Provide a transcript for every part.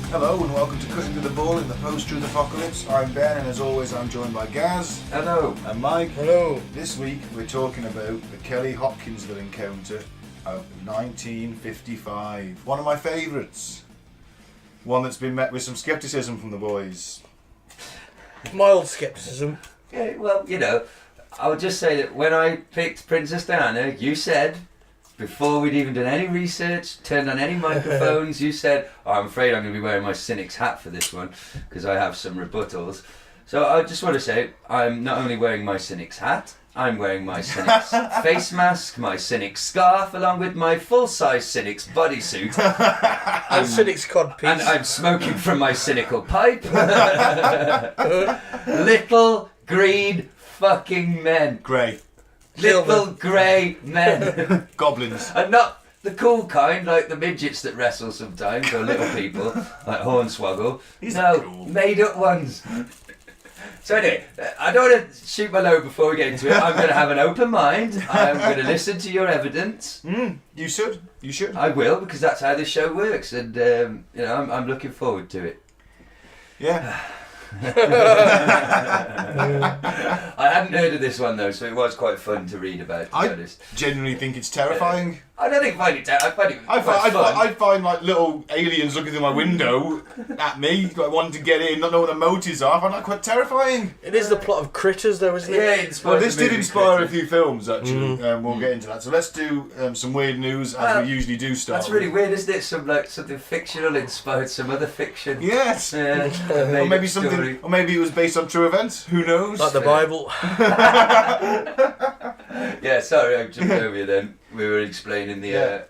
Hello and welcome to Cutting to the Ball in the Post-Truth Apocalypse. I'm Ben and as always I'm joined by Gaz. Hello. And Mike. Hello. This week we're talking about the Kelly Hopkinsville encounter of 1955. One of my favourites. One that's been met with some scepticism from the boys. Mild scepticism. Yeah, well, you know, I would just say that when I picked Princess Diana, you said, before we'd even done any research, turned on any microphones, you said, oh, I'm afraid I'm going to be wearing my cynic's hat for this one, because I have some rebuttals. So I just want to say, I'm not only wearing my cynic's hat, I'm wearing my cynic's face mask, my cynic's scarf, along with my full-size cynic's bodysuit. And cynic's codpiece. And I'm smoking from my cynical pipe. Little green fucking men. Grey. Little grey men. Goblins. And not the cool kind, like the midgets that wrestle sometimes, or little people, like Hornswoggle. He's no, cool. made up ones. So anyway, I don't want to shoot my load before we get into it. I'm going to have an open mind. I'm going to listen to your evidence. You should. You should. I will, because that's how this show works, and you know, I'm looking forward to it. Yeah. I hadn't heard of this one though, so it was quite fun to read about. To be honest, genuinely think it's terrifying. I don't think I find it. I find it. I'd find like little aliens looking through my window at me, like wanting to get in, not know what the motives are. I find that quite terrifying. It is the plot of Critters, though, isn't it? Yeah, it Well, this did inspire Critters. a few films actually. We'll get into that. So let's do some weird news as we usually do. Start. That's really weird, isn't it? Something fictional inspired some other fiction. Yes. Yeah. Or maybe something. Or maybe it was based on true events. Who knows? Like the Bible. Yeah, sorry, I jumped over you then. We were explaining the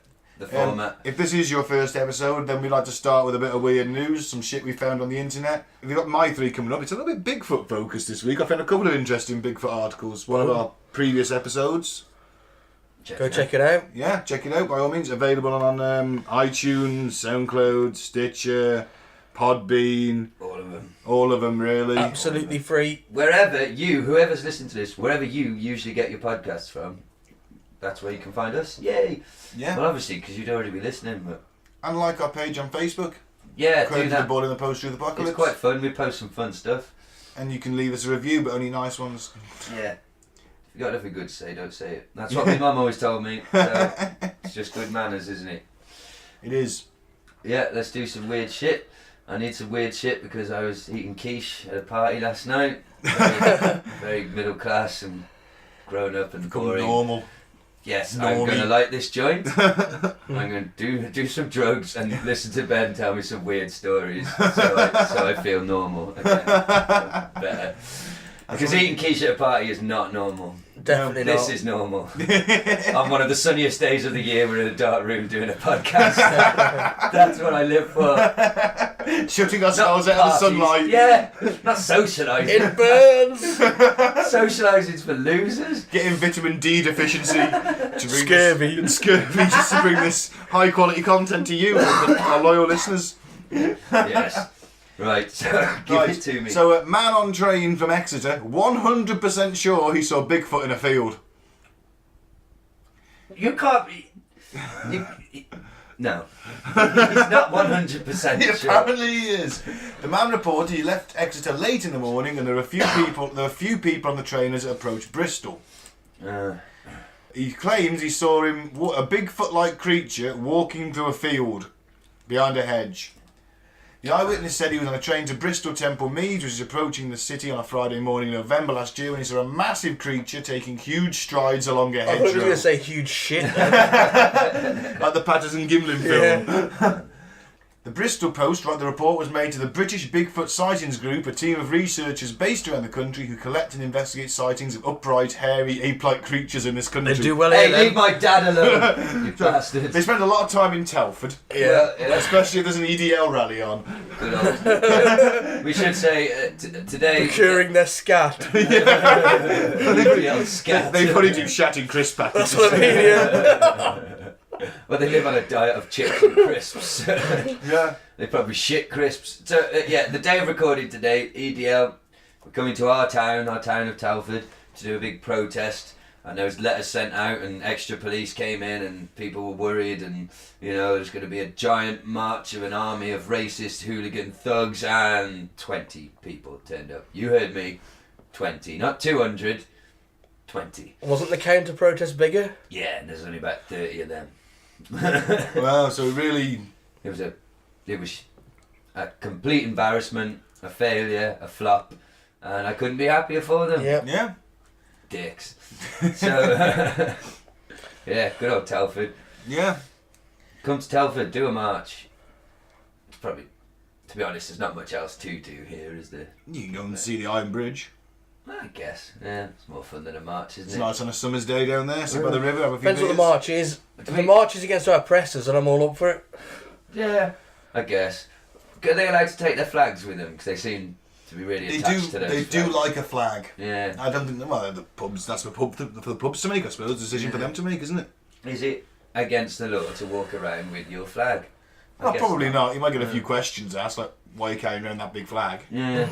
format. If this is your first episode, then we'd like to start with a bit of weird news, some shit we found on the internet. We've got my three coming up. It's a little bit Bigfoot focused this week. I found a couple of interesting Bigfoot articles. One of our previous episodes. Go check it out. Yeah, check it out by all means. Available on iTunes, SoundCloud, Stitcher, Podbean. All of them, really. Absolutely free. Whoever's listening to this, wherever you usually get your podcasts from, that's where you can find us. Yay! Yeah. Well, obviously, because you'd already be listening, but... And like our page on Facebook. Yeah, Cutting do to the that. Ball in the Post-Truth Apocalypse. It's quite fun. We post some fun stuff. And you can leave us a review, but only nice ones. Yeah. If you got nothing good to say, don't say it. That's what my mum always told me. So it's just good manners, isn't it? It is. Yeah, let's do some weird shit. I need some weird shit because I was eating quiche at a party last night. Very middle class and grown up and boring. Normal. Yes, Normie. I'm going to light this joint. I'm going to do some drugs and listen to Ben tell me some weird stories so I feel normal again. Better. Because eating quiche at a party is not normal. Definitely not. This is normal. On one of the sunniest days of the year, we're in a dark room doing a podcast. That's what I live for. Shutting ourselves out of the sunlight. Yeah, not socialising. It burns! Socialising's for losers. Getting vitamin D deficiency. To bring Scurvy. Scurvy, just to bring this high quality content to you, our loyal listeners. Yes. Right, so give it to me. So, a man on train from Exeter, 100% sure he saw Bigfoot in a field. You can't be... No. He's not 100% sure. Apparently he is. The man reported he left Exeter late in the morning and there were a few people on the train as it approached Bristol. He claims he saw a Bigfoot-like creature walking through a field behind a hedge. The eyewitness said he was on a train to Bristol Temple Meads, which is approaching the city on a Friday morning in November last year, when he saw a massive creature taking huge strides along a I thought you were hedgerow. going to say huge shit. Like the Patterson Gimlin film. Yeah. The Bristol Post wrote the report was made to the British Bigfoot Sightings Group, a team of researchers based around the country who collect and investigate sightings of upright, hairy, ape-like creatures in this country. They do well Hey, here, leave then. my dad alone, you bastards. They spend a lot of time in Telford, Yeah. especially if there's an EDL rally on. Good old. We should say today. Procuring their scat. EDL scat. They probably do shatting crisp packets. That's what I mean, yeah. Well, they live on a diet of chips and crisps. Yeah. They probably shit crisps. So, the day of recording today, EDL, we're coming to our town of Telford, to do a big protest. And there was letters sent out and extra police came in and people were worried and, there's going to be a giant march of an army of racist hooligan thugs and 20 people turned up. You heard me. 20. Not 200. 20. Wasn't the counter-protest bigger? Yeah, and there's only about 30 of them. Wow, so really... It was a complete embarrassment, a failure, a flop, and I couldn't be happier for them. Yep. Yeah. Dicks. So, yeah, good old Telford. Yeah. Come to Telford, do a march. It's probably, to be honest, there's not much else to do here, is there? You can go and see the Iron Bridge. I guess. Yeah, it's more fun than a march, isn't It's it? nice on a summer's day down there, sit by the river, have a few Depends what the beers. march is. If the march is against our oppressors, then I'm all up for it. Yeah, I guess. Are they allowed to take their flags with them? Because they seem to be really attached to those They do flags. like a flag. Yeah. I don't think... Well, the pubs, that's for the pubs to make, I suppose. Decision for them to make, isn't it? Is it against the law to walk around with your flag? I Well, guess probably not. You might get a few questions asked, like, why are you carrying around that big flag? Yeah.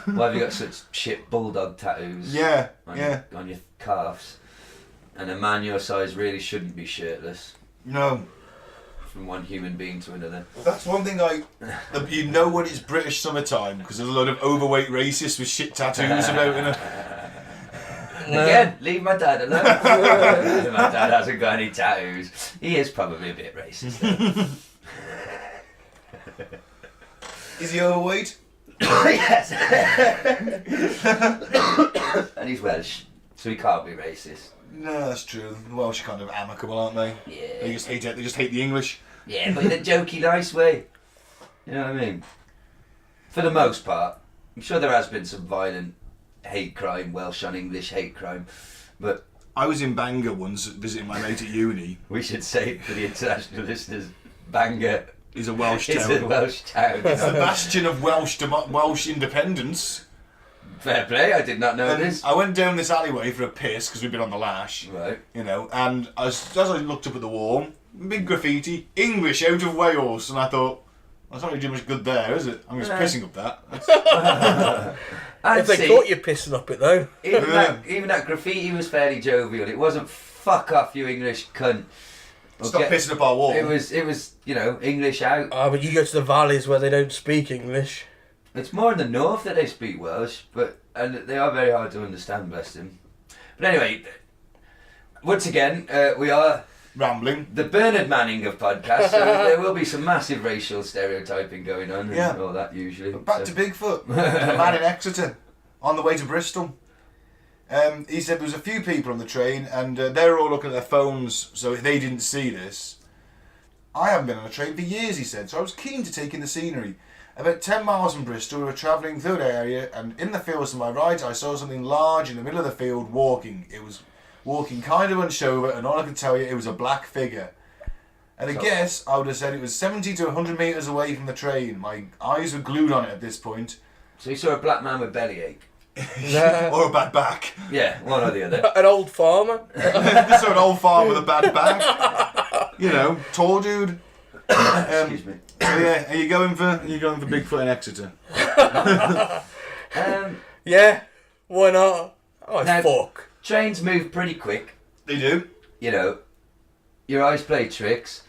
Why have you got such shit bulldog tattoos? Yeah, on yeah. your calves? And a man your size really shouldn't be shirtless No. from one human being to another. That's one thing you know when it's British summertime, because there's a lot of overweight racists with shit tattoos about in it. Again, leave my dad alone. My dad hasn't got any tattoos. He is probably a bit racist though. Is he overweight? Yes. And he's Welsh, so he can't be racist. No, that's true. The Welsh are kind of amicable, aren't they? Yeah. They just hate it. They just hate the English. Yeah, but in a jokey, nice way. You know what I mean? For the most part. I'm sure there has been some violent hate crime, Welsh on English hate crime, but I was in Bangor once visiting my mate at uni. we should say for the international listeners, Bangor He's a Welsh is town. a Welsh town. It's the bastion of Welsh independence. Fair play, I did not know And this. I went down this alleyway for a piss because we'd been on the lash. Right. And as I looked up at the wall, big graffiti, English out of Wales, and I thought, well, it's not really doing much good there, is it? I'm just pissing up that. And If they see, caught you pissing up it, though. even that graffiti was fairly jovial. It wasn't "fuck off, you English cunt." Stop pissing up our wall. It was English out. But you go to the valleys where they don't speak English. It's more in the north that they speak Welsh, and they are very hard to understand, bless them. But anyway, once again, we are Rambling. the Bernard Manning of podcasts, so there will be some massive racial stereotyping going on and all that usually. Back to Bigfoot. A man in Exeter, on the way to Bristol. He said there was a few people on the train and they were all looking at their phones, so they didn't see this. I haven't been on a train for years, he said, so I was keen to take in the scenery. About 10 miles from Bristol, we were travelling through the area, and in the fields to my right, I saw something large in the middle of the field walking. It was walking kind of unsure, and all I could tell you, it was a black figure. At a guess, I would have said it was 70 to 100 metres away from the train. My eyes were glued on it at this point. So you saw a black man with bellyache? Or a bad back. Yeah, one or the other. An old farmer. Just saw an old farm with a bad back. Tall dude. Excuse me. So yeah, are you going for Bigfoot in Exeter? Yeah, why not? Oh, Now- fuck. Trains move pretty quick. They do. Your eyes play tricks.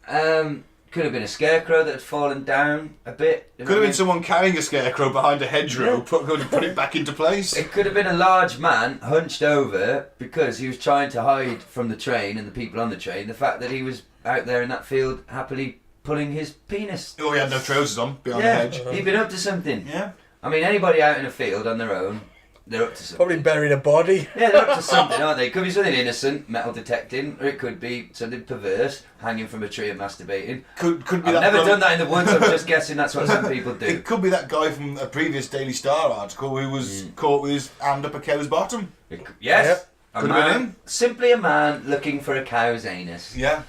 Could have been a scarecrow that had fallen down a bit. Could have been someone carrying a scarecrow behind a hedgerow, put it back into place. It could have been a large man hunched over because he was trying to hide from the train and the people on the train the fact that he was out there in that field happily pulling his penis. Oh, he had no trousers on behind the hedge. He'd been up to something. Yeah. I mean, anybody out in a field on their own, They're up to something. Probably burying a body. Yeah, they're up to something, aren't they? It could be something innocent, metal detecting, or it could be something perverse, hanging from a tree and masturbating. Could be I've that never bloke- done that in the woods, I'm just guessing that's what some people do. It could be that guy from a previous Daily Star article who was caught with his hand up a cow's bottom. Yes. Yep. A Could have been man, him. simply a man looking for a cow's anus Yeah.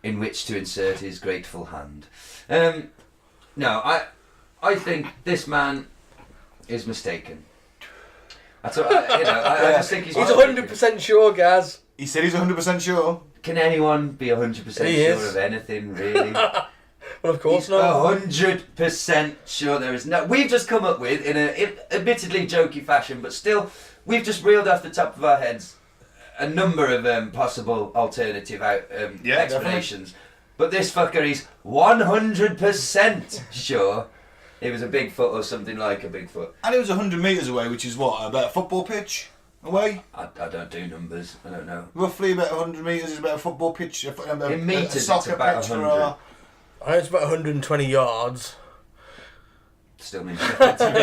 in which to insert his grateful hand. No, I think this man is mistaken. That's what I just think he's He's mistaken. 100% sure, Gaz. He said he's 100% sure. Can anyone be 100% He sure is. of anything, really? Well, of course He's not. 100% sure there is no. We've just come up with, in a admittedly jokey fashion, but still, we've just reeled off the top of our heads a number of possible alternative explanations. But this fucker is 100% sure it was a Bigfoot or something like a Bigfoot. And it was 100 metres away, which is what, about a football pitch away? I don't do numbers. I don't know. Roughly about 100 metres is about a football pitch. In metres, it's soccer about pitch 100. I know it's about 120 yards. Still means nothing to me.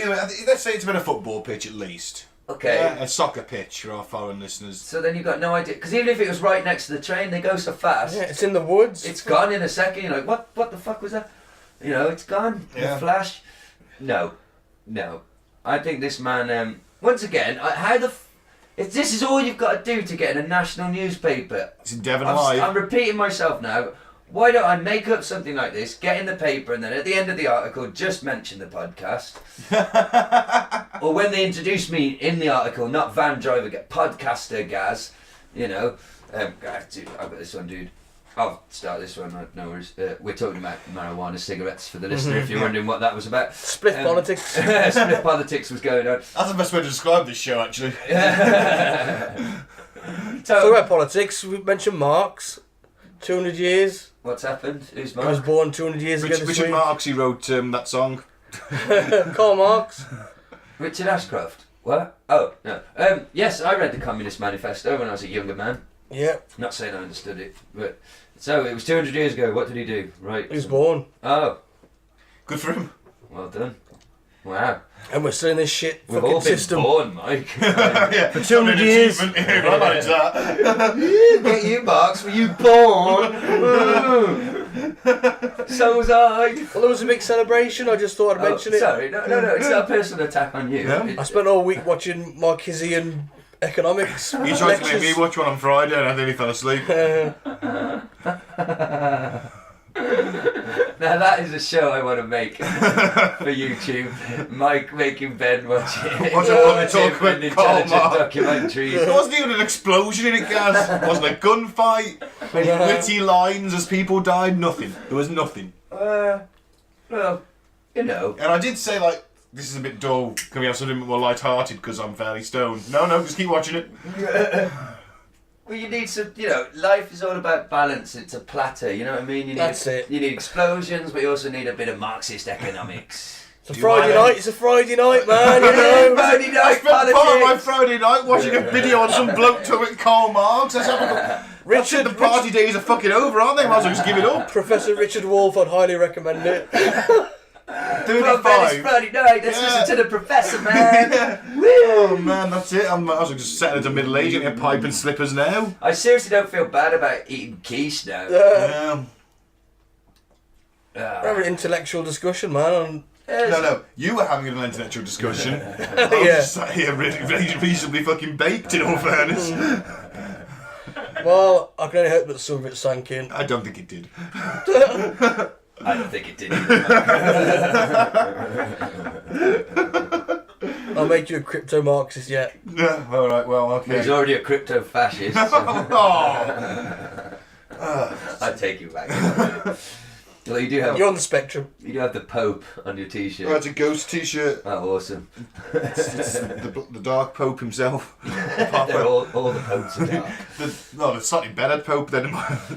Anyway, let's say it's been a football pitch at least. Okay. Yeah, a soccer pitch for our foreign listeners. So then you've got no idea. Because even if it was right next to the train, they go so fast. Yeah, it's in the woods. It's gone in a second. You're like, what the fuck was that? You know, it's gone in Yeah. a flash. No. I think this man, once again, if this is all you've got to do to get in a national newspaper. It's in Devon Live. I'm repeating myself now. Why don't I make up something like this, get in the paper, and then at the end of the article, just mention the podcast? Or when they introduce me in the article, not van driver, get podcaster Gaz. You know, I've got this one, dude. I'll start this one. No worries. We're talking about marijuana cigarettes for the listener. If you're wondering what that was about, Split politics. split politics was going on. That's the best way to describe this show, actually. Talk about politics. We mentioned Marx. 200 years. What's happened? Who's He was Mark? born 200 years ago this Richard week. Marx, he wrote that song. Karl Marx. Richard Ashcroft. What? Oh no. Yes, I read the Communist Manifesto when I was a younger man. Yeah, Not saying I understood it, but so it was 200 years ago. What did he do? Right. he was born. Oh, Good for him. well done. Wow. And we're still in this shit We've fucking all been system. born, Mike. Yeah, For 200 years. I managed that. Get you, Marx. Were you born? So was I. Well, there was a big celebration. I just thought I'd mention it. Sorry, no. It's not a personal attack on you. No. I spent all week watching Marxian economics. He tried to make me watch one on Friday and I nearly fell asleep. Now that is a show I want to make for YouTube. Mike making Ben watch it. Watch it, talk about intelligent Karl Marx. documentaries. There wasn't even an explosion in it, Gaz. There wasn't a gunfight. Any witty lines as people died. Nothing. There was nothing. Well, you know. And I did say, like, this is a bit dull. Can we have something more light-hearted because I'm fairly stoned? No, just keep watching it. Well, you need some, life is all about balance. It's a platter, you know what I mean? That's it. You need explosions, but you also need a bit of Marxist economics. It's a Friday night. It's a Friday night, man. You know. Friday I night spent part of my politics. Friday night watching a video on some bloke talking about Karl Marx. Richard, the party days are fucking over, aren't they? Might as well just give it up. Professor Richard Wolff, I'd highly recommend it. Well, Ben, it's 35. Friday night. Let's Yeah. listen to the professor, man. Oh man, that's it. I might as well just settle into middle age and get pipe and slippers now. I seriously don't feel bad about eating quiche now. Yeah. We're having an intellectual discussion, man. On No, you were having an intellectual discussion. I was Yeah. just sat here really reasonably fucking baked, in all fairness. Well, I can only hope that some of it sank in. I don't think it did. I don't think it did either. I'll make you a crypto Marxist yet. Yeah, alright, well, okay. He's already a crypto fascist. So Oh. I take you back. Well, you do You're on the spectrum. have the Pope on your Oh, T-shirt. it's a ghost t-shirt. Oh, awesome. It's the Dark Pope himself. They're all the Popes are dark. The slightly better Pope than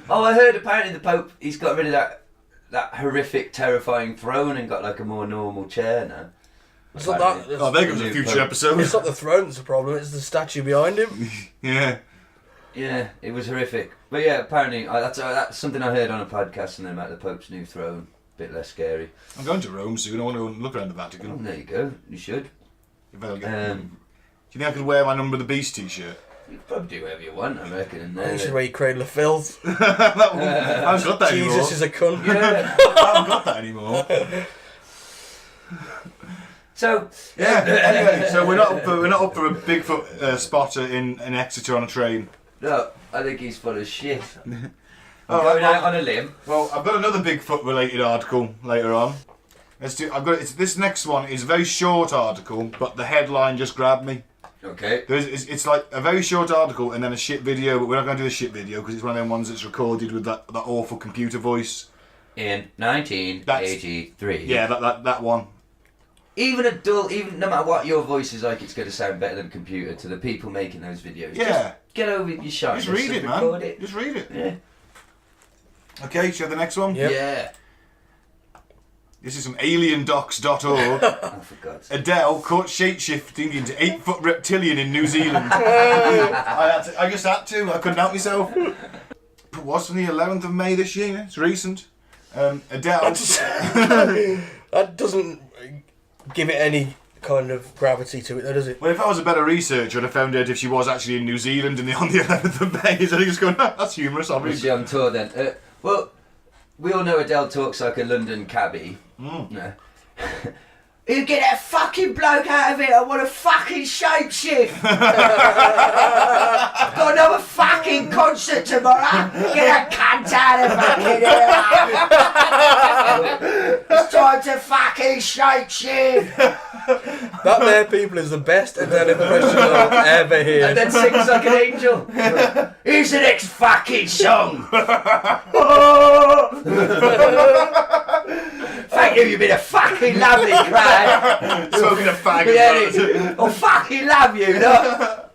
Oh, I heard apparently the Pope, he's got rid of that horrific, terrifying throne and got like a more normal chair now. It's not that. Oh, there goes a future episode. It's not the throne that's the problem. It's the statue behind him. Yeah. Yeah, it was horrific. But yeah, apparently that's something I heard on a podcast and then about the Pope's new throne. Bit less scary. I'm going to Rome soon. I want to go and look around the Oh, Vatican. there you go. You should. If I get, do you think I could wear my Number of the Beast t-shirt? You can probably do whatever you want, I reckon. And You should wear your Cradle of Filth. I haven't got that anymore. Jesus is a cunt. Yeah. I haven't got that anymore. So Anyway, so we're not up for a Bigfoot spotter in Exeter on a train. no, I think he's full of shit. Oh, Going out on a limb. Well, I've got another Bigfoot related article later on. This next one is a very short article, but the headline just grabbed me. Okay. It's like a very short article and then a shit video, but we're not going to do the shit video because it's one of them ones that's recorded with that awful computer voice. In 1983. Yeah, that one. Even no matter what your voice is like, it's going to sound better than a computer to the people making those videos. Yeah. Just get over your shyness. Just read it, man. Record it. Just read it. Yeah. Okay, shall we have the next one? Yep. Yeah. This is from aliendocs.org. Oh, for God's sake. Adele caught shape-shifting into 8-foot reptilian in New Zealand. I just had to. I couldn't help myself. It was from the 11th of May this year. It's recent. Adele... That doesn't give it any kind of gravity to it, though, does it? Well, if I was a better researcher, I'd have found out if she was actually in New Zealand on the 11th of May. So I just going, that's humorous, Was obviously. she on tour then? Well, we all know Adele talks like a London cabbie. No. You get that fucking bloke out of it, I want a fucking shapeshift! I've got another fucking concert tomorrow! Get that cunt out of fucking here! It's time to fucking shapeshift! That there, people, is the best Adele impression I've ever And heard. then sings like an angel. Here's the next fucking song! Thank you, you've been a fucking lovely crowd! Smoking a fag. Yeah, I fucking love you, look!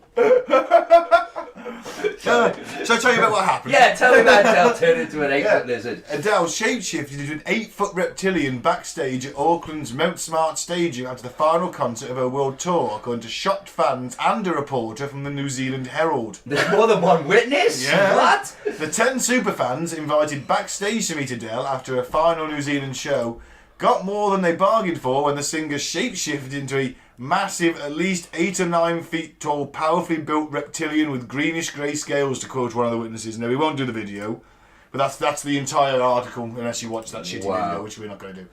Shall I tell you about what happened? Yeah, tell me about Adele turning into an 8-foot lizard. Adele shapeshifted into an 8-foot reptilian backstage at Auckland's Mount Smart Stadium after the final concert of her world tour, according to shocked fans and a reporter from the New Zealand Herald. There's more than one witness? Yeah. What? The 10 superfans invited backstage to meet Adele after her final New Zealand show got more than they bargained for when the singer shapeshifted into a massive, at least 8 or 9 feet tall, powerfully built reptilian with greenish grey scales, to quote one of the witnesses. Now, we won't do the video, but that's the entire article, unless you watch that shitty video, which we're not going to do.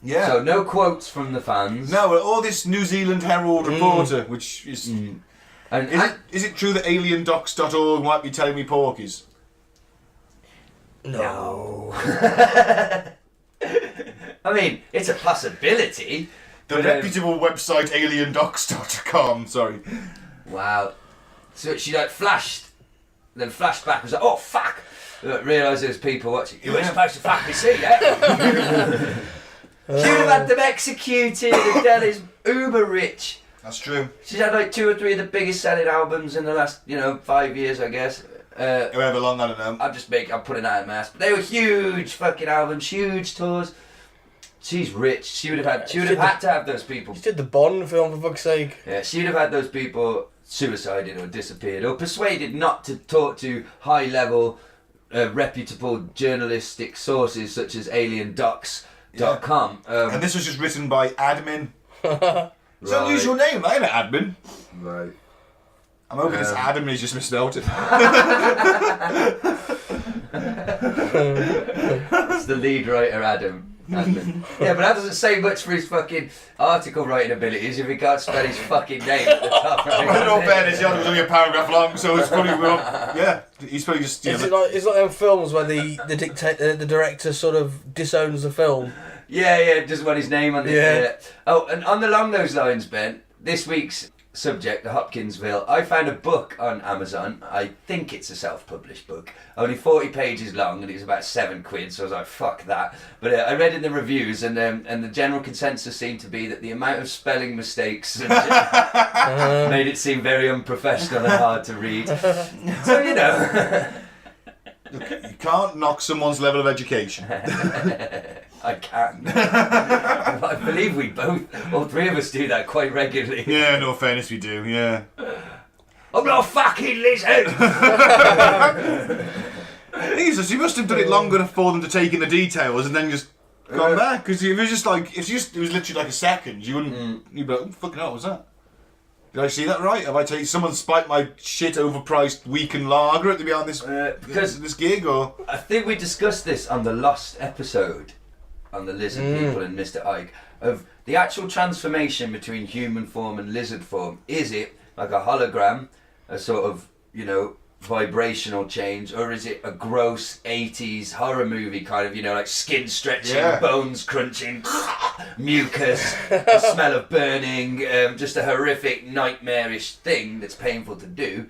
Yeah. So, no quotes from the fans. No, all this New Zealand Herald reporter, which is... Is it true that aliendocs.org might be telling me porkies? No. I mean, it's a possibility. The reputable website aliendocs.com, sorry. Wow. So she like flashed, then flashed back, was like, oh fuck! Realised there's people watching. You weren't supposed to fucking see, yeah? She would have had them executed. Adele is uber rich. That's true. She's had like 2 or 3 of the biggest selling albums in the last, 5 years, I guess. However long, I don't know. I'm putting that in my ass. But they were huge fucking albums, huge tours. She's rich. She would have had to have those people. She did the Bond film, for fuck's sake. Yeah, she would have had those people suicided or disappeared or persuaded not to talk to high-level, reputable journalistic sources such as aliendocs.com. And this was just written by admin. Right. It's an unusual name, ain't it, admin? Right. I'm hoping this admin is just misspelled it. It's the lead writer, Adam. Admin. Yeah, but that doesn't say much for his fucking article writing abilities if he can't spell his fucking name at the top. Right? Well, in all fairness, the article's only a paragraph long, so it's probably he's probably just... It's like them films where the director sort of disowns the film. Yeah, just want his name on it. Yeah. Oh, and along those lines, Ben, this week's subject, the Hopkinsville, I found a book on Amazon. I think it's a self-published book, only 40 pages long, and it was about £7, so I was like, fuck that. But I read in the reviews, and the general consensus seemed to be that the amount of spelling mistakes made it seem very unprofessional and hard to read. So, Look, you can't knock someone's level of education. I can. I believe all 3 of us do that quite regularly. Yeah, in all fairness, we do, yeah. I'm not a fucking lizard! Jesus, you must have done it long enough for them to take in the details and then just gone back. Because if it was just like, it was literally like a second, you wouldn't, you'd be like, oh, fucking hell, what was that? Did I see that right? Have I tell you, someone spiked my shit overpriced weekend lager at the behind this gig, or? I think we discussed this on the Lost episode, on the lizard people and Mr. Ike, of the actual transformation between human form and lizard form. Is it like a hologram, a sort of, you know, vibrational change, or is it a gross 80s horror movie kind of, you know, like skin stretching, bones crunching, mucus, the smell of burning, just a horrific nightmarish thing that's painful to do?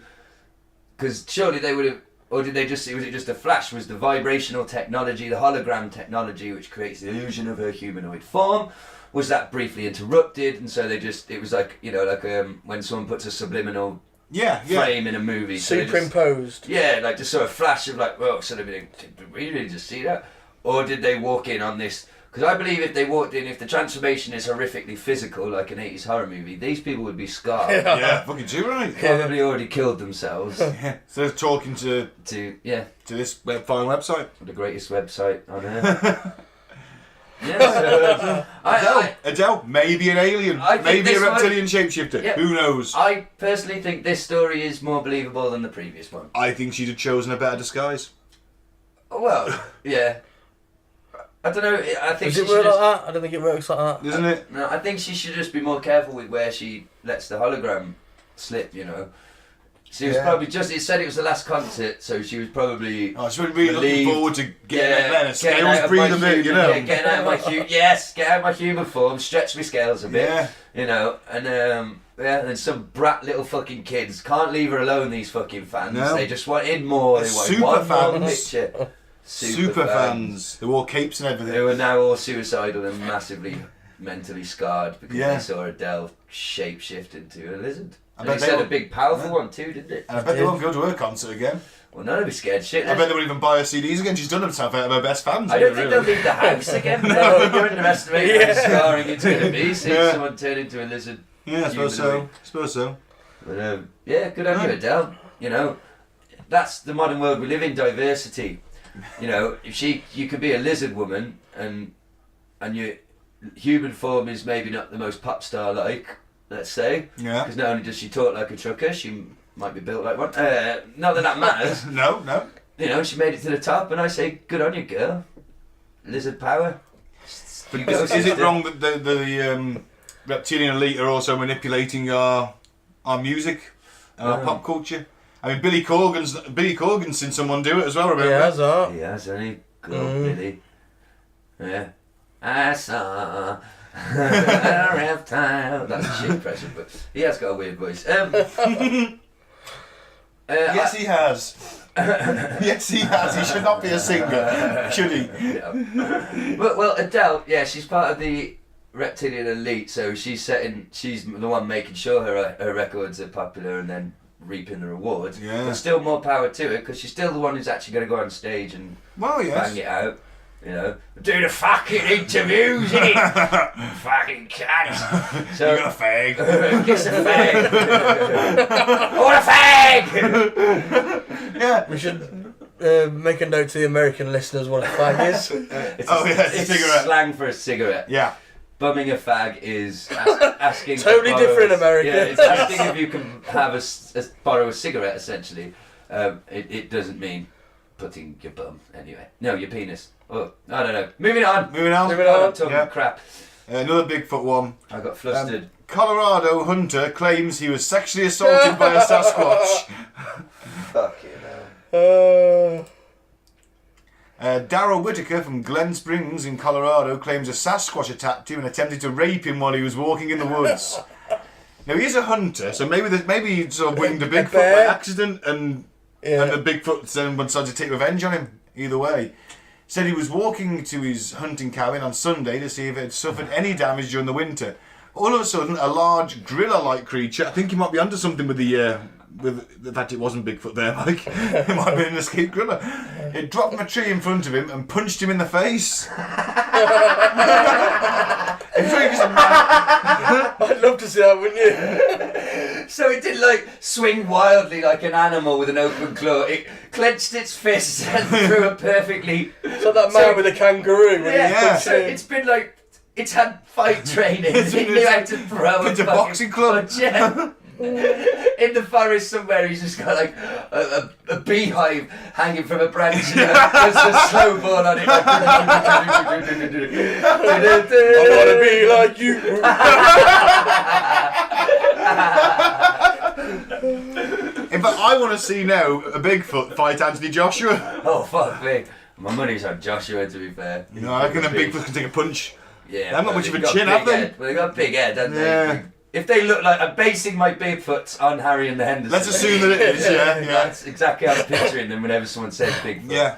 Because surely they would have, or did they just, was it just a flash? Was the vibrational technology, the hologram technology, which creates the illusion of her humanoid form, was that briefly interrupted? And so they just, it was like, you know, like when someone puts a subliminal frame in a movie. Superimposed. So like just sort of flash of like, well, sort of, did we really just see that? Or did they walk in on this? Because I believe if they walked in, if the transformation is horrifically physical, like an 80s horror movie, these people would be scarred. Yeah, fucking too right. Probably already killed themselves. Yeah. So they're talking to this fine website. The greatest website on earth. Yeah, so, Adele, maybe an alien, maybe a reptilian shapeshifter. Yeah. Who knows? I personally think this story is more believable than the previous one. I think she'd have chosen a better disguise. Well, yeah. I don't know. I think does it work like that? I don't think it works like that. Doesn't it? No, I think she should just be more careful with where she lets the hologram slip. You know. She was probably just. It said it was the last concert, so she was probably. Oh, she would be looking forward to getting a scales breathe a bit, you know. Yeah, getting out of my get out of my human form, stretch my scales a bit. Yeah. You know, and and some brat little fucking kids can't leave her alone. These fucking fans, they just want in more. They want super one fans. more picture. Super fans. They wore capes and everything. They were now all suicidal and massively mentally scarred because they saw Adele shape-shift into a lizard. And they said a big powerful one too, didn't it? And I bet they won't go to her concert again. Well, none of us scared shitless. I bet they won't even buy her CDs again. She's done herself out of her best fans. I don't think they'll leave the house again. No, you're underestimating how scarring it's going to be. Seeing someone turn into a lizard. Yeah, I suppose so. But good on you, Adele. You know, that's the modern world we live in, diversity. You know, if you could be a lizard woman and your human form is maybe not the most pop star like, let's say. Yeah. Because not only does she talk like a trucker, she might be built like one. Not that matters. No. You know, she made it to the top, and I say, good on you, girl. Lizard power. Is it wrong that the reptilian elite are also manipulating our music and our pop culture? I mean, Billy Corgan's seen someone do it as well, remember? He has, He has, hasn't he? Good old Billy. Yeah. I saw a reptile. That's a shit impression, but he has got a weird voice. Yes, he has. Yes, he has. He should not be a singer, should he? Yeah. Well, Adele, she's part of the reptilian elite, so she's the one making sure her records are popular and then reaping the rewards. Yeah. But still more power to her, because she's still the one who's actually going to go on stage and bang it out. You know, do the fucking interviews, innit? Fucking cunt. So, you got a fag. Kiss a fag. I want a fag! Yeah. We should make a note to the American listeners what a fag is. It's a cigarette. Slang for a cigarette. Yeah. Bumming a fag is asking. Totally different in America. Yeah, it's asking if you can have borrow a cigarette. Essentially, it doesn't mean putting your bum anyway. No, your penis. Oh, I don't know. Moving on. Talking crap. Another Bigfoot one. I got flustered. Colorado hunter claims he was sexually assaulted by a Sasquatch. Fucking hell. Darryl Whitaker from Glen Springs in Colorado claims a Sasquatch attacked him and attempted to rape him while he was walking in the woods. Now, he is a hunter, so maybe he sort of winged a Bigfoot by accident and the Bigfoot then decided to take revenge on him. Either way. Said he was walking to his hunting cabin on Sunday to see if it had suffered any damage during the winter. All of a sudden, a large gorilla-like creature, I think he might be onto something with the fact it wasn't Bigfoot there, Mike. It might have been an escaped gorilla. It dropped from a tree in front of him and punched him in the face. I'd love to see that, wouldn't you? So it didn't like swing wildly like an animal with an open claw. It clenched its fists and threw a perfectly. So that man with a kangaroo. Yeah. So it's been like it's had fight training. It knew how to throw It's a boxing club. punch, yeah. In the forest somewhere, he's just got like a beehive hanging from a branch and there's a slow ball on it. Like, I want to be like you. In fact, I want to see now a Bigfoot fight Anthony Joshua. Oh fuck me! My money's on Joshua, to be fair. No, I reckon a Bigfoot can take a punch. Yeah, They're not much of a they've got chin, have big they? head. Well, they got big head, haven't Yeah. they? If they look like, I'm basing my Bigfoots on Harry and the Hendersons. Let's assume that it is, yeah. That's exactly how I'm picturing them whenever someone says Bigfoot. Yeah.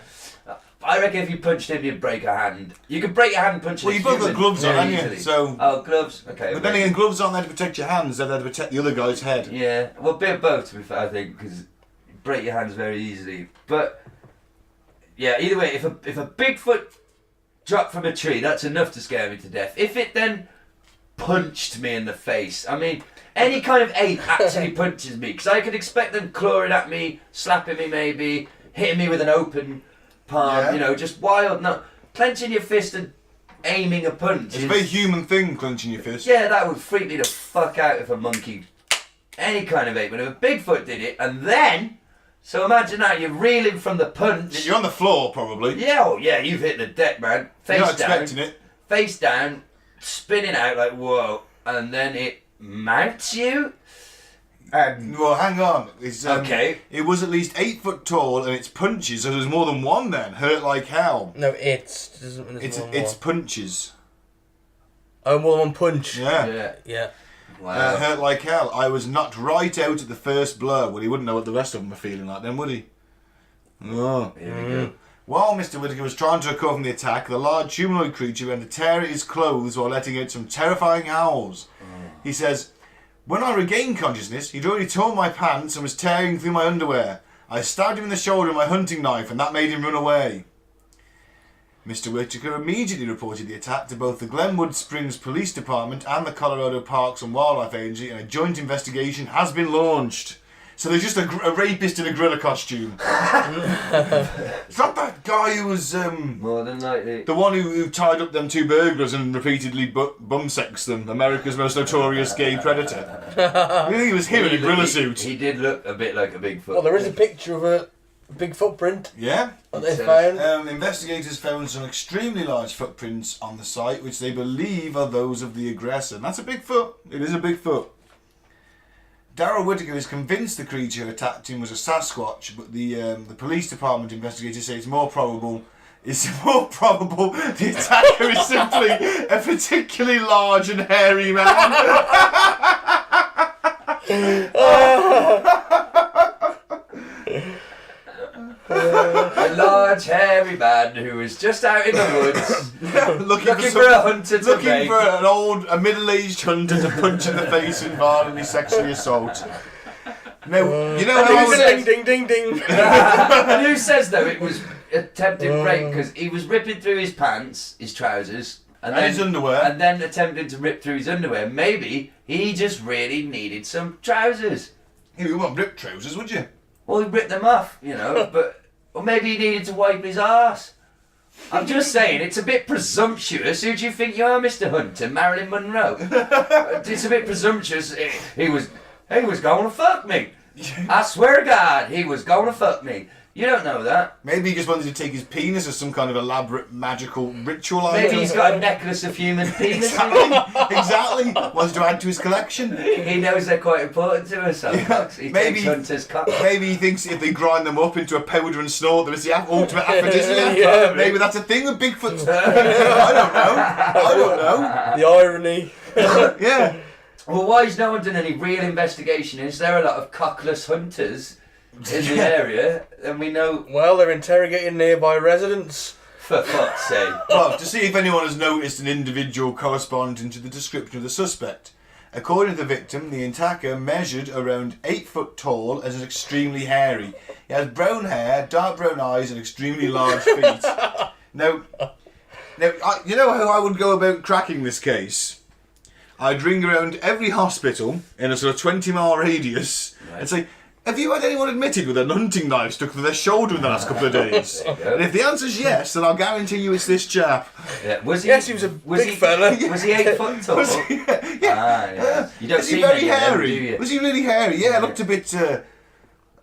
I reckon if you punched him, you'd break a hand. You could break a hand punching Well, a you've both got human gloves on, very haven't you? easily. So. Oh, gloves? Okay. But then again, gloves aren't there to protect your hands, they're there to protect the other guy's head. Yeah, well, a bit of both, to be fair, I think, because you break your hands very easily. But, yeah, either way, if a Bigfoot dropped from a tree, that's enough to scare me to death. If it then punched me in the face, I mean, any kind of ape actually punches me, because I could expect them clawing at me, slapping me maybe, hitting me with an open palm, just wild, not clenching your fist and aiming a punch. It's a very human thing, clenching your fist. Yeah, that would freak me the fuck out if a monkey, any kind of ape, but if a Bigfoot did it, and then, so imagine that, you're reeling from the punch. You're on the floor, probably. Yeah, oh yeah, you've hit the deck, man. Face You're not down, expecting it. face down, spinning out like whoa, and then it mounts you. And Well, hang on. It's, okay, It was at least 8 foot tall, and its punches, so there's more than one then. Hurt like hell. No, it's. Doesn't mean It's there's more. it's punches. Oh, more than one punch. Yeah. Yeah. wow. Hurt like hell. I was knocked right out at the first blow. Well, he wouldn't know what the rest of them were feeling like then, would he? Oh. Here we go. While Mr. Whittaker was trying to recover from the attack, the large humanoid creature began to tear at his clothes while letting out some terrifying howls. He says, "When I regained consciousness, he'd already torn my pants and was tearing through my underwear. I stabbed him in the shoulder with my hunting knife, and that made him run away." Mr. Whittaker immediately reported the attack to both the Glenwood Springs Police Department and the Colorado Parks and Wildlife Agency, and a joint investigation has been launched. So there's just a rapist in a gorilla costume. It's not that guy who was More than likely. the one who tied up them 2 burglars and repeatedly bum-sexed them, America's most notorious gay predator. I think it was him in a gorilla suit. He did look a bit like a Bigfoot. Well, there is a picture of a big footprint Yeah. that they It says, found. Investigators found some extremely large footprints on the site, which they believe are those of the aggressor. And that's a Bigfoot. It is a Bigfoot. Darrell Whittaker is convinced the creature who attacked him was a Sasquatch, but the police department investigators say it's more probable the attacker is simply a particularly large and hairy man. A large hairy man who was just out in the woods looking for a hunter to looking rape. for a middle-aged hunter to punch in the face and violently sexually assault. Now, you know how I was... Ding, ding, ding, ding. And who says though it was attempted rape because he was ripping through his pants, his trousers, And his underwear. and then attempting to rip through his underwear. Maybe he just really needed some trousers. You wouldn't rip trousers, would you? Well, he ripped them off, but or maybe he needed to wipe his arse. I'm just saying, it's a bit presumptuous. Who do you think you are, Mr. Hunter? Marilyn Monroe? It's a bit presumptuous. He was going to fuck me. I swear to God, he was going to fuck me. You don't know that. Maybe he just wanted to take his penis as some kind of elaborate magical ritual item. Maybe he's got a necklace of human penises. Exactly. Wanted to add to his collection. He knows they're quite important to us. He Maybe- takes Hunter's cock. Maybe he thinks if they grind them up into a powder and snort them, it's the ultimate aphrodisiac. Yeah. Maybe that's a thing with Bigfoot. I don't know. The irony. Yeah. Well, why has no one done any real investigation? Is there a lot of cockless hunters in the area? And we know, Well, they're interrogating nearby residents. for fuck's sake. Well, to see if anyone has noticed an individual corresponding to the description of the suspect. According to the victim, the attacker measured around 8 foot tall and is extremely hairy. He has brown hair, dark brown eyes, and extremely large feet. Now, you know how I would go about cracking this case? I'd ring around every hospital in a sort of 20-mile radius and say, have you had anyone admitted with a hunting knife stuck through their shoulder in the last couple of days? And if the answer's yes, then I'll guarantee you it's this chap. Yeah. Was he? Yes, he was a big fella. Was he 8 foot tall? Yeah. You don't Was see he very many of them, hairy? do you? Was he really hairy? Yeah, looked a bit...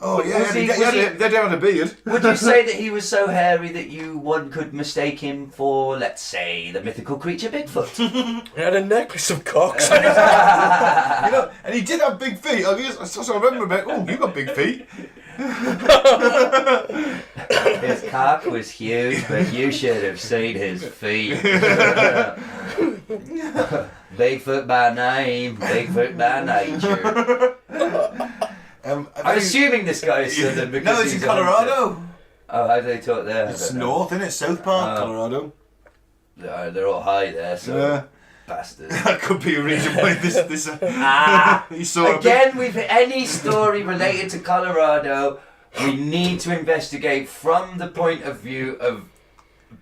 Oh yeah, Was he- they don't have a beard. Would you say that he was so hairy that one could mistake him for, let's say, the mythical creature Bigfoot? He had a necklace of cocks. And he did have big feet. I remember about. Oh, you got big feet. His cock was huge, but you should have seen his feet. Bigfoot by name, Bigfoot by nature. I'm assuming this guy is Southern because no, it's in Colorado. Oh, how do they talk there? It's north, isn't it? South Park, Colorado. They're all high there, so bastards. That could be a reason why this. He saw Again, with any story related to Colorado, we need to investigate from the point of view of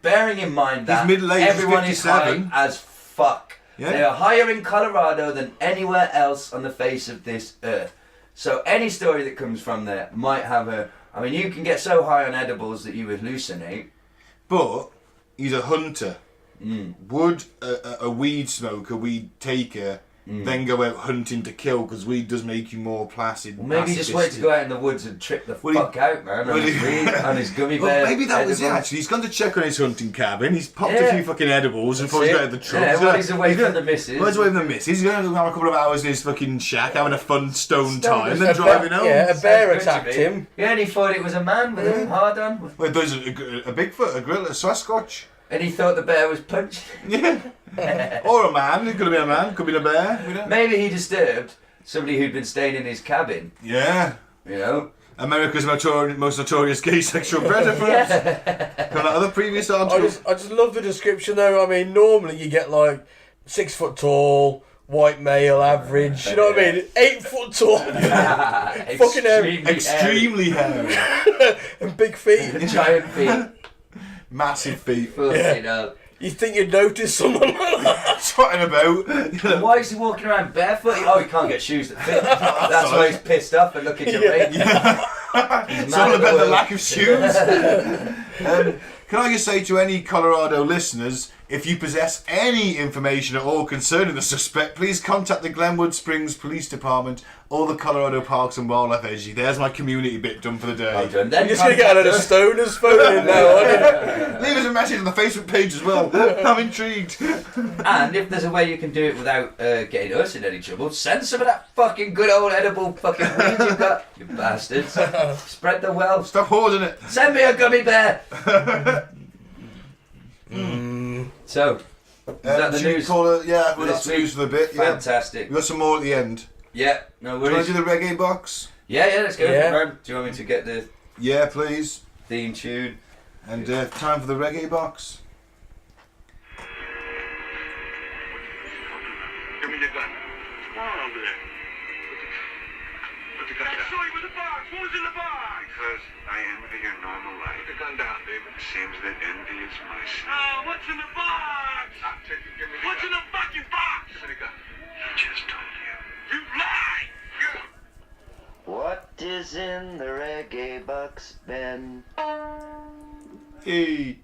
bearing in mind that everyone is high as fuck. Yeah. They are higher in Colorado than anywhere else on the face of this earth. So any story that comes from there might have I mean, you can get so high on edibles that you hallucinate. But he's a hunter. Mm. Would a weed smoker, weed taker, then go out hunting to kill? Because weed does make you more placid. Well, maybe he just wanted to go out in the woods and trip the fuck out, man, on his weed, on his gummy bear. Well, maybe that was it, edibles. actually. He's gone to check on his hunting cabin. He's popped a few fucking edibles and before he's got out of the truck. Yeah, while he's away from the missus. While he's away from the missus. He's going to have a couple of hours in his fucking shack, having a fun stone time, and then driving home. Yeah, a bear attacked him. Yeah, and he thought it was a man with him hard on. Well, there's a Bigfoot, a gorilla, a Sasquatch. And he thought the bear was punching. Yeah. Or a man. It could have been a man. Could have been a bear. You know? Maybe he disturbed somebody who'd been staying in his cabin. Yeah. You know? America's most notorious gay sexual predator, perhaps. From that other previous article. I just love the description though. I mean, normally you get like 6 foot tall, white male, average. You know what I mean? 8 foot tall, fucking hairy, Extremely hairy. and big feet, giant feet, massive feet. fucking up. You think you'd notice someone like that? Trotting about. You know. Why is he walking around barefoot? Oh, he can't get shoes that fit. That's why he's pissed off and looking at me. It's all about the lack of shoes. Can I just say to any Colorado listeners, if you possess any information at all concerning the suspect, please contact the Glenwood Springs Police Department or the Colorado Parks and Wildlife Agency. There's my community bit done for the day. Well done. You're just going to get out of the stoner's phone in now, aren't Leave us a message on the Facebook page as well. I'm intrigued. And if there's a way you can do it without getting us in any trouble, send some of that fucking good old edible fucking weed you've got, you bastards. Spread the wealth. Stop hoarding it. Send me a gummy bear. So, is that the should we news? call it? Yeah, well, this that's the week? news for the bit. Yeah. Fantastic. We've got some more at the end. Yeah, no Do you want worries. to do the reggae box? Yeah, let's go. Yeah. Round. Do you want me to get the Yeah, please. theme tune? And time for the reggae box. Give me the gun. Come on over there. Put the gun down. Show you with the box. What was in the box? Because I envy your normal life. Put the gun down, baby. It seems that envy is my sin. Oh, what's in the box? I'll take it. Give me the what's gun. In the fucking box? Give me the gun. I just told you. You lied! What is in the reggae box, Ben? Hey.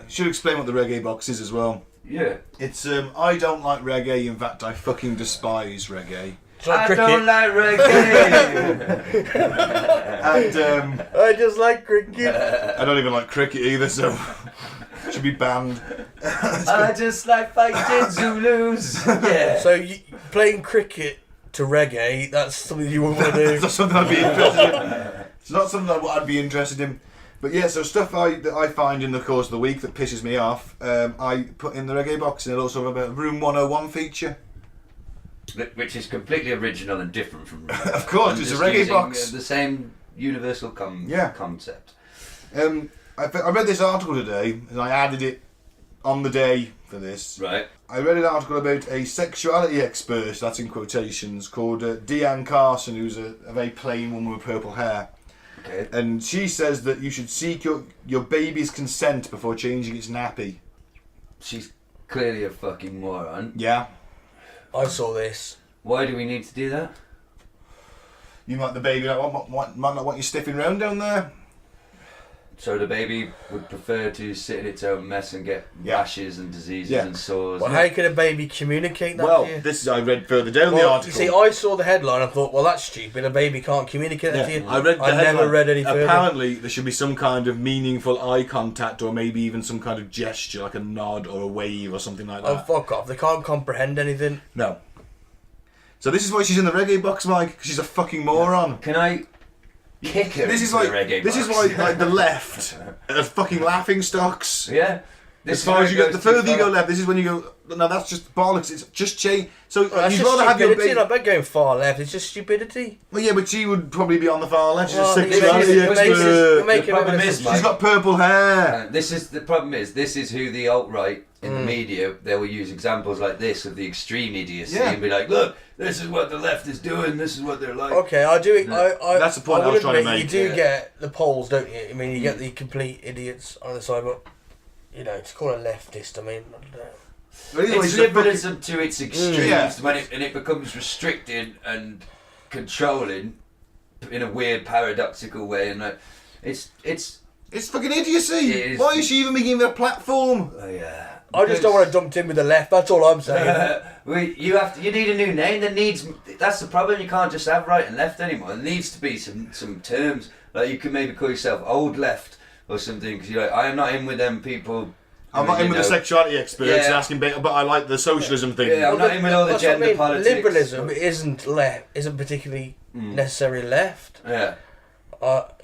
Should explain what the reggae box is as well. Yeah. It's I don't like reggae. In fact, I fucking despise reggae. Like I don't like reggae. And I just like cricket. I don't even like cricket either, so it should be banned. I just like fighting Zulus. Yeah. So playing cricket to reggae, that's something you wouldn't want to It's do. not something I'd be interested in. It's not something I'd be interested in. But yeah, so stuff that I find in the course of the week that pisses me off, I put in the reggae box, and it also have a Room 101 feature. Which is completely original and different from. Of course, I'm it's a just reggae using, box. The same universal concept. I read this article today, and I added it on the day for this. Right. I read an article about a sexuality expert, that's in quotations, called Deanne Carson, who's a very plain woman with purple hair. Okay. And she says that you should seek your baby's consent before changing its nappy. She's clearly a fucking moron. Yeah. I saw this. Why do we need to do that? You might the baby might not want you stiffing round down there. So the baby would prefer to sit in its own mess and get rashes and diseases and sores. Well, how can a baby communicate that Well, to you? this is I read further down the article. You see, I saw the headline and thought, well, that's stupid. A baby can't communicate that to you. I read the headline. never read any further. Apparently, there should be some kind of meaningful eye contact, or maybe even some kind of gesture, like a nod or a wave or something like that. Oh, fuck off. They can't comprehend anything. No. So this is why she's in the reggae box, Mike. 'Cause she's a fucking moron. Can I kick her? This is into like the reggae this box? is why like the left are fucking laughing stocks. Yeah. As far as you go, the further you go left, this is when you go. No, that's just bollocks. It's just change. So That's you'd just rather have your stupidity. baby. I'm not going far left. It's just stupidity. Well, yeah, but she would probably be on the far left. She's Well, a sexuality you're making- expert. you're making The problem evidence is, of- She's got purple hair. This is the problem. This is who the alt-right in the media, they will use examples like this of the extreme idiocy and be like, look, this is what the left is doing, this is what they're like. Okay, I do. That's the point I was trying to make. You do get the polls, don't you? I mean, you get the complete idiots on the side, but you know, it's called a leftist. I mean, I don't know. But anyway, It's she's a fucking- liberalism to its extremes Yeah. when it becomes restricted and controlling in a weird paradoxical way, and it's It's fucking idiocy. It is. Why is she even making a platform? I just don't want to dump in with the left. That's all I'm saying. You need a new name. That's the problem. You can't just have right and left anymore. There needs to be some terms. Like you could maybe call yourself old left or something, because you're like, I am not in with them people. I'm not in with the sexuality experts asking, but I like the socialism thing. Yeah, I'm not in with all the That's what I gender mean. politics. Liberalism isn't particularly necessarily left. Yeah.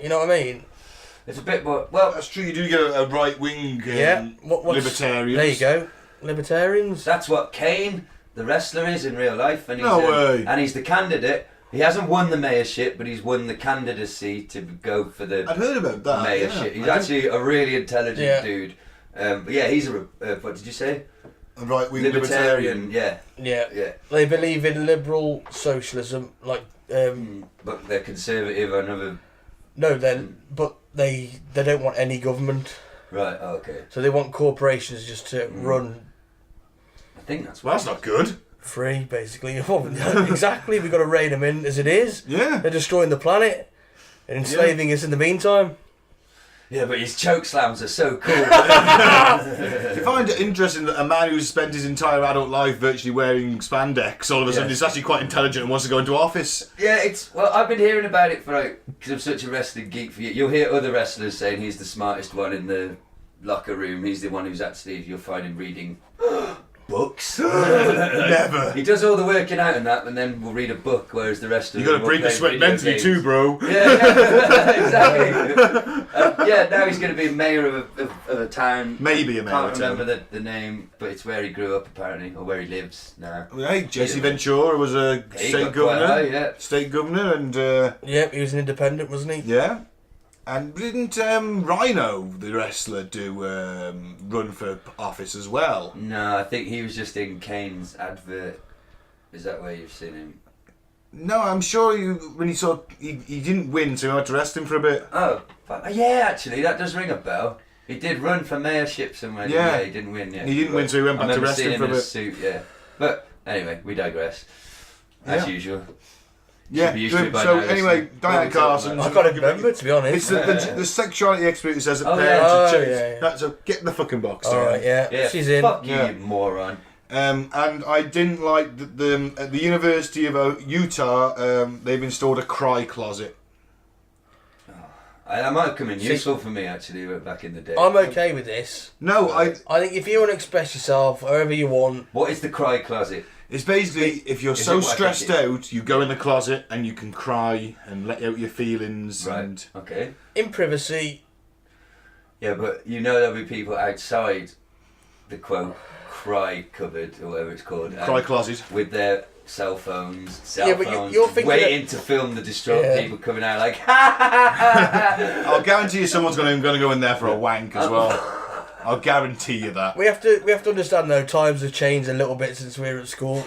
You know what I mean? It's a bit more. Well, That's true. You do get a right wing libertarians. There you go. Libertarians. that's what Kane, the wrestler, is in real life, and he's No way. and he's the candidate. He hasn't won the mayorship, but he's won the candidacy to go for the I'd heard about that. mayorship. He's actually a really intelligent dude. But yeah, he's what did you say? a right wing Libertarian. libertarian. Yeah. They believe in liberal socialism, like But they're conservative or another. no, then but they don't want any government, Right. Oh, okay. so they want corporations just to run I think that's Well, that's not good. free, basically. Exactly, we've got to rein them in as it is. Yeah. They're destroying the planet and enslaving us in the meantime. Yeah, but his choke slams are so cool. I find it interesting that a man who's spent his entire adult life virtually wearing spandex all of a sudden is actually quite intelligent and wants to go into office. Yeah, I've been hearing about it for because I'm such a wrestling geek. For you, you'll hear other wrestlers saying he's the smartest one in the locker room. He's the one who's actually you'll find him reading books. Never. He does all the working out and that, and then we'll read a book. Whereas the rest of You got to them break will a play sweat video mentally games. too, bro. Yeah, exactly. Yeah, now he's going to be mayor of a town. Maybe a mayor Can't of a town. remember the name, but it's where he grew up apparently, or where he lives now. Hey, Jesse Ventura was a He state got quite governor. high, yeah. State governor, and Yep, he was an independent, wasn't he? yeah. And didn't Rhino, the wrestler, do run for office as well? No, I think he was just in Kane's advert. Is that where you've seen him? No, I'm sure when he saw he didn't win, so we had to arrest him for a bit. Oh, yeah, actually, that does ring a bell. He did run for mayorship somewhere. Yeah. He didn't win. Yeah, He didn't win, so he went back to arrest him for a in a bit. suit. Yeah, but anyway, we digress. As Yeah. usual. Yeah. be used to it by So now, anyway, listen. Diane What are we Carson. talking I can't remember, to be honest. It's the sexuality expert who says that Oh, parents yeah. are Oh, changed. yeah. Right, so get in the fucking box. Alright, Diane. yeah. She's in. Fuck you, Yeah. you moron. And I didn't like at the University of Utah. They've installed a cry closet. That might have come in useful for me actually back in the day. I'm okay with this. No, I think if you want to express yourself however you want, What is the cry closet? It's basically if you're Is so it what I stressed think it out, you go in the closet and you can cry and let out your feelings. Right. And Okay. in privacy, Yeah, but you know there'll be people outside the quote cry cupboard or whatever it's called. cry closet. with their cell phones, Yeah, but you're thinking waiting to film the distraught Yeah. people coming out like, ha ha ha. I'll guarantee you someone's going to go in there for a wank as well. I'll guarantee you that. we have to understand though, times have changed a little bit since we were at school.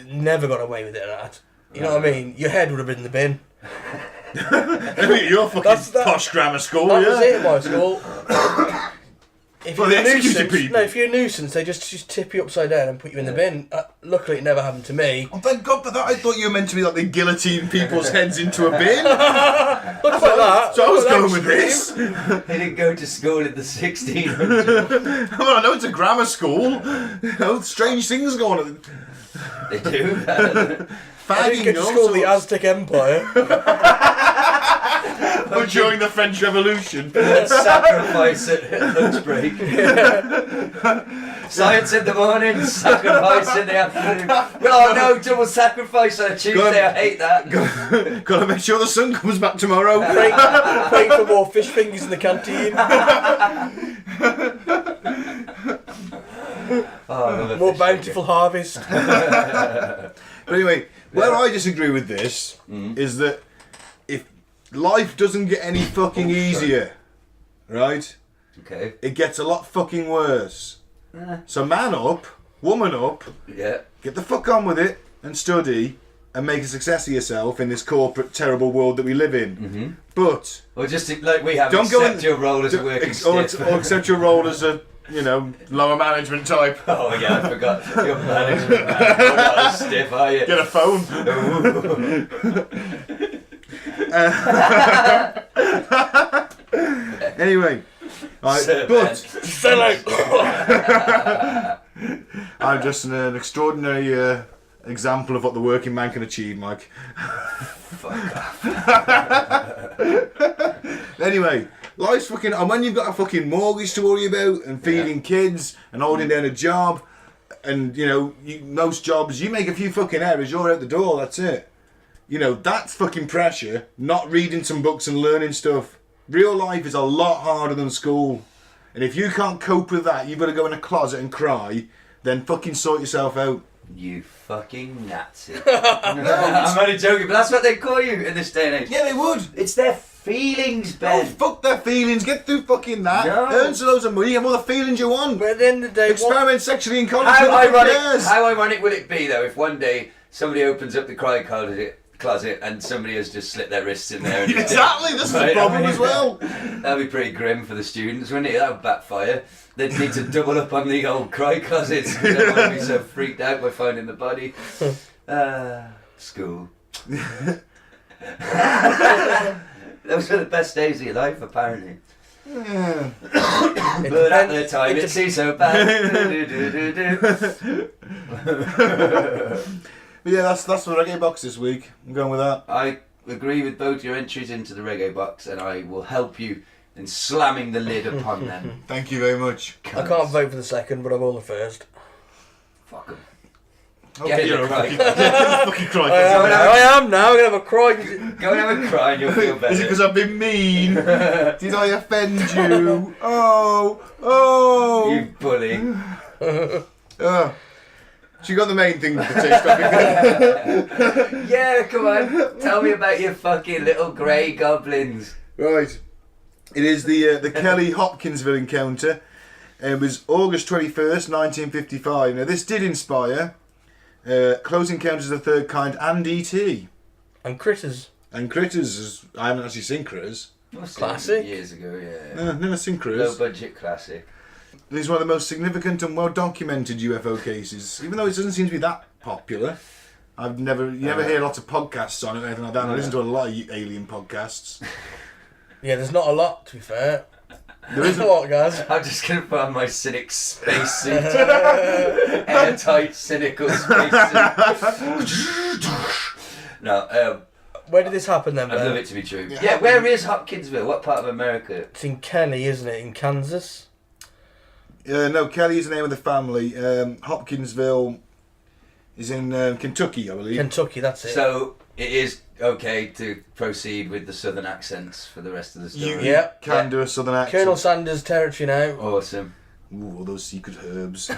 Never got away with it like that. You know what I mean? Your head would have been in the bin. You're fucking posh grammar school, That yeah? was it at my school. If Well, you're they a executed nuisance, people. no, if you're a nuisance, they just tip you upside down and put you in the bin. luckily it never happened to me. Oh, thank God for that. I thought you were meant to be like the guillotine people's heads into a bin. Look like that. So I was Look at going that with extreme. this. He didn't go to school in the 1600s. Well, I know it's a grammar school. You know, strange things going on. They do. I didn't get to school in the Aztec Empire. Or during the French Revolution. Sacrifice at lunch break. Science in the morning, sacrifice in the afternoon. Oh no, double sacrifice on a Tuesday, I hate that. Gotta make sure the sun comes back tomorrow. Praying for more fish fingers in the canteen. More bountiful harvest. But anyway, where I disagree with this is that if life doesn't get any fucking easier, right? Okay. It gets a lot fucking worse. So man up, woman up, Yeah. get the fuck on with it and study and make a success of yourself in this corporate terrible world that we live in. Mm-hmm. But Or just like we have, Don't go accept in- your role as a working or stiff. accept your role as a, you know, lower management type. Oh yeah, I forgot. You're management man. You're not a stiff, are you? Get a phone. Anyway, Sir, but I'm just an extraordinary example of what the working man can achieve, Mike. Fuck off. Anyway, life's fucking... And when you've got a fucking mortgage to worry about and feeding kids and holding down a job and, you know, most jobs, you make a few fucking errors, you're out the door, that's it. You know, that's fucking pressure, not reading some books and learning stuff. Real life is a lot harder than school. And if you can't cope with that, you've got to go in a closet and cry, then fucking sort yourself out. You fucking Nazi. I'm only joking, but that's what they call you in this day and age. Yeah, they would. It's their feelings, Oh, Ben. fuck their feelings. Get through fucking that. No. Earn some loads of money. Have all the feelings you want. But at the end of the day, Experiment sexually in college. How who the fuck ironic, cares? how ironic would it be, though, if one day somebody opens up the cry closet and somebody has just slit their wrists in there? And Exactly. This is the Right, problem I mean, as well. That'd be pretty grim for the students, wouldn't it? That would backfire. They'd need to double up on the old cry closets. They don't want to be so freaked out by finding the body. School. Those were the best days of your life, apparently. Yeah. But at the time, it seemed so bad. But yeah, that's the reggae box this week. I'm going with that. I agree with both your entries into the reggae box, and I will help you in slamming the lid upon them. Thank you very much. I can't vote for the second, but I will the first. Fuck 'em. Okay, Get in you're the a cry. fucking cry. I am now. I'm gonna have a cry. Go and have a cry and you'll feel Is it better. because I've been mean? Did I offend you? Oh. You bully. She got the main thing with the taste topic. Yeah, come on. Tell me about your fucking little grey goblins. Right. It is the Kelly Hopkinsville encounter. It was August 21st, 1955. Now, this did inspire Close Encounters of the Third Kind and E.T. And Critters. And Critters. I haven't actually seen Critters. Classic. Years ago, yeah. Never seen Low Critters. budget classic. This is one of the most significant and well documented UFO cases. Even though it doesn't seem to be that popular. You never hear lots of podcasts on it or anything like that. And I listen to a lot of alien podcasts. Yeah, there's not a lot, to be fair. There isn't. A lot, guys. I'm just going to put on my cynic spacesuit. Airtight, cynical spacesuit. No, Where did this happen then, I love Ben? it to be true. Yeah. Yeah, where is Hopkinsville? What part of America? It's in Kenny, isn't it? In Kansas. No, Kelly is the name of the family. Hopkinsville is in Kentucky, I believe. Kentucky, that's it. So it is okay to proceed with the southern accents for the rest of the story. Yeah. Can do a southern accent. Colonel Sanders territory now. Awesome. Ooh, all those secret herbs. Did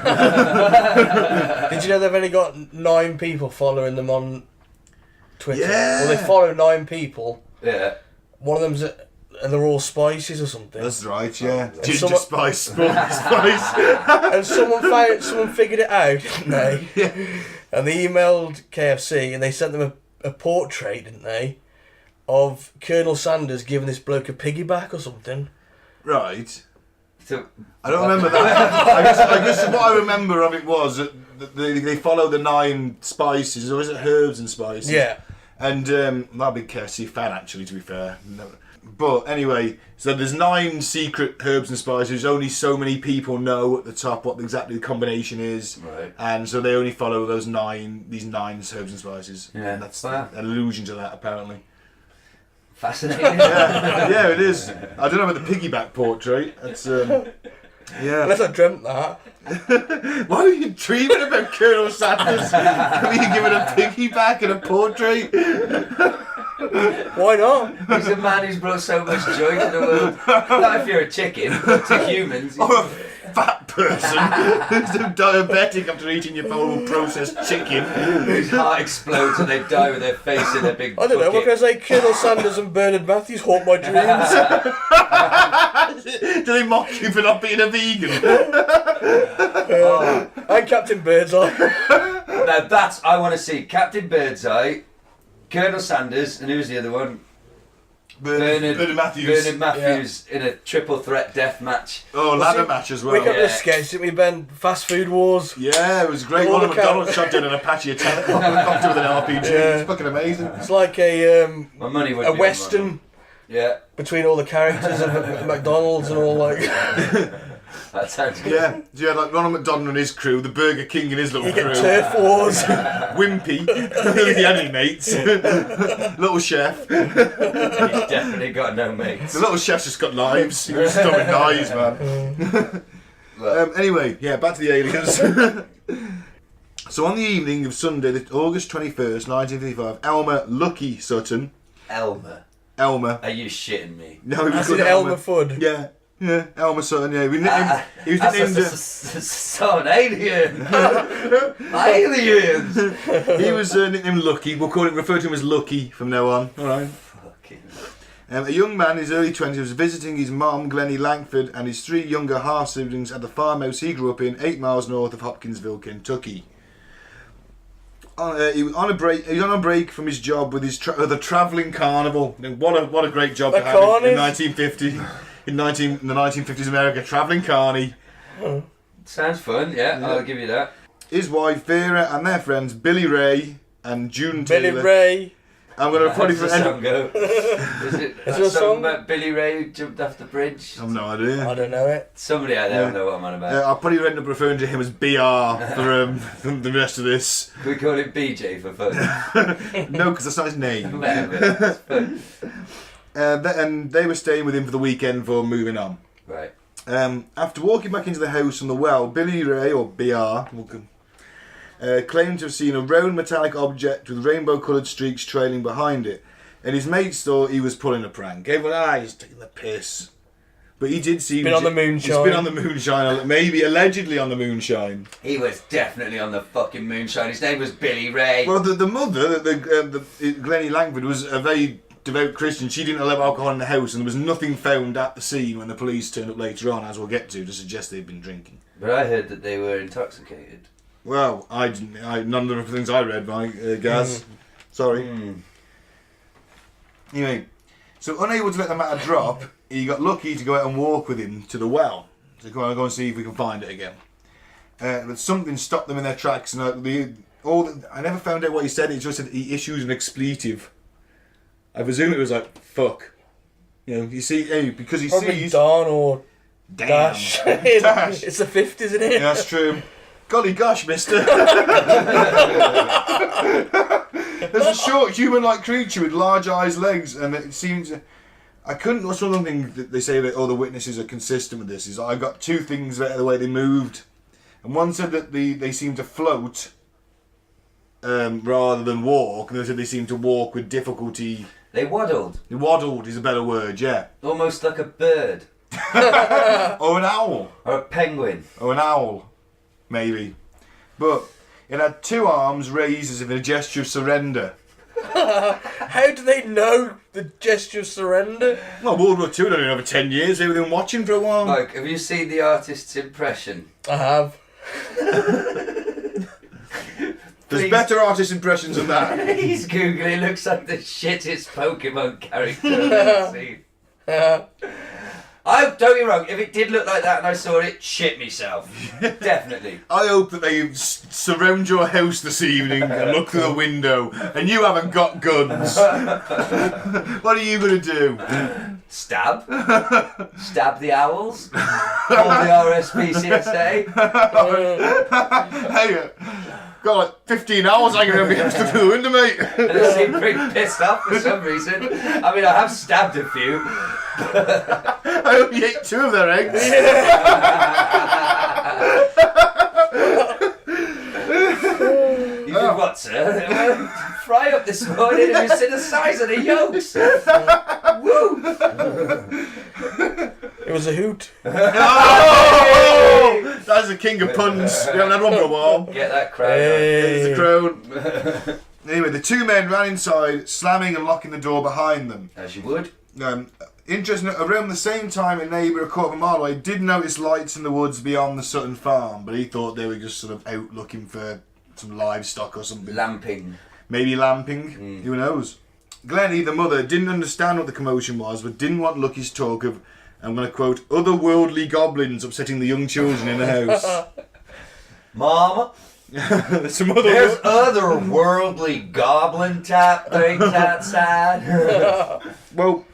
you know they've only got 9 people following them on Twitter? Yeah. Well, they follow 9 people. Yeah. One of them's... And they're all spices or something. That's right, yeah. Ginger someone- spice, smokey spice. And someone figured it out, didn't they? Yeah. And they emailed KFC and they sent them a portrait, didn't they, of Colonel Sanders giving this bloke a piggyback or something. Right. So, I don't remember that. I guess what I remember of it was that they follow the 9 spices, or is it herbs and spices? Yeah. And I'm a big KFC fan, actually, to be fair. No. But anyway, so there's 9 secret herbs and spices. Only so many people know at the top what exactly the combination is. Right. And so they only follow these 9 herbs and spices. Yeah. And that's an allusion to that, apparently. Fascinating. Yeah, it is. I don't know about the piggyback portrait. It's yeah. Unless I dreamt that. Why are you dreaming about Colonel Sanders? Have you given a piggyback and a portrait? Why not? He's a man who's brought so much joy to the world. Not if you're a chicken, but to humans. Or a fat person who's diabetic after eating your whole processed chicken. Whose heart explodes and they die with their face in a big I don't know, what can I say? Colonel Sanders and Bernard Matthews haunt my dreams. Do they mock you for not being a vegan? And Captain Birdseye. Now that's, I want to see Captain Birdseye, Colonel Sanders, and who's the other one? Bernard Matthews. Bernard Matthews in a triple threat death match. Oh, ladder match as well. We got Yeah. this sketch, didn't we, Ben? Fast Food Wars. Yeah, it was great. All Ronald the McDonald shot down an Apache attack helicopter with an RPG. Yeah. It's fucking amazing. It's like a My money would be on western Yeah, between all the characters of McDonald's and all like. that sounds good. Yeah, like Ronald McDonald and his crew, the Burger King and his little You crew. get turf wars. Wimpy, the animates, little chef. He's definitely got no mates. The little chef's just got knives. He was throwing knives, man. Anyway, yeah, back to the aliens. So on the evening of Sunday, August 21st, 1955, Elmer Lucky Sutton. Elmer. Elmer. Are you shitting me? No, he was That's in called Elmer Fudd. Yeah. Yeah, Elmer Sutton, yeah. He was nicknamed... Son, alien! Aliens! He was nicknamed Lucky. We'll refer to him as Lucky from now on. Alright. Fucking... A young man in his early 20s was visiting his mom, Glennie Langford, and his 3 younger half-siblings at the farmhouse he grew up in, 8 miles north of Hopkinsville, Kentucky. He was on a break from his job with the travelling carnival. What a great job to have in 1950. In the 1950s America, travelling carny. Sounds fun, yeah, I'll give you that. His wife Vera and their friends Billy Ray and June Taylor. Billy Ray. I'm going to probably... How does the song go? Is it Is a there a song song? about Billy Ray who jumped off the bridge? I have no idea. I don't know it. Somebody out there will know what I'm on about. I'll probably end up referring to him as BR for the rest of this. Can we call him BJ for fun? No, because that's not his name. Whatever. It's fun. And they were staying with him for the weekend before moving on. Right. After walking back into the house from the well, Billy Ray, or BR, claimed to have seen a round metallic object with rainbow-coloured streaks trailing behind it. And his mates thought he was pulling a prank. Everyone, he's taking the piss. But he did see... Been on the moonshine. He's been on the moonshine, maybe allegedly on the moonshine. He was definitely on the fucking moonshine. His name was Billy Ray. Well, the mother, Glennie Langford, was a very devout Christian. She didn't allow alcohol in the house, and there was nothing found at the scene when the police turned up later on, as we'll get to suggest they'd been drinking. But I heard that they were intoxicated. Well, none of the things I read, Gaz. Sorry. Anyway, so unable to let the matter drop, he got Lucky to go out and walk with him to the well. So go and see if we can find it again. But something stopped them in their tracks, and I never found out what he said. It just said he issues an expletive. I presume it was like fuck. You see, because he Probably sees Dawn or damn. Dash. Dash. It's the 50s, isn't it? Yeah, that's true. Golly gosh, mister. There's a short human-like creature with large eyes, legs, and it seems... what's one of the things that they say that all the witnesses are consistent with this, is I got 2 things about the way they moved. And one said that they seemed to float rather than walk, and they said they seemed to walk with difficulty. They waddled. Waddled is a better word, yeah. Almost like a bird. Or an owl. Or a penguin. Or an owl, maybe. But it had 2 arms raised as if in a gesture of surrender. How do they know the gesture of surrender? Well, World War II, only over 10 years. They've been watching for a while. Mike, have you seen the artist's impression? I have. There's better artist impressions than that. He's googling. Looks like the shittest Pokemon character I've ever seen. Don't get me wrong, if it did look like that and I saw it, shit myself. Definitely. I hope that they surround your house this evening and look through the window and you haven't got guns. What are you going to do? Stab? Stab the owls? Call the RSPCSA? Hey, got like 15 hours hanging around my house through the window, mate. They seem pretty pissed off for some reason. I mean, I have stabbed a few. I hope you ate 2 of their eggs. You did what, sir? Fry up this morning and you see the size of the yolks. Woo! It was a hoot. Oh! That's the king of puns. We haven't had one for a while. Get that crown. It's the crown. Anyway, the 2 men ran inside, slamming and locking the door behind them. As you would. Interesting, around the same time, a neighbour a quarter of a mile away did notice lights in the woods beyond the Sutton farm, but he thought they were just sort of out looking for some livestock or something. Lamping. Maybe lamping, who knows. Glennie, the mother, didn't understand what the commotion was, but didn't want Lucky's talk of, I'm going to quote, otherworldly goblins upsetting the young children in the house. Mama, There's there's otherworldly goblin type things outside. Well,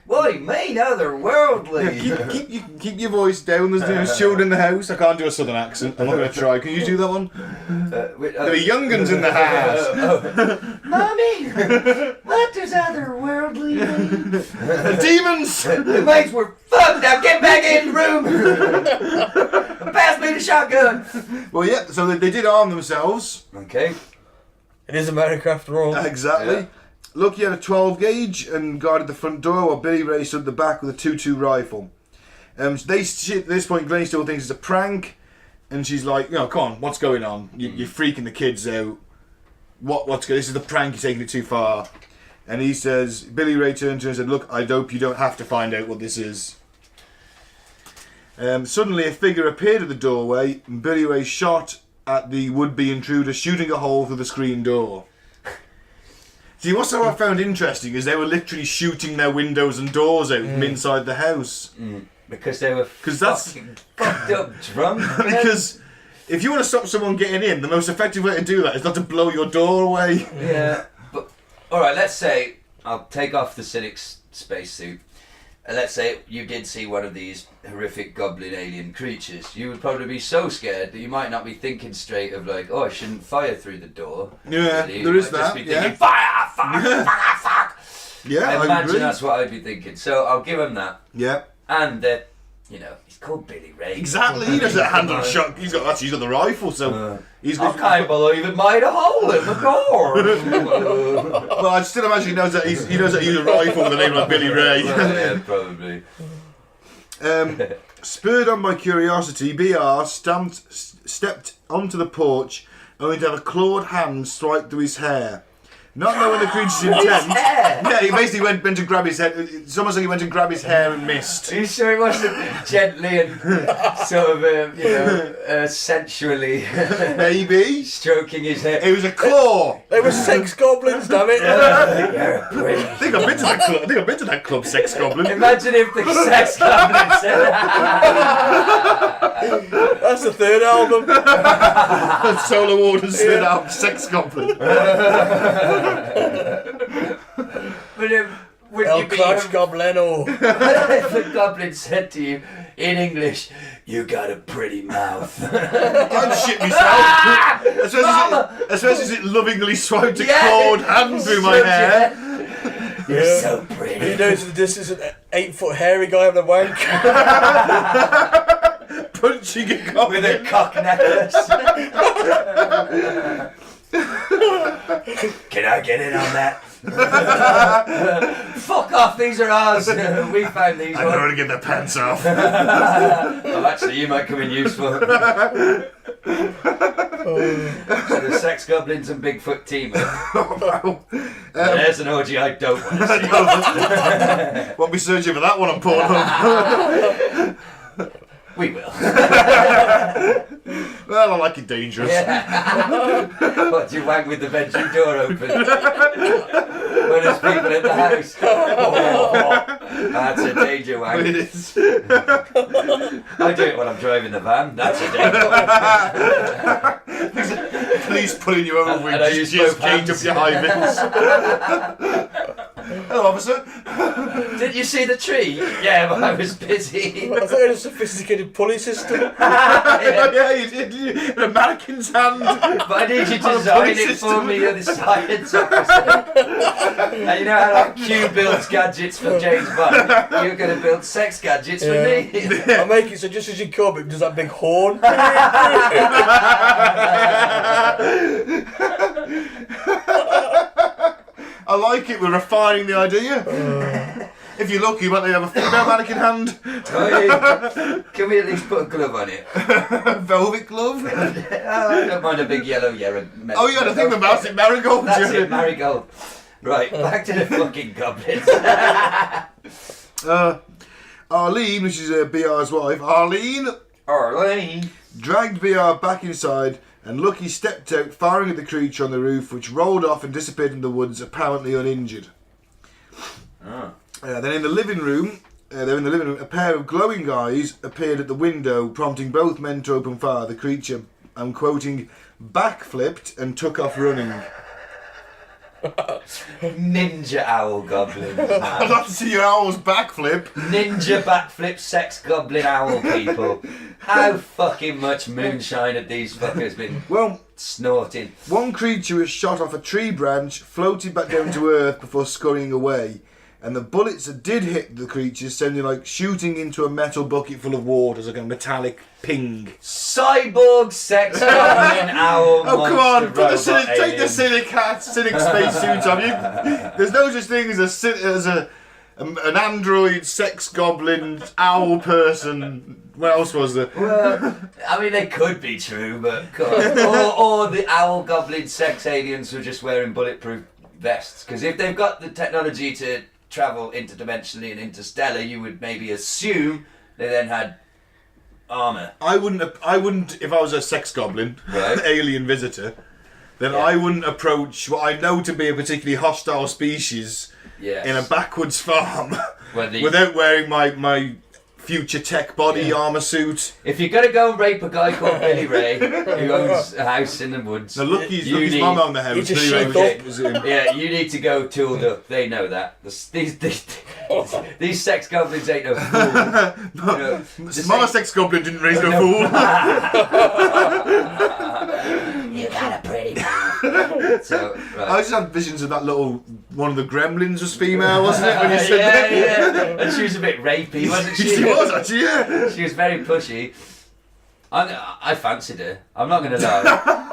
What do you mean otherworldly? you can keep your voice down. There's children in the house. I can't do a southern accent. I'm not going to try. Can you do that one? There are young uns in the house. Mommy, what does otherworldly mean? Demons! It means we're fucked now. Get back in the room. Pass me the shotgun. Well, yeah, so they did arm themselves. Okay. It is America after all. Exactly. Yeah. Lucky had a 12 gauge and guarded the front door while Billy Ray stood at the back with a 2.2 rifle. At this point, Glennie still thinks it's a prank, and she's like, come on, what's going on? You're freaking the kids out. What's going? This is the prank. You're taking it too far. And he says, Billy Ray turned to her and said, look, I hope you don't have to find out what this is. Suddenly, a figure appeared at the doorway, and Billy Ray shot at the would-be intruder, shooting a hole through the screen door. See, what's I found interesting is they were literally shooting their windows and doors out from inside the house. Because they were fucking fucked up drunk. Because if you want to stop someone getting in, the most effective way to do that is not to blow your door away. Yeah, but alright, let's say I'll take off the cynic's spacesuit. And let's say you did see one of these horrific goblin alien creatures. You would probably be so scared that you might not be thinking straight of like, I shouldn't fire through the door. Yeah, Really. there You is might just that. be thinking, fire, fuck. Yeah, I I imagine agree. that's what I'd be thinking. So I'll give him that. Yeah, And he's called Billy Ray. exactly. He does that handle shot. He's got the rifle, so he's. I can't believe it made a hole in the door. Well, I still imagine he knows that he knows that he's a rifle with a name like Billy Ray. Yeah, probably. Spurred on by curiosity, BR stepped onto the porch, only to have a clawed hand strike through his hair. Not knowing the creature's intent. Yeah, he basically went to grab his head. It's almost like he went to grab his hair and missed. Are you sure he wasn't gently and sort of, sensually Maybe. stroking his hair? It was a claw. They were sex goblins, damn it. You're a prick. I think I've been to that club. Sex Goblin. Imagine if the sex goblin said that. That's the third album. Solar Waters stood out Sex Goblin. But would El you be Clutch Goblino. if the goblin said to you in English, you got a pretty mouth? I'd shit myself. Especially as it lovingly swiped a clawed hand through my hair. You're Yeah. so pretty. You know, this is an 8-foot hairy guy having a wank. Punching a cock With a cock necklace. Can I get in on that? Fuck off, these are ours. We found these I know how ones. to get their pants off. Oh, actually, you might come in useful. So the sex goblins and Bigfoot team up. There's an orgy I don't want to see. Won't be searching for that one on Pornhub. We will. Well, I like it dangerous. What, do you wank with the bedroom door open? When there's people in the house. Oh. That's a danger It wank. is. I do it when I'm driving the van. That's a danger wank. Police pulling you over And I with use just both gate up hands. your high vis. Hello, officer. Didn't you see the tree? Yeah, but I was busy. I thought it was a sophisticated pulley system. Yeah, you did. An American's hand. But I need you to On a design pulley it for system. me, you're the science officer. And you know how like Q builds gadgets for James Bond? You're going to build sex gadgets for me. I'll make it so just as you come, it does that big horn. I like it. We're refining the idea. If you're lucky, you might have a female mannequin hand. Can we at least put a glove on it? Velvet glove. I don't mind a big yellow Oh, you got to think about it, marigold. That's it, marigold. Right, back to the fucking goblins. Arlene, which is BR's wife, Arlene dragged BR back inside, and Lucky stepped out, firing at the creature on the roof, which rolled off and disappeared in the woods, apparently uninjured. Then in the living room, a pair of glowing eyes appeared at the window, prompting both men to open fire. The creature, I'm quoting, backflipped and took off running. Ninja owl goblins. I'd like to see your owl's backflip. Ninja backflip sex goblin owl people. How fucking much moonshine have these fuckers been snorting? One creature was shot off a tree branch, floated back down to earth before scurrying away. And the bullets that did hit the creature sounded like shooting into a metal bucket full of water, like a metallic ping. Cyborg sex goblin owl. Oh, come on, monster robot take the alien. cynic spacesuit on you. There's no such thing as an android sex goblin owl person. What else was there? Well, I mean, they could be true, but God. or the owl goblin sex aliens were just wearing bulletproof vests. Because if they've got the technology to travel interdimensionally and interstellar, you would maybe assume they then had armour. I wouldn't. If I was a sex goblin, Right. alien visitor, then I wouldn't approach what I know to be a particularly hostile species in a backwoods farm without wearing my future tech body armour suit. If you're gonna go and rape a guy called Billy Ray who owns a house in the woods, The Lucky's mum owned the house. just Billy Ray shut was in. yeah, you need to go tooled up. They know that. These sex goblins ain't no fool. Smaller sex goblin didn't raise no fool. You got a pretty mouth. So, right. I just had visions of that little one of the gremlins was female, wasn't it? When you said that. Yeah. And she was a bit rapey, wasn't she? She was actually, yeah. She was very pushy. I fancied her. I'm not going to lie.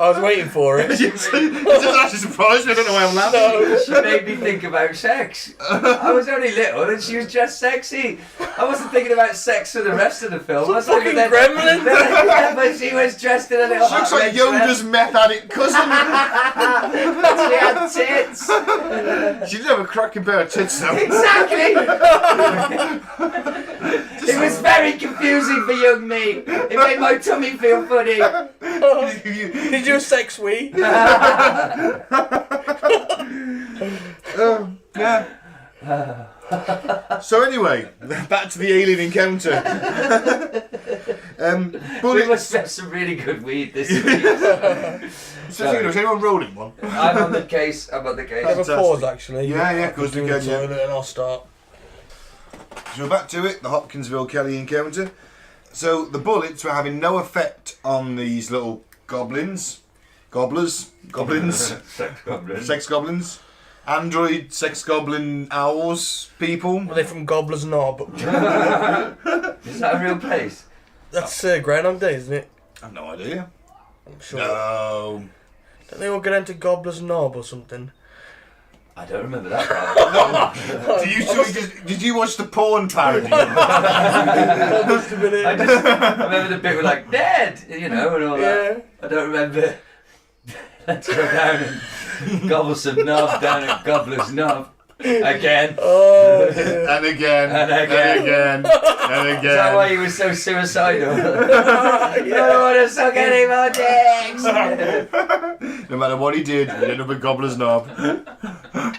I was waiting for it. It just actually surprised me. I don't know why I'm laughing. She made me think about sex. I was only little and she was just sexy. I wasn't thinking about sex for the rest of the film. I was Fucking thinking gremlin. but she was dressed in a little She looks like Yoda's meth addict cousin. She had tits. She did have a cracking pair of tits though. Exactly. It was very confusing for young me. It made my tummy feel funny. Did you sex wee? Yeah. So anyway, back to the alien encounter. We must have some really good weed this week. So, is anyone rolling one? I'm on the case. Have a pause actually. Yeah, because we do can. the toilet and I'll start. So we're back to it, the Hopkinsville Kelly encounter. So the bullets were having no effect on these little goblins. Goblins. Sex goblins. Android sex goblin owls people. Were they from Gobbler's Knob? Is that a real place? That's Groundhog Day, isn't it? I've no idea. I'm sure. No. Don't they all get into Gobbler's Knob or something? I don't remember that part. Did you watch the porn parody? That must have been it. I remember the bit with like dead, and all that. I don't remember. Let's go down and gobble some knob down at Gobbler's Knob. Again. Oh, dear. And again. And again. And again. And again. Is that why he was so suicidal? I don't want to suck any more dicks. No matter what he did, he ended up a gobbler's knob.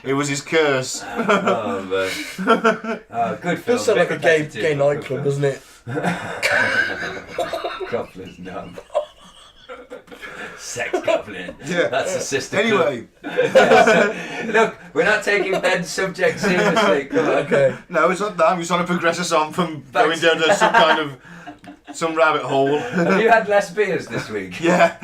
It was his curse. Oh, man. Oh, good film. Does sound like a gay Repetitive, nightclub, doesn't it? Gobbler's knob. Sex goblin. Yeah. That's the sister. Anyway, Look, we're not taking Ben's subject seriously. Come on. Okay. no, it's not that. We're trying to progress us on from going down to some rabbit hole. Have you had less beers this week? Yeah.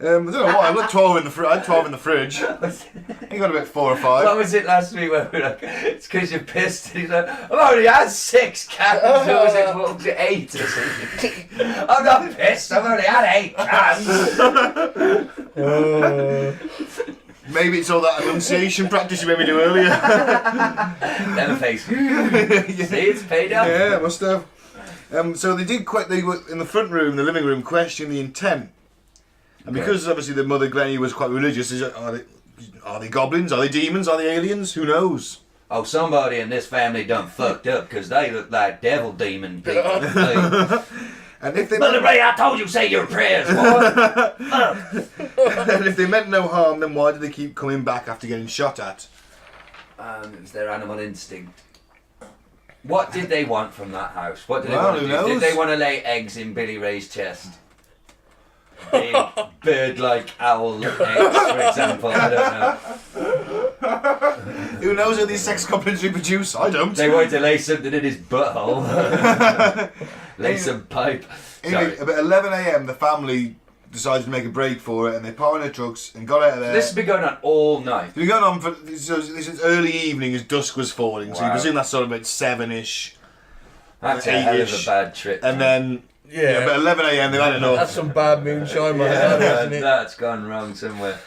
I don't know what. I've got 12 in the I had 12 in the fridge. You got about 4 or 5. What was it last week where we were like, it's because you're pissed? And he's like, I've only had 6 cans. Or was it, what was it, 8 or something? I'm not pissed, I've only had 8 cans. Maybe it's all that enunciation practice you made me do earlier. Never face. See, it's paid off. Yeah, it must have. So they did they were in the front room, the living room, questioning the intent. And because obviously the mother Glennie was quite religious, are they goblins? Are they demons? Are they aliens? Who knows? Oh, somebody in this family done fucked up because they look like devil demon people. And if they Mother Ray, I told you say your prayers, boy. and if they meant no harm, then why do they keep coming back after getting shot at? It's their animal instinct. What did they want from that house? What did they Well, want to who do? knows? Did they want to lay eggs in Billy Ray's chest? Big bird-like owl eggs, for example. I don't know. Who knows how these sex goblins reproduce? I don't. They wanted to lay something in his butthole. Lay some pipe. Anyway, Sorry. about 11 a.m, the family decided to make a break for it, and they piled in their trucks and got out of there. This has been going on all night. It's been going on for this is early evening as dusk was falling, so you Wow. presume that's sort of about 7ish, That's a hell of a 8ish. bad trip. And then Yeah. about 11 a.m, they've had enough. That's some bad moonshine, man. Yeah, Isn't it? that's gone wrong somewhere.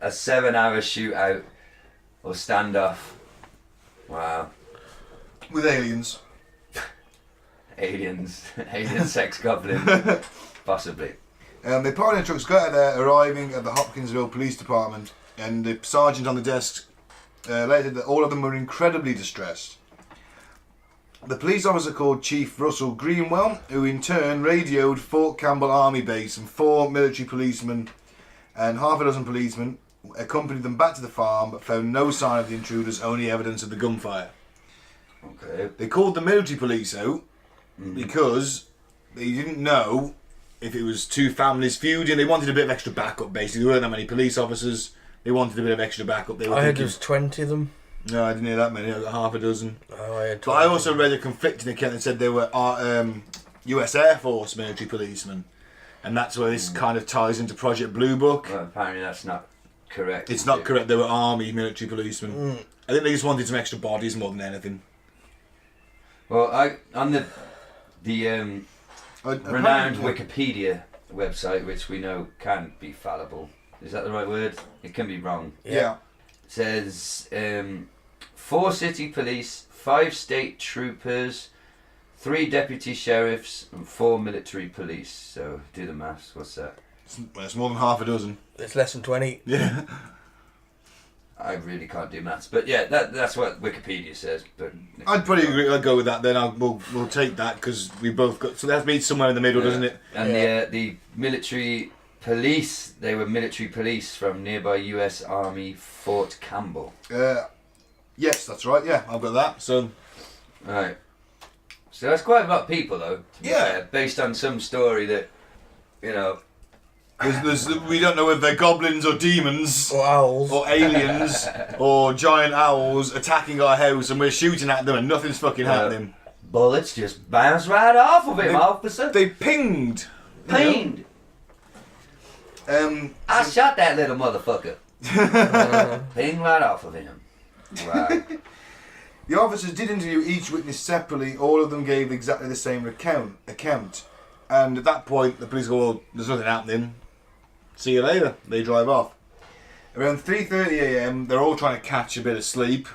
A 7-hour shootout or standoff. Wow. With aliens. Aliens. Alien sex goblin. Possibly. They piled in their trucks, got out of there, arriving at the Hopkinsville Police Department, and the sergeant on the desk later that all of them were incredibly distressed. The police officer called Chief Russell Greenwell, who in turn radioed Fort Campbell Army Base, and 4 military policemen and half a dozen policemen accompanied them back to the farm, but found no sign of the intruders, only evidence of the gunfire. Okay. They called the military police out because they didn't know if it was 2 families feuding. They wanted a bit of extra backup, basically. There weren't that many police officers. They wanted a bit of extra backup. They were I heard thinking, there was 20 of them. no, I didn't hear that many. I got half a dozen. Oh, I had 20. But I also read a conflicting account that said there were US Air Force military policemen. And that's where this kind of ties into Project Blue Book. Well, apparently that's not correct. It's is not it? correct. They were Army military policemen. I think they just wanted some extra bodies more than anything. Well, on the renowned Apparently- Wikipedia website, which we know can be fallible. Is that the right word? It can be wrong. Yeah. It says 4 city police, 5 state troopers, 3 deputy sheriffs, and 4 military police. So do the maths. What's that? It's more than half a dozen. It's less than 20. Yeah. I really can't do maths, but yeah, that's what Wikipedia says. But I'd probably agree. I'd go with that then. We'll take that because we both got. So that means somewhere in the middle, doesn't it? And Yeah. the military police, they were military police from nearby US Army Fort Campbell. Yes, that's right. Yeah, I've got that. So Right. So that's quite a lot of people, though. To be Yeah. fair, based on some story that, you know. we don't know if they're goblins or demons Or owls. or aliens or giant owls attacking our house, and we're shooting at them and nothing's fucking happening. Bullets just bounce right off of him, officer. They pinged. Pinged. I shot that little motherfucker. Ping right off of him. Wow. The officers did interview each witness separately. All of them gave exactly the same account. And at that point, the police go, well, there's nothing happening. See you later. They drive off. Around 3:30 a.m, they're all trying to catch a bit of sleep.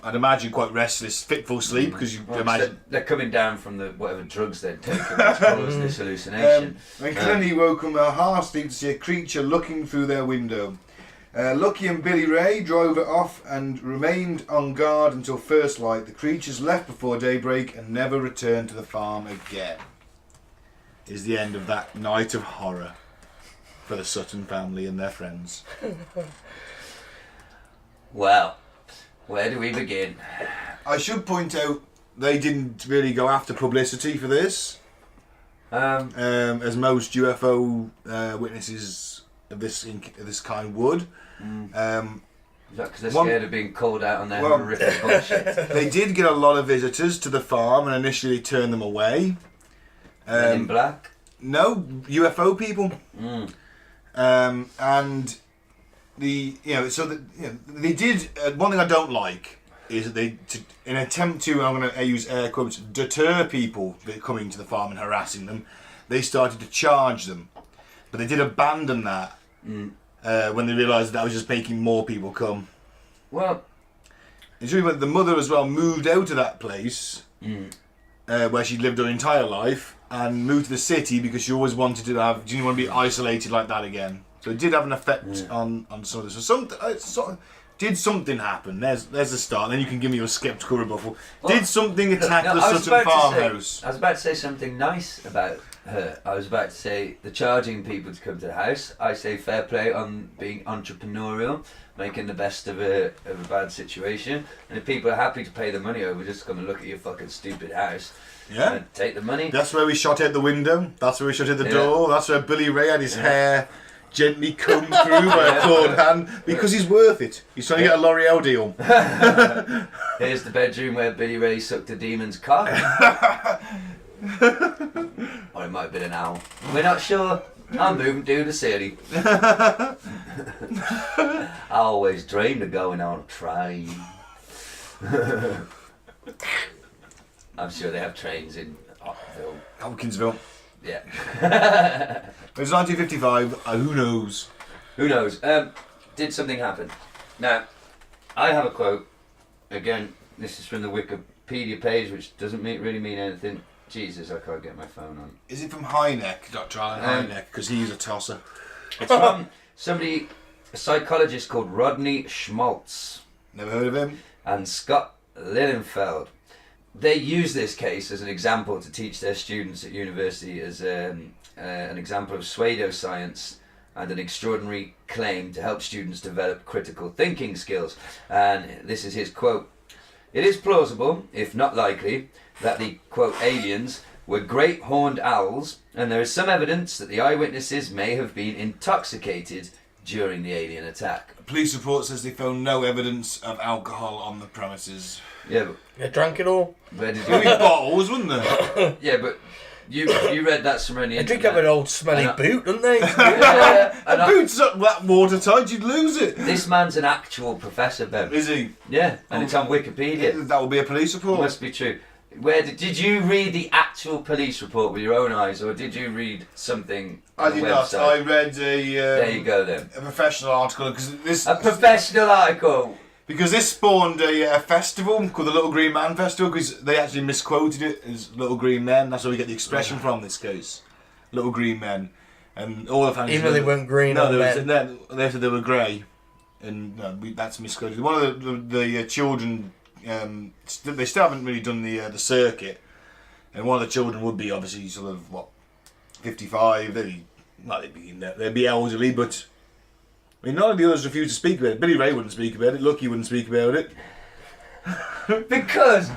I'd imagine quite restless, fitful sleep, because you Well, imagine... they're coming down from the whatever drugs they'd taken, which caused this hallucination. When Clenny woke from her half sleep to see a creature looking through their window. Lucky and Billy Ray drove it off and remained on guard until first light. The creatures left before daybreak and never returned to the farm again. Is the end of that night of horror for the Sutton family and their friends. Well, where do we begin? I should point out they didn't really go after publicity for this, as most UFO witnesses of this kind would. Is that because they're scared of being called out on their horrific bullshit? They did get a lot of visitors to the farm and initially turned them away. Men in black? No, UFO people. And they did. One thing I don't like is that in an attempt to, I'm going to use air quotes, deter people that are coming to the farm and harassing them, they started to charge them. But they did abandon that when they realised that was just making more people come. Well, it's really when the mother as well moved out of that place where she lived her entire life and moved to the city because she always wanted to didn't want to be isolated like that again. So it did have an effect on some of this. So did something happen? There's a start. Then you can give me your sceptical rebuttal. Did something attack the Sutton farmhouse? I was about to say something nice about her. I was about to say the charging people to come to the house. I say fair play on being entrepreneurial, making the best of a bad situation. And if people are happy to pay the money over, just come and look at your fucking stupid house. Yeah. And take the money. That's where we shot out the window. That's where we shot out the door. That's where Billy Ray had his hair gently combed through by a clawed hand because he's worth it. He's trying to get a L'Oreal deal. Here's the bedroom where Billy Ray sucked a demon's cock. Or it might have been an owl. We're not sure. I'm moving to the city. I always dreamed of going on a train. I'm sure they have trains in Hopkinsville. Yeah. It's 1955. Who knows? Who knows? Did something happen? Now, I have a quote. Again, this is from the Wikipedia page, which doesn't really mean anything. Jesus, I can't get my phone on. Is it from Hynek, Dr. Alan Hynek? Because he's a tosser. It's from a psychologist called Rodney Schmaltz. Never heard of him. And Scott Lilienfeld. They use this case as an example to teach their students at university as an example of pseudoscience and an extraordinary claim to help students develop critical thinking skills. And this is his quote. It is plausible, if not likely, that the, quote, aliens were great horned owls, and there is some evidence that the eyewitnesses may have been intoxicated during the alien attack. A police report says they found no evidence of alcohol on the premises. Yeah, but... They drank it all? Where did There'd be bottles, wouldn't there? Yeah, but you read that somewhere on the They internet. drink up an old smelly boot, don't they? A boot's not that watertight, you'd lose it. This man's an actual professor, Ben. Is he? Yeah, and it's on Wikipedia. That will be a police report. It must be true. Where did you read the actual police report with your own eyes, or did you read something on I the did website? not. I read There you go then. a professional article A professional article. Because this spawned a festival called the Little Green Man Festival, because they actually misquoted it as Little Green Men. That's where we get the expression from, this case. Little Green Men. And all the fans... Even though they weren't green they said they were grey. And that's misquoted. One of the children, they still haven't really done the circuit. And one of the children would be obviously sort of, 55. They'd be elderly, but... I mean, none of the others refused to speak about it. Billy Ray wouldn't speak about it. Lucky wouldn't speak about it. Because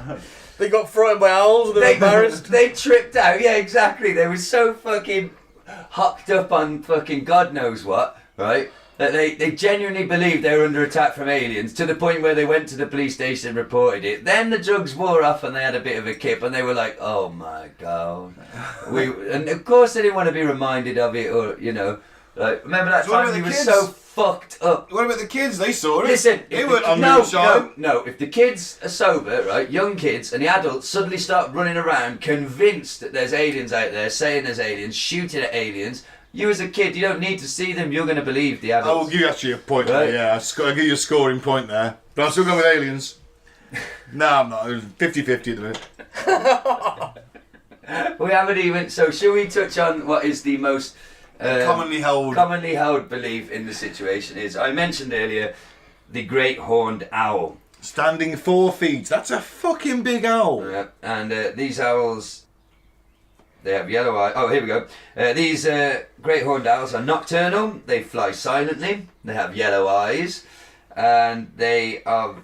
they got frightened by owls and they were embarrassed. They tripped out. Yeah, exactly. They were so fucking hooked up on fucking God knows what, right? That they genuinely believed they were under attack from aliens, to the point where they went to the police station and reported it. Then the drugs wore off and they had a bit of a kip and they were like, oh my God. And of course they didn't want to be reminded of it, or, like, remember that time we were so fucked up. What about the kids? They saw it. Listen, they weren't on moonshine. No. If the kids are sober, right, young kids, and the adults suddenly start running around convinced that there's aliens out there, saying there's aliens, shooting at aliens, you as a kid, you don't need to see them. You're going to believe the adults. I'll give you actually a point there. Yeah, I'll give you a scoring point there. But I'm still going with aliens. No, I'm not. 50-50 at the minute. We haven't even. So, shall we touch on what is the most Commonly held belief in the situation is, I mentioned earlier, the great horned owl. Standing 4 feet. That's a fucking big owl. And these owls, they have yellow eyes. Oh, here we go. These great horned owls are nocturnal. They fly silently. They have yellow eyes, and they are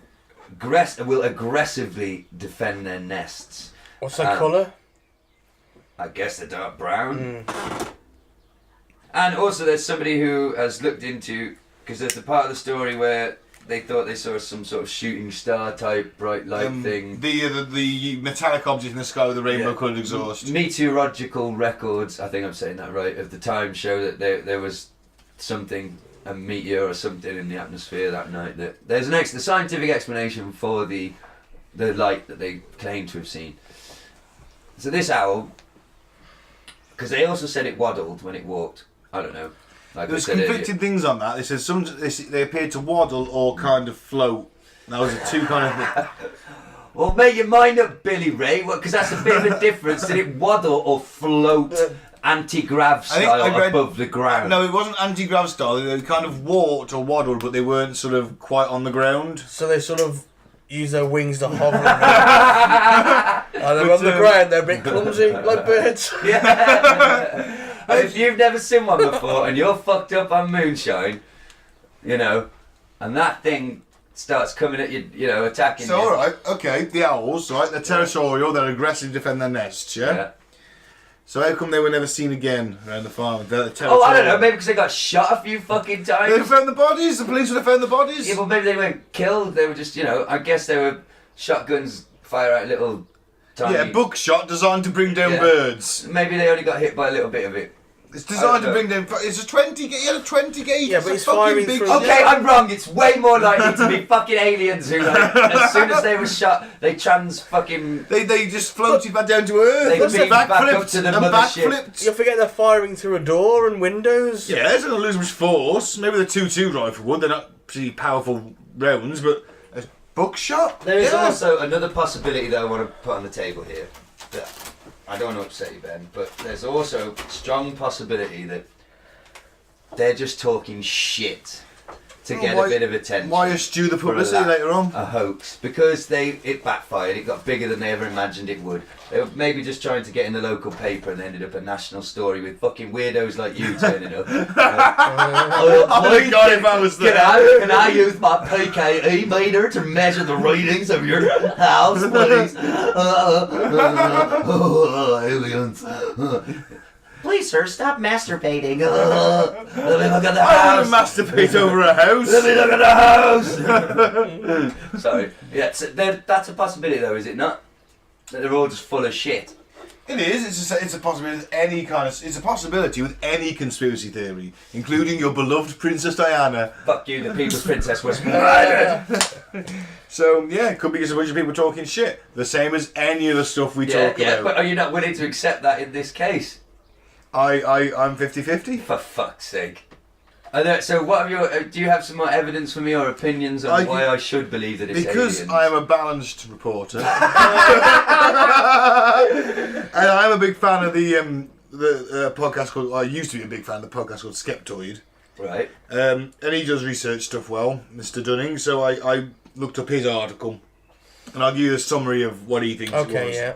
will aggressively defend their nests. What's their colour? I guess they're dark brown. And also, there's somebody who has looked into, because there's the part of the story where they thought they saw some sort of shooting star type bright light thing. The metallic object in the sky with the rainbow coloured exhaust. Meteorological records, I think I'm saying that right, of the time show that there was something, a meteor or something in the atmosphere that night. That there's the scientific explanation for the light that they claim to have seen. So this owl, because they also said it waddled when it walked. I don't know. Like There's conflicting things on that. They said they appeared to waddle or kind of float. That was the two kind of things. Well, make your mind up, Billy Ray, because that's a bit of a difference. Did it waddle or float anti-grav style above the ground? No, it wasn't anti-grav style. They kind of walked or waddled, but they weren't sort of quite on the ground. So they sort of use their wings to hover. And they're on the ground, they're a bit clumsy, like birds. Yeah. And if you've never seen one before and you're fucked up on moonshine, you know, and that thing starts coming at you, you know, attacking you. So, alright, okay, the owls, right, they're territorial, they're aggressive, defend their nests, yeah? So how come they were never seen again around the farm? They're territorial. Oh, I don't know, maybe because they got shot a few fucking times. They found the bodies, the police would have found the bodies. Yeah, well, maybe they weren't killed, they were just, you know, I guess they were shotguns, fire out little tiny... Yeah, buckshot designed to bring down birds. Maybe they only got hit by a little bit of it. It's designed to bring down... It's a 20 gauge. He had a 20 gauge. Yeah, but it's firing big... through... Okay, I'm wrong. It's way more likely to be fucking aliens who, like, as soon as they were shot, they They just floated back down to Earth. They beamed back up to the mothership. Backflipped. You forget they're firing through a door and windows. Yeah, it's not going to lose much force. Maybe the 2.2 rifle would. They're not pretty powerful rounds, but a buckshot? There is also another possibility that I want to put on the table here. That I don't want to upset you, Ben, but there's also a strong possibility that they're just talking shit to get a bit of attention. Why eschew the publicity later on? A hoax. Because it backfired. It got bigger than they ever imagined it would. They were maybe just trying to get in the local paper and they ended up a national story with fucking weirdos like you turning up. Oh God, if I was there. Can I use my PKE meter to measure the readings of your house, please? Aliens. Please, sir, stop masturbating. Let me look at the house. I don't masturbate over a house. Let me look at the house. Sorry. Yeah, so that's a possibility, though, is it not? That they're all just full of shit. It is. It's a possibility with any kind of. It's a possibility with any conspiracy theory, including your beloved Princess Diana. Fuck you, the People's Princess was murdered. So yeah, it could be just a bunch of people talking shit. The same as any of the stuff we talk about. Yeah, but are you not willing to accept that in this case? I'm 50-50. For fuck's sake. So what have do you have some more evidence for me or opinions on why I should believe that it's because aliens? I am a balanced reporter. And I'm a big fan of the podcast called... I used to be a big fan of the podcast called Skeptoid. Right. And he does research stuff well, Mr. Dunning. So I looked up his article. And I'll give you a summary of what he thinks it was. Okay,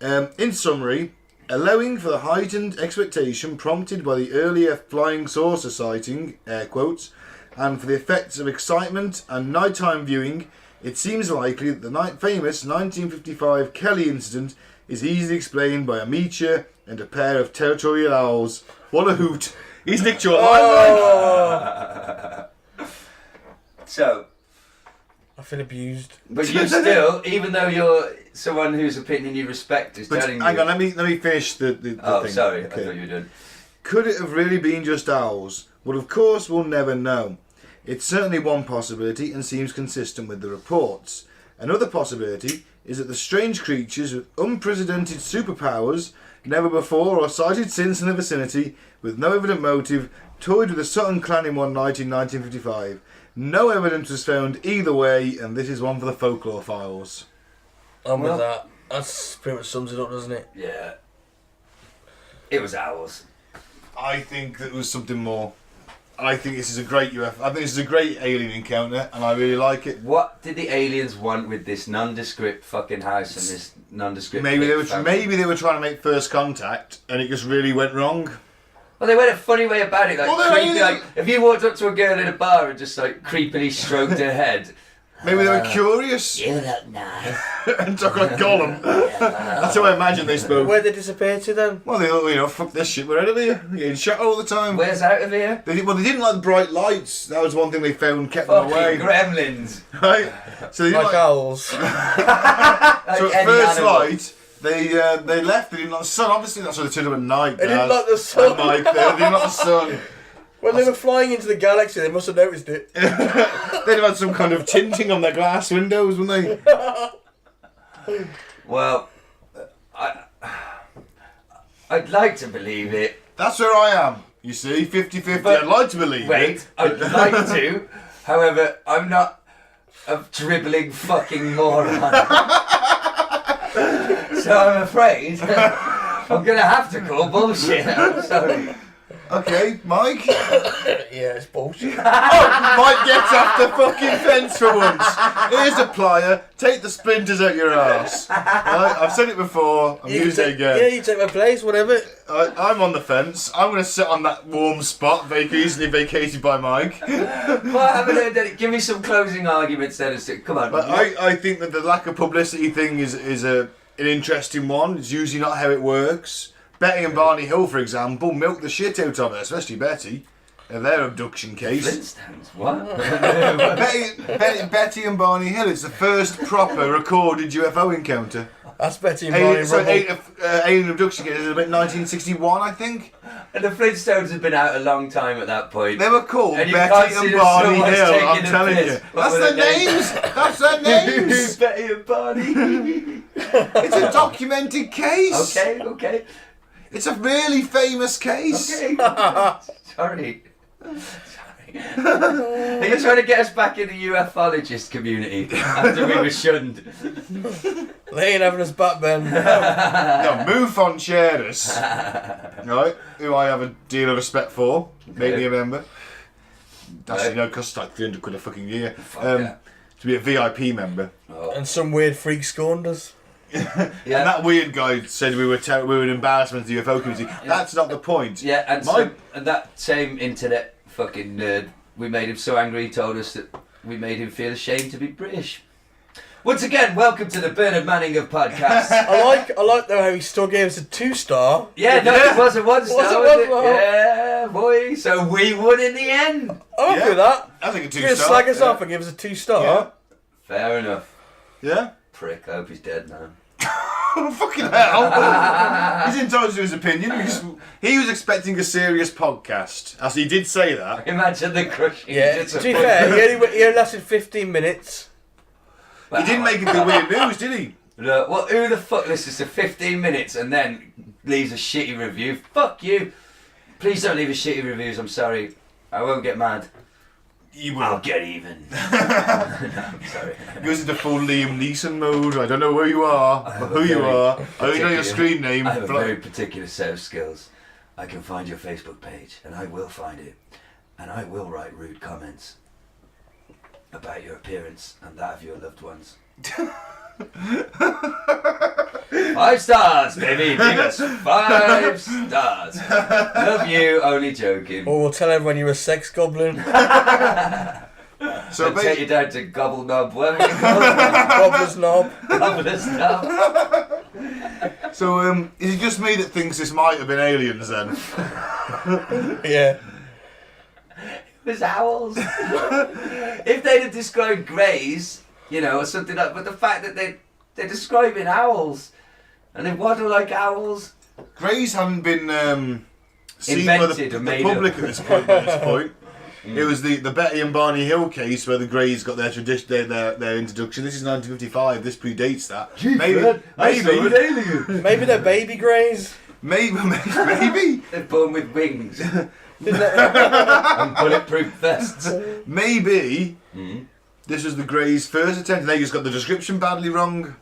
yeah. In summary... Allowing for the heightened expectation prompted by the earlier flying saucer sighting, air quotes, and for the effects of excitement and nighttime viewing, it seems likely that the famous 1955 Kelly incident is easily explained by a meteor and a pair of territorial owls. What a hoot! He's nicked your line. So... I feel abused. But you still, even though you're someone whose opinion you respect, is telling you... Hang on, let me finish the thing. Oh, sorry, okay. I thought you were done. Could it have really been just owls? Well, of course, we'll never know. It's certainly one possibility and seems consistent with the reports. Another possibility is that the strange creatures with unprecedented superpowers, never before or sighted since in the vicinity, with no evident motive, toyed with the Sutton clan in one night in 1955. No evidence was found either way, and this is one for the folklore files. I'm with that. That's pretty much sums it up, doesn't it? Yeah. It was owls. I think that was something more. I think this is a great UFO. I think this is a great alien encounter, and I really like it. What did the aliens want with this nondescript fucking house and this nondescript? Maybe they were trying to make first contact, and it just really went wrong. Well, they went a funny way about it. Like, Well, creepy, like if you walked up to a girl in a bar and just like creepily stroked her head. Maybe they were curious You look nice. and talk like Gollum. That's how I imagine they spoke. Where'd they disappear to then? Well, they thought, fuck this shit, we're out of here. We're getting shot all the time. Where's out of here? They didn't like the bright lights. That was one thing they found kept them Fucking away. gremlins. Right? So they didn't Like like. owls. So at any first animal. light, they left. They didn't like the sun. Obviously, that's why they turned up at night. They didn't Gaz. like the sun. And Mike, they didn't like the sun. When they were flying into the galaxy, they must have noticed it. They'd have had some kind of tinting on their glass windows, wouldn't they? Well, I'd like to believe it. That's where I am. You see, 50-50. But- I'd like to believe Wait, it. I'd like to. However, I'm not a dribbling fucking moron. So I'm afraid I'm gonna have to call bullshit. I'm sorry. Okay, Mike. Yeah, it's bullshit. Mike gets off the fucking fence for once. Here's a plier. Take the splinters out your arse. Right? I've said it before. I'm using it again. Yeah, you take my place, whatever. I'm on the fence. I'm going to sit on that warm spot, easily vacated by Mike. Well, I haven't heard that. Give me some closing arguments then. Come on. But I think that the lack of publicity thing is an interesting one. It's usually not how it works. Betty and Barney Hill, for example, milked the shit out of it, especially Betty, in their abduction case. Flintstones, what? Betty and Barney Hill, it's the first proper recorded UFO encounter. That's Betty and Barney Rubble. Alien abduction case is about 1961, I think. And the Flintstones had been out a long time at that point. They were called And you Betty can't and see that Barney someone's Hill, taking I'm a telling piss. you. What That's were their their names! That's their names! Betty and Barney. It's a documented case! Okay. It's a really famous case! Okay. Sorry. Are you trying to get us back in the ufologist community after we were shunned? They ain't having us back, Ben. No, MUFON Sharers, right, who I have a deal of respect for, make me a member. Actually, no, it costs like 300 quid a fucking year. Yeah. To be a VIP member. Oh. And some weird freak scorned us. And that weird guy said we were an embarrassment to the UFO community. That's not the point. Yeah, and that same internet fucking nerd, we made him so angry he told us that we made him feel ashamed to be British. Once again, welcome to the Bernard Manning of podcasts. I like though how he still gave us a 2-star. Yeah, no, it was a 1-star, Was it was it? 1-star? Yeah, boy. So we won in the end. I'm happy with that. I think a You're gonna 2-star. slag us off and give us a 2-star. Yeah. Fair enough. Yeah? Prick, I hope he's dead now. Oh, fucking hell. He's entitled to his opinion. He was expecting a serious podcast. As he did say that. Imagine the crushing Yeah, to be fair, he only lasted 15 minutes. He didn't make it the weird news, did he? Look, well, who the fuck listens to 15 minutes and then leaves a shitty review? Fuck you. Please don't leave a shitty reviews, I'm sorry. I won't get mad. You will. I'll get even. No, I'm sorry. Goes into full Liam Neeson mode. I don't know where you are, or who you are. I only know your screen name. I have a very particular set of skills. I can find your Facebook page, and I will find it. And I will write rude comments about your appearance and that of your loved ones. 5 stars, baby. Give us 5 stars. Love you, only joking. Or we'll tell everyone you're a sex goblin. So I'll take you down to Gobble Knob. Whatever you call it. Gobbler's knob. Gobbler's Knob. So, is it just me that thinks this might have been aliens then? Yeah. It was owls. If they'd have described greys, you know, or something like, but the fact that they're describing owls and they waddle like owls. Greys haven't been seen Invented by or the made public up. at this point. It was the Betty and Barney Hill case where the Greys got their tradition, their introduction. This is 1955. This predates that. Maybe they're baby greys. Maybe. They're born with wings and bulletproof vests. Maybe this was the Greys' first attempt. They just got the description badly wrong.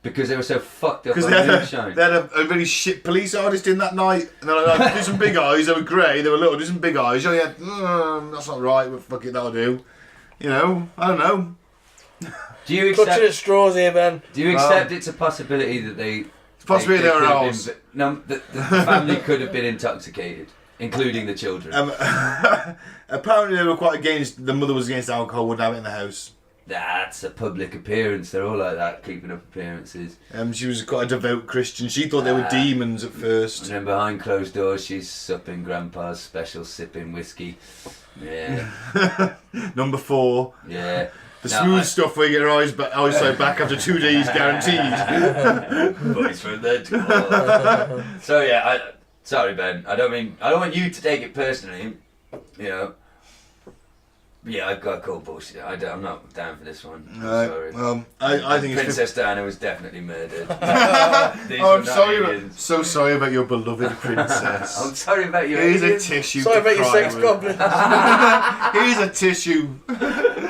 Because they were so fucked up Because on they moonshine. had a really shit police artist in that night. And they're like, do some big eyes. They were grey. They were little. Do some big eyes. Oh, yeah, that's not right. But fuck it, that'll do. You know, I don't know. Do you Clutching at accept? straws here, man. Do you accept it's a possibility that they? It's possibly they were could have owls. been- No, the family could have been intoxicated, including the children. Apparently they were quite against. The mother was against alcohol. Wouldn't have it in the house. That's a public appearance. They're all like that, keeping up appearances. She was quite a devout Christian. She thought they were demons at And first. then behind closed doors, she's supping Grandpa's special sipping whiskey. Yeah, Number 4. yeah. The No, smooth stuff where you get your eyesight back after 2 days guaranteed. Voice from the door. So yeah, sorry Ben. I don't want you to take it personally. You know. Yeah, I've got cold bullshit. I'm not down for this one. I'm sorry. Well, I think it's Princess Diana was definitely murdered. These Oh, were I'm not sorry. aliens. So sorry about your beloved princess. I'm sorry about your Here's a aliens. tissue. Sorry to about your cry sex with. goblins. Here's a tissue.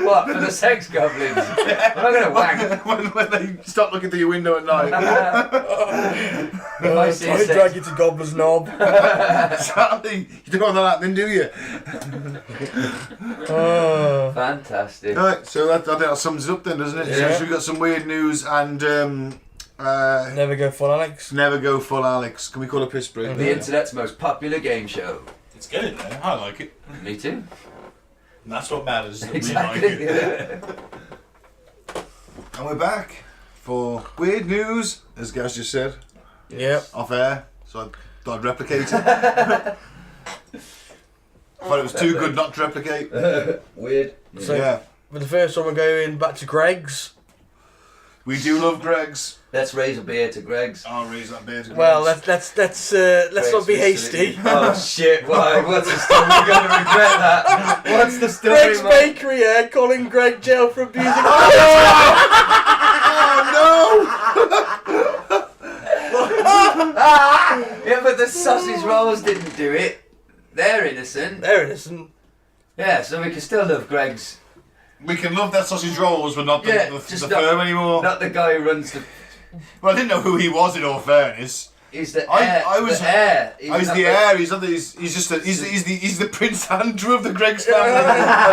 What, for the sex goblins? I'm not going to whack. when they stop looking through your window at night. If I see a I sex- drag you to Gobbler's Knob. Exactly. You don't know that then, do you? Oh. Fantastic. Right, so I think that sums it up then, doesn't it? Yeah. So we've got some weird news and Never go full Alex. never go full Alex. Can we call a piss break? The internet's most popular game show. It's good in there. I like it. Me too. And that's what matters. That we Exactly. like it. Yeah. And we're back for weird news, as Gaz just said, Yep. off air. So I thought I'd replicate it. Thought it was too good not to replicate. Weird. So, Yeah. for the first one, we're going back to Greg's. We do love Greg's. Let's raise a beer to Greg's. I'll raise that beer to Well, Greg's. let's not be hasty. Oh shit! Why? What's the story? We're going to regret that. What's the story? Greg's Mike? Bakery, calling Greg jail for abusing. Yeah, but the sausage rolls didn't do it. They're innocent. There it isn't. Yeah, so we can still love Greg's. We can love that sausage rolls, but not the, Yeah, the just firm not- anymore. Not the guy who runs the. Well, I didn't know who he was, in all fairness. He's the I- heir. I was- the heir. He's He's not the heir. He's not the, he's just a, he's the Prince Andrew of the Greg's family,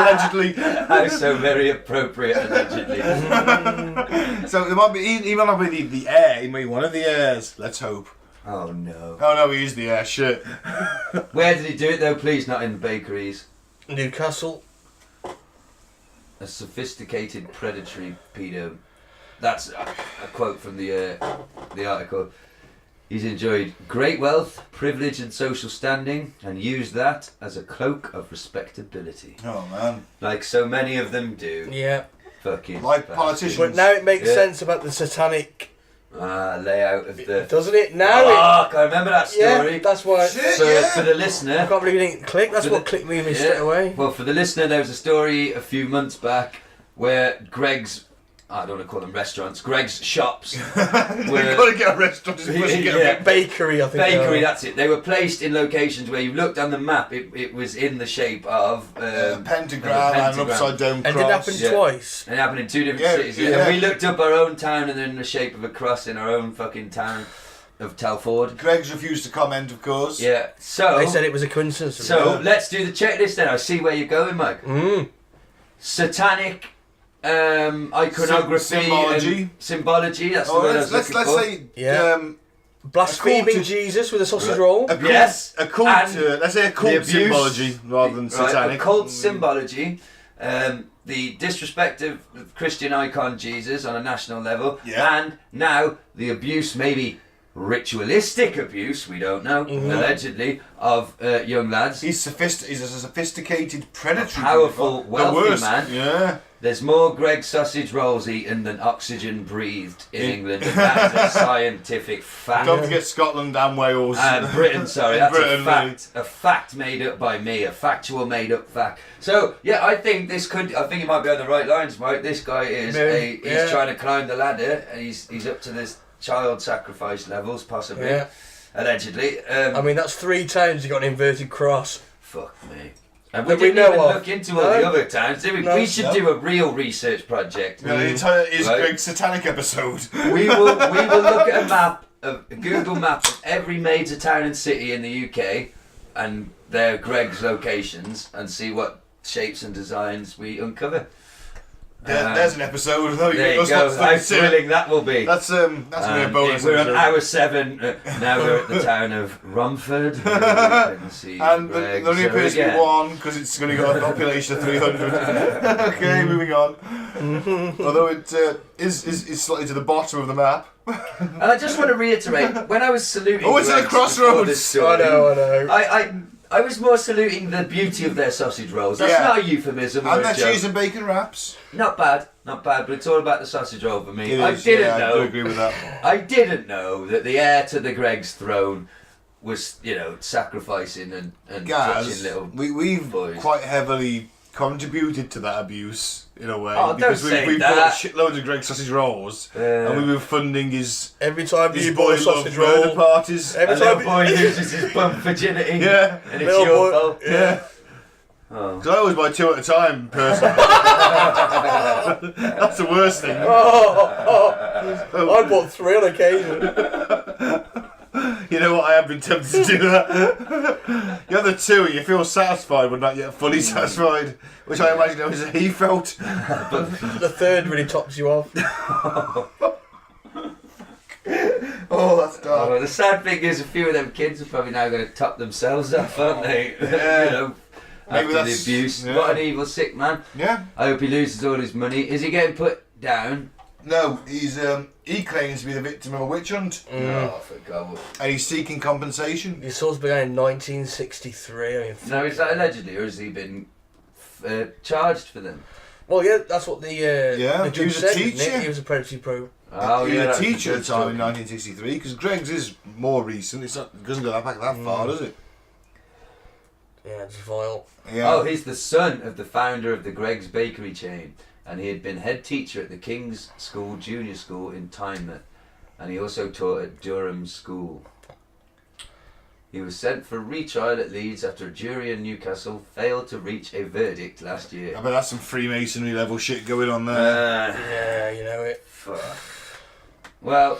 allegedly. How so very appropriate, allegedly. So it might be he might not be the heir. He may be one of the heirs. Let's hope. Oh no. Oh no, he is the heir. Shit. Where did he do it though? Please, not in the bakeries. Newcastle. A sophisticated predatory pedo. That's a quote from the article. He's enjoyed great wealth, privilege and social standing and used that as a cloak of respectability. Oh man. Like so many of them do. Yeah. Fucking Like bastards. politicians. But now it makes Yeah. sense about the satanic, Layout of the... doesn't it? Now Fuck, I remember that yeah, story. that's why. Shit. For the I listener... can't believe you didn't click. That's For what the- clicked me Yeah. straight away. Well, for the listener, there was a story a few months back where Greg's... I don't want to call them restaurants. Greg's shops We've were... got to get a restaurant. Just push and get Yeah. a bit. Bakery, I think. Bakery, that's it. They were placed in locations where you looked on the map, it was in the shape of A pentagram and an pentagram. upside down And cross. did it happen Yeah. twice? It happened in two different Yeah, cities. yeah. And we looked up our own town and they're in the shape of a cross in our own fucking town of Telford. Greg's refused to comment, of course. Yeah, so... They said it was a coincidence. So, let's do the checklist then. I see where you're going, Mike. Satanic... iconography Symbology. and symbology, that's the Oh, word I let's was looking for. say Yeah. Blaspheming a cult to- Jesus with a sausage roll. a cult, Yes. a cult. And Let's say a the cult abuse- symbology rather than Right, satanic. occult symbology, the disrespect of Christian icon Jesus on a national level, Yeah. and now the abuse, maybe ritualistic abuse, we don't know, allegedly, of young lads. He's a sophisticated predatory. Powerful, The wealthy worst. man. Yeah. There's more Greg sausage rolls eaten than oxygen breathed in England, and that's a scientific fact. Don't forget Scotland and Wales. Britain, sorry, that's Britain, a fact made up by me, a factual made up fact. So yeah, I think it might be on the right lines, Mike. This guy is he's trying to climb the ladder, and he's up to this child sacrifice levels, possibly, Yeah. allegedly. I mean, that's 3 times you got an inverted cross. Fuck me. And we That we didn't even know of. look into all No. the other towns, did we? No. We should do a real research project. You know, the entire is Right. Greg's satanic episode. We will look at a Google map of every major town and city in the UK and their Greg's locations and see what shapes and designs we uncover. There's an episode. Though. There you go. How thrilling that will be. That's gonna be a bonus. We're on episode. hour 7. Now we're at the town of Romford. Where we can see And there Greg's only appears to be again. one because it's going to go a population of 300. Okay, moving on. Although it is slightly to the bottom of the map. And I just want to reiterate, when I was saluting Oh, it's at the Greg's before this crossroads. story, I know. I was more saluting the beauty of their sausage rolls. That's Yeah. not a euphemism or And a their joke. cheese and bacon wraps. Not bad, but it's all about the sausage roll for me. It I is, didn't yeah, I do know. agree with that. I didn't know that the heir to the Greg's throne was, sacrificing and touching Gaz, little we've boys. quite heavily contributed to that abuse in a way Oh, don't because say we've that. bought shitloads of Greg's sausage rolls and we've been funding his Every time you boy bought a sausage murder roll, parties. every A little time boy loses his bum virginity. Yeah. And it's Little your boy- fault. Yeah. Oh. Because I always buy 2 at a time, personally. That's the worst thing. I bought 3 on occasion. You know what? I have been tempted to do that. The other 2, you feel satisfied but not yet fully satisfied, which I imagine that was he felt. The 3rd really tops you off. Oh, that's dark. Oh, the sad thing is, a few of them kids are probably now going to top themselves up, aren't they? Yeah. Maybe After the that's- abuse. yeah. What an evil, sick man. Yeah. I hope he loses all his money. Is he getting put down? No, he claims to be the victim of a witch hunt, Oh, for God. and he's seeking compensation. Your source began in 1963. I mean, No, is that allegedly, or has he been charged for them? well, yeah, that's what the Yeah, he judge was a said. didn't teacher. He was a predatory pro. Oh, he was that's a teacher at good the time in stuff. 1963, because Greg's is more recent. It doesn't go back that far, does it? Yeah, it's vile. Yeah. Oh, he's the son of the founder of the Greg's Bakery chain, and he had been head teacher at the King's School Junior School in Tynemouth, and he also taught at Durham School. He was sent for retrial at Leeds after a jury in Newcastle failed to reach a verdict last year. I bet that's some Freemasonry level shit going on there. Yeah, you know it. Fuck. Well,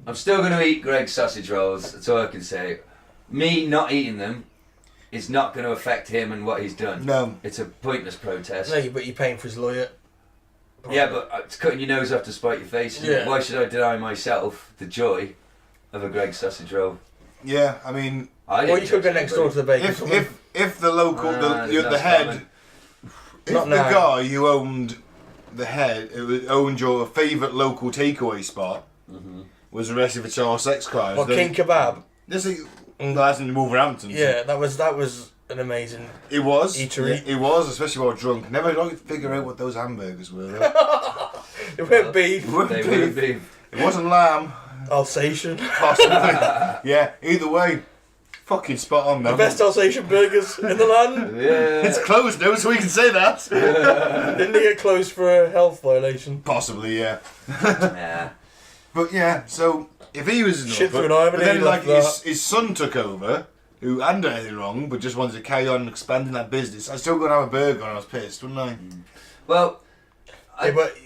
I'm still going to eat Greg's sausage rolls, that's all I can say. Me not eating them is not going to affect him and what he's done. No. It's a pointless protest. No, but you're paying for his lawyer. Yeah, but it's cutting your nose off to spite your face. Isn't it? Yeah. Why should I deny myself the joy of a Greg's sausage roll? Yeah, I mean, I Or didn't you could go touch next door to the bakery. if the local, there's no the head, scamming. if Not the now. guy who owned the head, who owned your favourite local takeaway spot, was arrested for child sex crimes. What, then- King Kebab? This is, that's in Wolverhampton. so- Yeah, that was an amazing. It was. Eatery. It was, especially while drunk. Never could figure out what those hamburgers were. Though. It went beef, It weren't They beef. would be. It wasn't lamb. Alsatian. Possibly. Yeah. Either way, fucking spot on. The Though. best Alsatian burgers in the land. Yeah. It's closed now, so we can say that. Didn't they get closed for a health violation? Possibly, yeah. Yeah. But yeah, so if he was in Shit Norfolk, through an eye, but but then he like left his son took over, who hadn't done anything wrong, but just wanted to carry on expanding that business. I'd still go and have a burger, and I was pissed, wouldn't I? Well, Yeah, but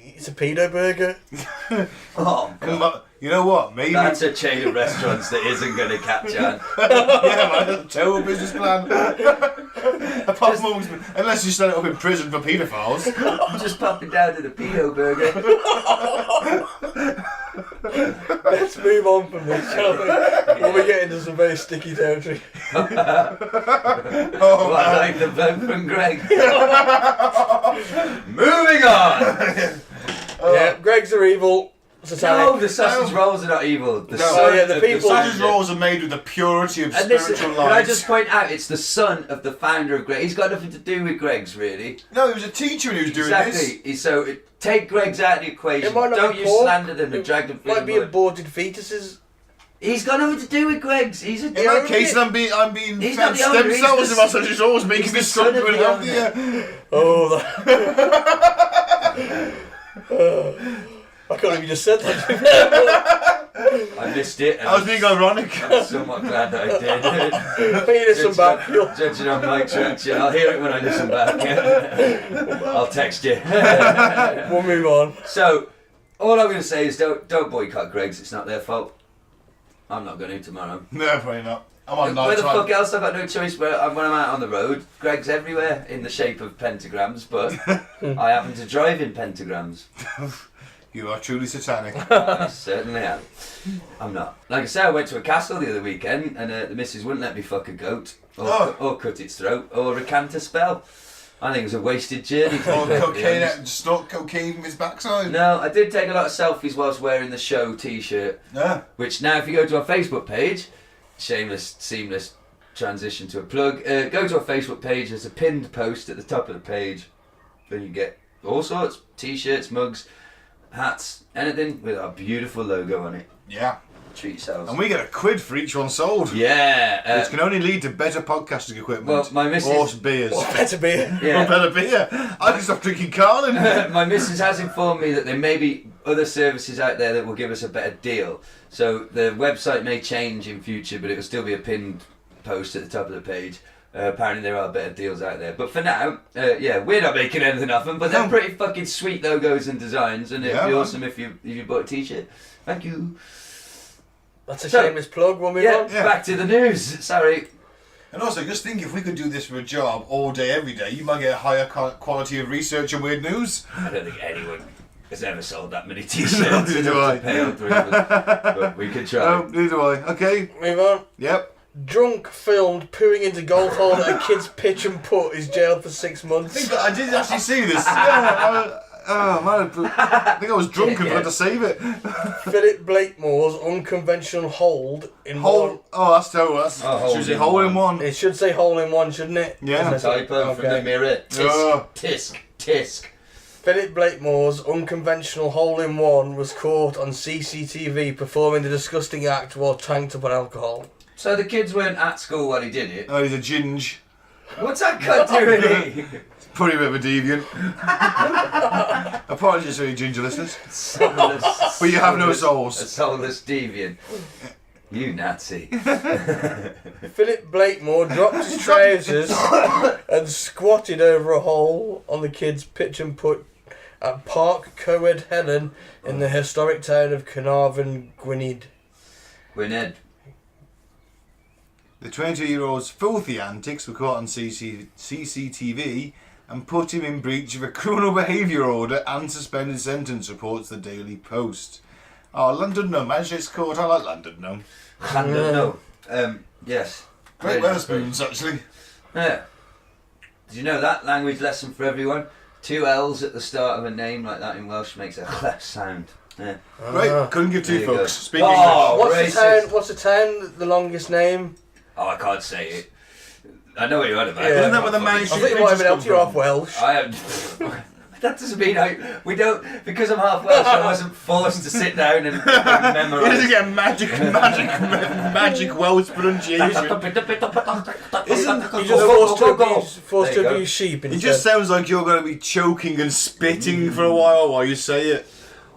it's a pedo burger. oh God. But you know what? Maybe That's a chain of restaurants that isn't going to catch on. yeah, man, that's a terrible business plan. Apart from unless you set it up in prison for paedophiles. I'm just popping down to the pedo burger. Let's move on from this, shall we? Or we get into some very sticky territory. Oh, What, like the bloke from Greg? Moving on! Yeah, Greg's are evil. Satanic. No, the sausage rolls are not evil. The No. son Oh, yeah, the of people- sausage rolls are made with the purity of And this, spiritual can I light. just point out, it's the son of the founder of Greg. He's got nothing to do with Greg's, really. No, he was a teacher and he was doing this. Exactly. So take Greg's out of the equation. It might not Don't be you pork. slander them and drag them through Might the be mud. aborted fetuses. He's got nothing to do with Greg's. He's a In that case, I'm being He's fed not the owner, stem he's cells the in my sausage rolls, making he's me the son stronger of and the healthier. Oh, that. I can't believe you just said that. I missed it. And I was being ironic. I'm somewhat glad that I did. You listen back. Judging on Mike's reaction, I'll hear it when I listen back. I'll text you. We'll move on. So, all I'm going to say is don't boycott Greg's. It's not their fault. I'm not going to tomorrow. No, probably not. I'm on Where night the time. fuck else? I've got no choice. When I'm out on the road, Greg's everywhere in the shape of pentagrams, but I happen to drive in pentagrams. You are truly satanic. I certainly am. I'm not. Like I said, I went to a castle the other weekend, and the missus wouldn't let me fuck a goat, or cut its throat, or recant a spell. I think it was a wasted journey. Or cocaine, snort cocaine from his backside. No, I did take a lot of selfies whilst wearing the show t-shirt. Yeah. Which now, if you go to our Facebook page, shameless, seamless transition to a plug, go to our Facebook page, there's a pinned post at the top of the page. Then you get all sorts, t-shirts, mugs, hats, anything with our beautiful logo on it. Yeah. Treat yourselves. And we get £1 for each one sold. Yeah. Which can only lead to better podcasting equipment. Well, my missus... Or beers. Or better beer. Yeah. Or better beer. I can stop drinking Carlin. My missus has informed me that there may be other services out there that will give us a better deal. So the website may change in future, but it will still be a pinned post at the top of the page. Apparently there are better deals out there. But for now, yeah, we're not making anything off them, but they're pretty fucking sweet logos and designs, and it'd be awesome if you bought a t-shirt. Thank you. That's a shameless plug. We'll move on. Yeah, back to the news. Sorry. And also, just think if we could do this for a job all day, every day, you might get a higher quality of research and weird news. I don't think anyone has ever sold that many t-shirts. Neither do I. Pay all three of us. But we could try. Oh, neither do I. Okay. Move on. Yep. Drunk filmed pooing into golf hole at a kid's pitch and putt is jailed for 6 months. I did actually see this. Yeah, oh man, I think I was drunk and had to save it. Philip Blakemore's unconventional hold in Hole. Oh, that's terrible. That's should say hole in one. It should say hole in one, shouldn't it? Yeah. Typo from the mirror. Tisk. Philip Blakemore's unconventional hole in one was caught on CCTV performing the disgusting act while tanked up on alcohol. So the kids weren't at school while he did it. Oh, he's a ginge. What's that cunt doing? Probably a bit of a deviant. Apologies to any ginger listeners. Soulless. But you have no souls. A soulless deviant. You Nazi. Philip Blakemore dropped his trousers and squatted over a hole on the kids' pitch and putt at Park Coed Helen in the historic town of Carnarvon, Gwynedd. Gwynedd. The 22-year-old's filthy antics were caught on CCTV and put him in breach of a criminal behaviour order and suspended sentence, reports the Daily Post. Oh, London No. Magistrates Court. I like London No. No. Yes. Great Wetherspoons, actually. Yeah. Did you know that language lesson for everyone? 2 L's at the start of a name like that in Welsh makes a clef sound. Yeah. Right, couldn't give two There you fucks. go. Speak Oh, English. What's the town, the longest name? Oh, I can't say it. I know what you're on about. Yeah. Isn't that what the I managed think you might have been able to. You're half Welsh. I am. That doesn't mean we don't, because I'm half Welsh, I wasn't forced to sit down and He doesn't memorise. get magic Welsh pronunciation. You're just forced to abuse sheep It instead. just sounds like you're going to be choking and spitting for a while you say it.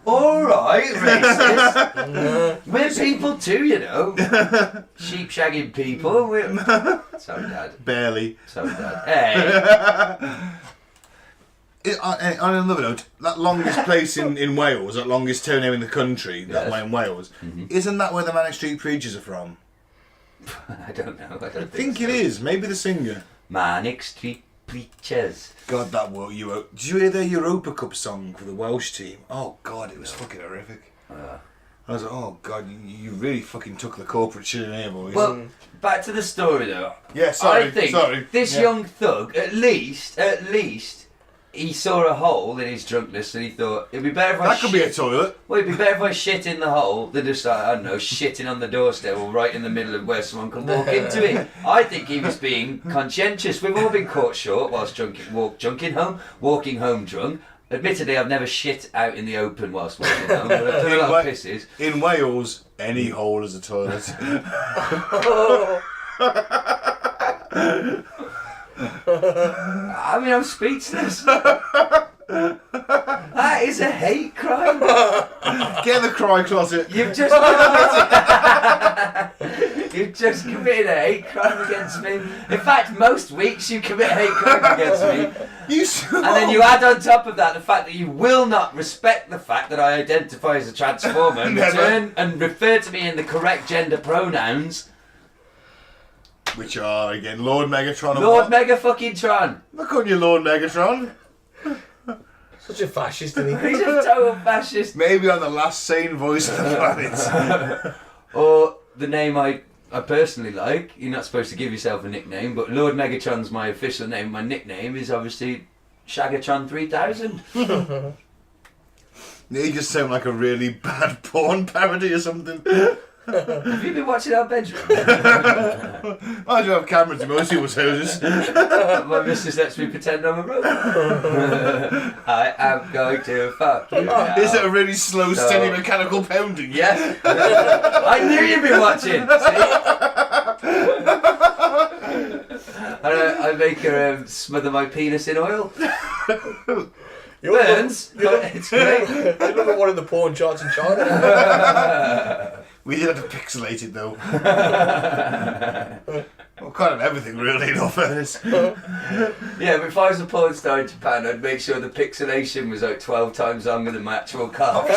Alright, racist. We're people too, you know. Sheep shagging people. Sorry, Dad. Barely. Sorry, Dad. Hey. On another note, that longest place in Wales, that longest town in the country, that way in Wales, isn't that where the Manic Street Preachers are from? I don't know. I don't I think it is. Maybe the singer. Manic Street Preachers. God, that were you. Did you hear their Europa Cup song for the Welsh team? Oh God, it was fucking horrific. I was like, oh God, you really fucking took the corporate shit in here, boys. Well, back to the story though. Yeah, sorry. I think this young thug, at least, he saw a hole in his drunkenness and he thought, it'd be better if I that could be a toilet. Well, it'd be better if I shit in the hole than just, I don't know, shitting on the doorstep or right in the middle of where someone can walk into it. I think he was being conscientious. We've all been caught short whilst walking home drunk. Admittedly, I've never shit out in the open whilst walking home, but I've done a lot of pisses. In Wales, any hole is a toilet. I mean, I'm speechless. That is a hate crime. Get in the cry closet. You've just You've just committed a hate crime against me. In fact, most weeks you commit hate crimes against me. And then you add on top of that the fact that you will not respect the fact that I identify as a transformer and return and refer to me in the correct gender pronouns. Which are, again, Lord Megatron and Lord what? Mega fucking Tron. I'm calling you Lord Megatron. Such a fascist, isn't he? He's a total fascist. Maybe I'm the last sane voice on the planet. Or the name I personally like. You're not supposed to give yourself a nickname, but Lord Megatron's my official name. My nickname is obviously Shagatron 3000. You just sound like a really bad porn parody or something. Have you been watching our bedroom? I do have cameras in most people's houses. My missus lets me pretend I'm a robot. I am going to fuck you now. Is it a really slow, steady mechanical pounding? Yes. I knew you'd be watching. See? I make her smother my penis in oil. Burns, but it's great. You're not one of the porn charts in China. We did have to pixelate it though. Well, kind of everything really, in all fairness. Yeah, but if I was a porn star in Japan, I'd make sure the pixelation was like 12 times longer than my actual cock.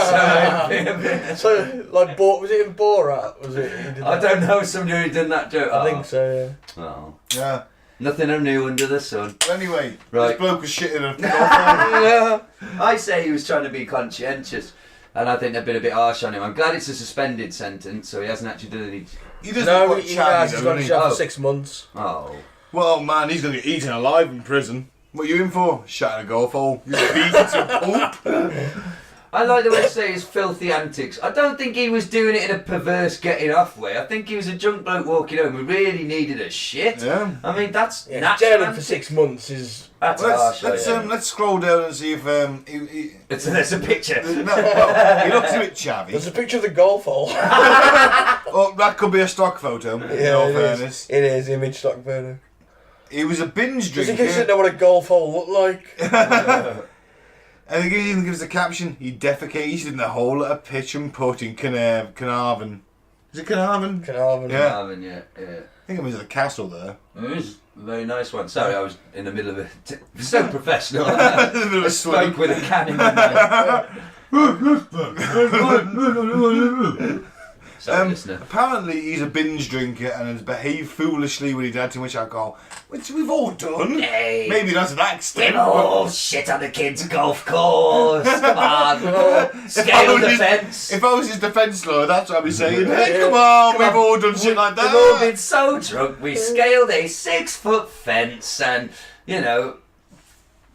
So, like, was it in Borat? Was it? I don't know, somebody who done that joke. I think so, yeah. Oh. Yeah. Nothing new under the sun. But anyway, Right. this bloke was shitting a Yeah. I say he was trying to be conscientious, and I think they've been a bit harsh on him. I'm glad it's a suspended sentence, so he hasn't actually done any... He doesn't No, look he chatty has. He's though, got to doesn't jail he? for 6 months. Oh. Well, man, he's going to get eaten alive in prison. What are you in for? Shot in a golf hole. You're beaten to poop. I like the way they say his filthy antics. I don't think he was doing it in a perverse getting off way. I think he was a drunk bloke walking home who really needed a shit. Yeah. I mean, that's Yeah, natural. jailing for 6 months is... That's Let's harsh. let's scroll down and see if There's a picture. well, he looks a bit chavvy. There's a picture of the golf hole. Oh, that could be a stock photo. In all fairness, It is image stock photo. he was a binge Just in case you drinker. didn't know what a golf hole looked like. And he even gives a caption: he defecated in the hole at a pitch and putt in Carnarvon. Is it Carnarvon? Carnarvon. Yeah. Yeah. I think it was at the castle there. It was a very nice one. Sorry, I was in the middle of so professional. In the middle I of spoke swimming. with a cannon in there. Sorry, listener. Apparently he's a binge drinker and has behaved foolishly when he'd had too much alcohol, which we've all done. Hey. Maybe not to that extent. Oh, shit on the kids' golf course. Come on. Scale the fence. If I was his defence lawyer, that's what I'd be saying. Hey, come on, we've all done shit like We've all that. been so drunk, we scaled a 6-foot fence and,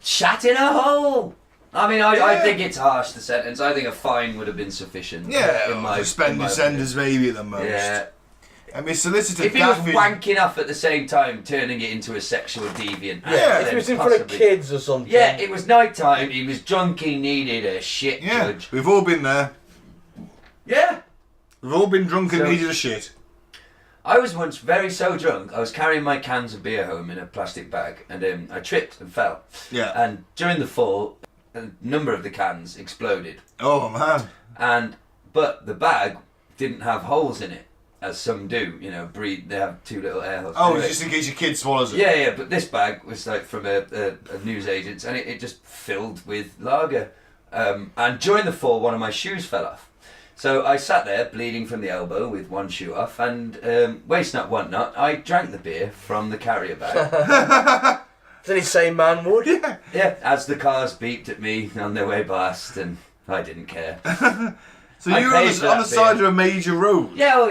shat in a hole. I mean, I think it's harsh, the sentence. I think a fine would have been sufficient. Yeah, suspended sentence maybe at the most. Yeah. I mean, solicitor If he was Daffy... wanking off at the same time, turning it into a sexual deviant. Yeah, If then it was in front of possibly. kids or something. Yeah, it was night time, he was drunk, he needed a shit Yeah, judge. we've all been there. Yeah. We've all been drunk and So- needed a shit. I was once so drunk, I was carrying my cans of beer home in a plastic bag, and I tripped and fell. Yeah. And during the fall, a number of the cans exploded. Oh, man. But the bag didn't have holes in it, as some do, breathe, they have 2 little air holes. Oh, Anyway, just in case your kid swallows it. Yeah, but this bag was like from a newsagent's, and it just filled with lager. And during the fall, one of my shoes fell off. So I sat there, bleeding from the elbow with one shoe off, and waste not, want not, I drank the beer from the carrier bag. Any sane man would. Yeah, as the cars beeped at me on their way past, and I didn't care. So I you were paid for on that the side beer. of a major road, Yeah,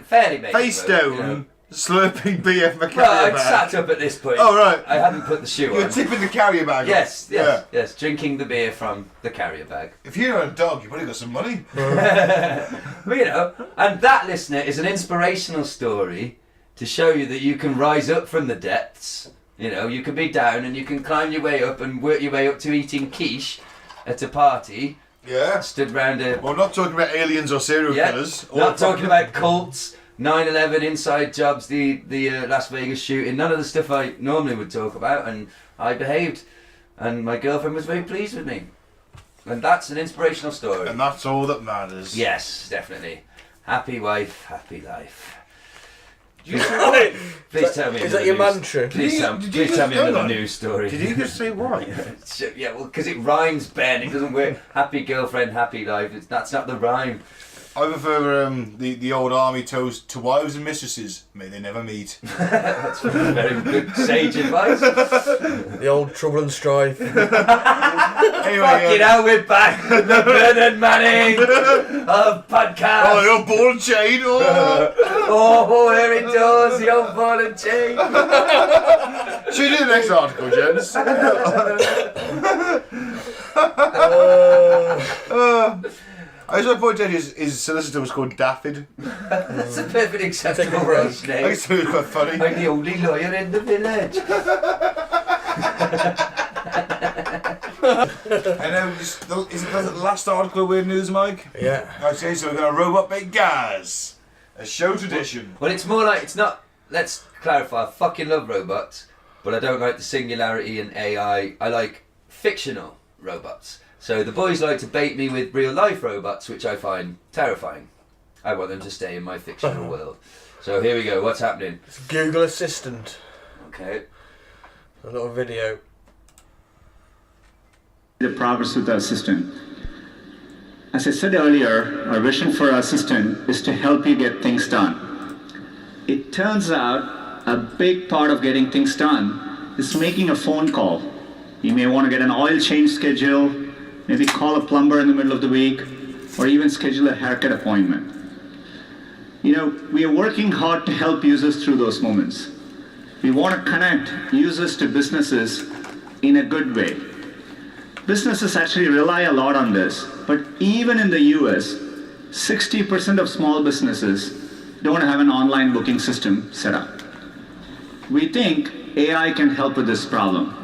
fairly major. face road, down, slurping beer from a Well, carrier I'd bag. sat up at this point. Oh, right. I hadn't put the shoe You're on. tipping the carrier bag Yes, off. yes, drinking the beer from the carrier bag. If you're a dog, you've probably got some money. Well, and that, listener, is an inspirational story to show you that you can rise up from the depths. You can be down and you can climb your way up and work your way up to eating quiche at a party. Yeah. Stood round a... Well, not talking about aliens or serial killers. Not talking about cults, 9/11 inside jobs, the Las Vegas shooting, none of the stuff I normally would talk about, and I behaved, and my girlfriend was very pleased with me. And that's an inspirational story. And that's all that matters. Yes, definitely. Happy wife, happy life. Please tell me. Is that your mantra? Please tell me another news story. Did you just say why? Yeah, well, because it rhymes, Ben. It doesn't work. Happy girlfriend, happy life. That's not the rhyme. I prefer the old army toast to wives and mistresses. May they never meet. That's very good sage advice. The old trouble and strife. Anyway, Fucking hell, we're back with the Bernard Manning of podcast. Oh, the old ball and chain. Oh, here it does, the old ball and chain. Should we do the next article, gents? I just want to point out his solicitor was called Daffyd. That's a perfect acceptable Welsh I name. just thought it was quite funny. I'm the only lawyer in the village. And then is that the last article of Weird News, Mike? Yeah. Okay, so we're going to robot bait Gaz. A show tradition. Well, it's more like, it's not, let's clarify, I fucking love robots, but I don't like the singularity and AI. I like fictional robots. So the boys like to bait me with real life robots, which I find terrifying. I want them to stay in my fictional world. So here we go, what's happening? It's Google Assistant. Okay. A little video. The progress with the assistant. As I said earlier, our vision for our assistant is to help you get things done. It turns out a big part of getting things done is making a phone call. You may want to get an oil change schedule, maybe call a plumber in the middle of the week, or even schedule a haircut appointment. You know, we are working hard to help users through those moments. We want to connect users to businesses in a good way. Businesses actually rely a lot on this, but even in the US, 60% of small businesses don't have an online booking system set up. We think AI can help with this problem.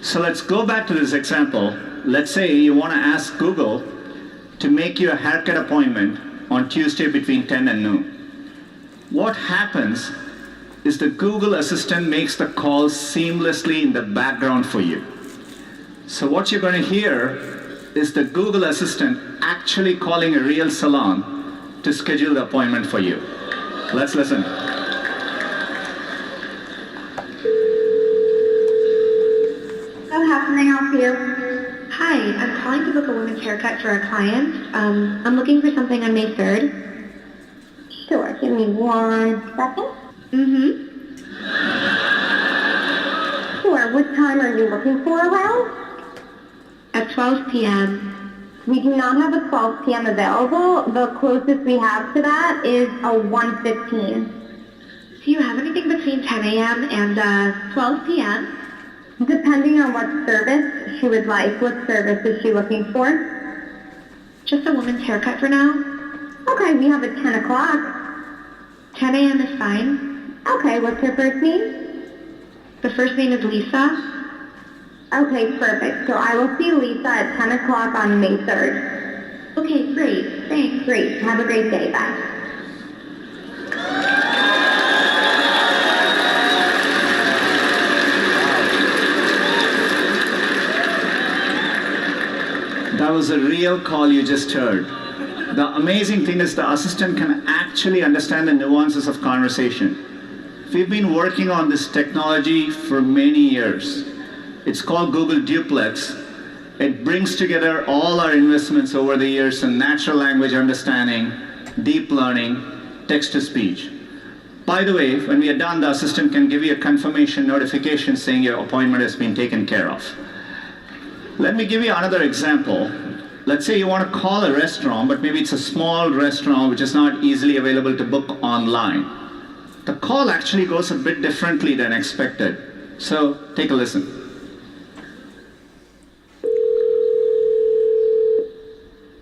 So let's go back to this example. Let's say you want to ask Google to make you a haircut appointment on Tuesday between 10 and noon. What happens is the Google Assistant makes the call seamlessly in the background for you. So what you're going to hear is the Google Assistant actually calling a real salon to schedule the appointment for you. Let's listen. So how can I help you? Hi, I'm calling to book a woman's haircut for a client. I'm looking for something on May 3rd. Sure, give me 1 second. Sure, what time are you looking for around? At 12 p.m. We do not have a 12 p.m. available. The closest we have to that is a 1:15. Do you have anything between 10 a.m. and 12 p.m.? Depending on what service she would like. What service is she looking for? Just a woman's haircut for now. Okay, we have a 10 o'clock. 10 a.m. is fine. Okay, what's her first name? The first name is Lisa. Okay, perfect. So I will see Lisa at 10 o'clock on May 3rd. Okay, great. Thanks, great. Have a great day. Bye. That was a real call you just heard. The amazing thing is the assistant can actually understand the nuances of conversation. We've been working on this technology for many years. It's called Google Duplex. It brings together all our investments over the years in natural language understanding, deep learning, text-to-speech. By the way, when we are done, the assistant can give you a confirmation notification saying your appointment has been taken care of. Let me give you another example. Let's say you want to call a restaurant, but maybe it's a small restaurant which is not easily available to book online. The call actually goes a bit differently than expected. So take a listen.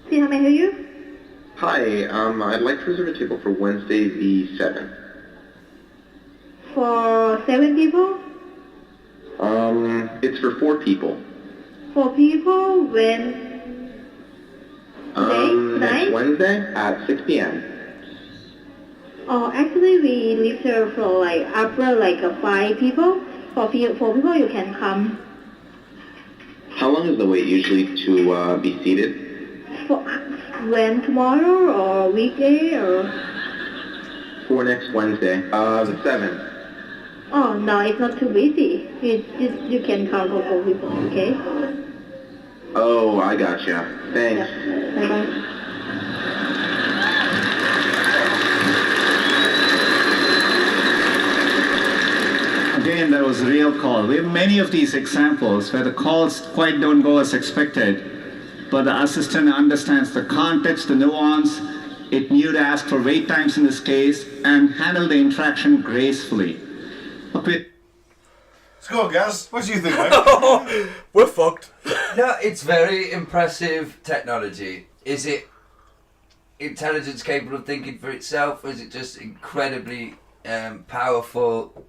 See how may I hear you? Hi, I'd like to reserve a table for Wednesday the 7th. For 7 people? It's for 4 people. 4 people? When? Next Wednesday at 6 p.m. Oh, actually we leave here for like after like 5 people. For 4 people you can come How long is the wait usually to be seated? When, tomorrow or weekday or? For next Wednesday, the 7th. Oh, no, it's not too busy. You can cover for people, okay? Oh, I gotcha. Thanks. Yeah. Bye-bye. Again, that was a real call. We have many of these examples where the calls quite don't go as expected, but the assistant understands the context, the nuance. It knew to ask for wait times in this case and handle the interaction gracefully. Okay. Let's go, Gaz. What do you think, mate? We're fucked. No, it's very impressive technology. Is it intelligence capable of thinking for itself, or is it just incredibly powerful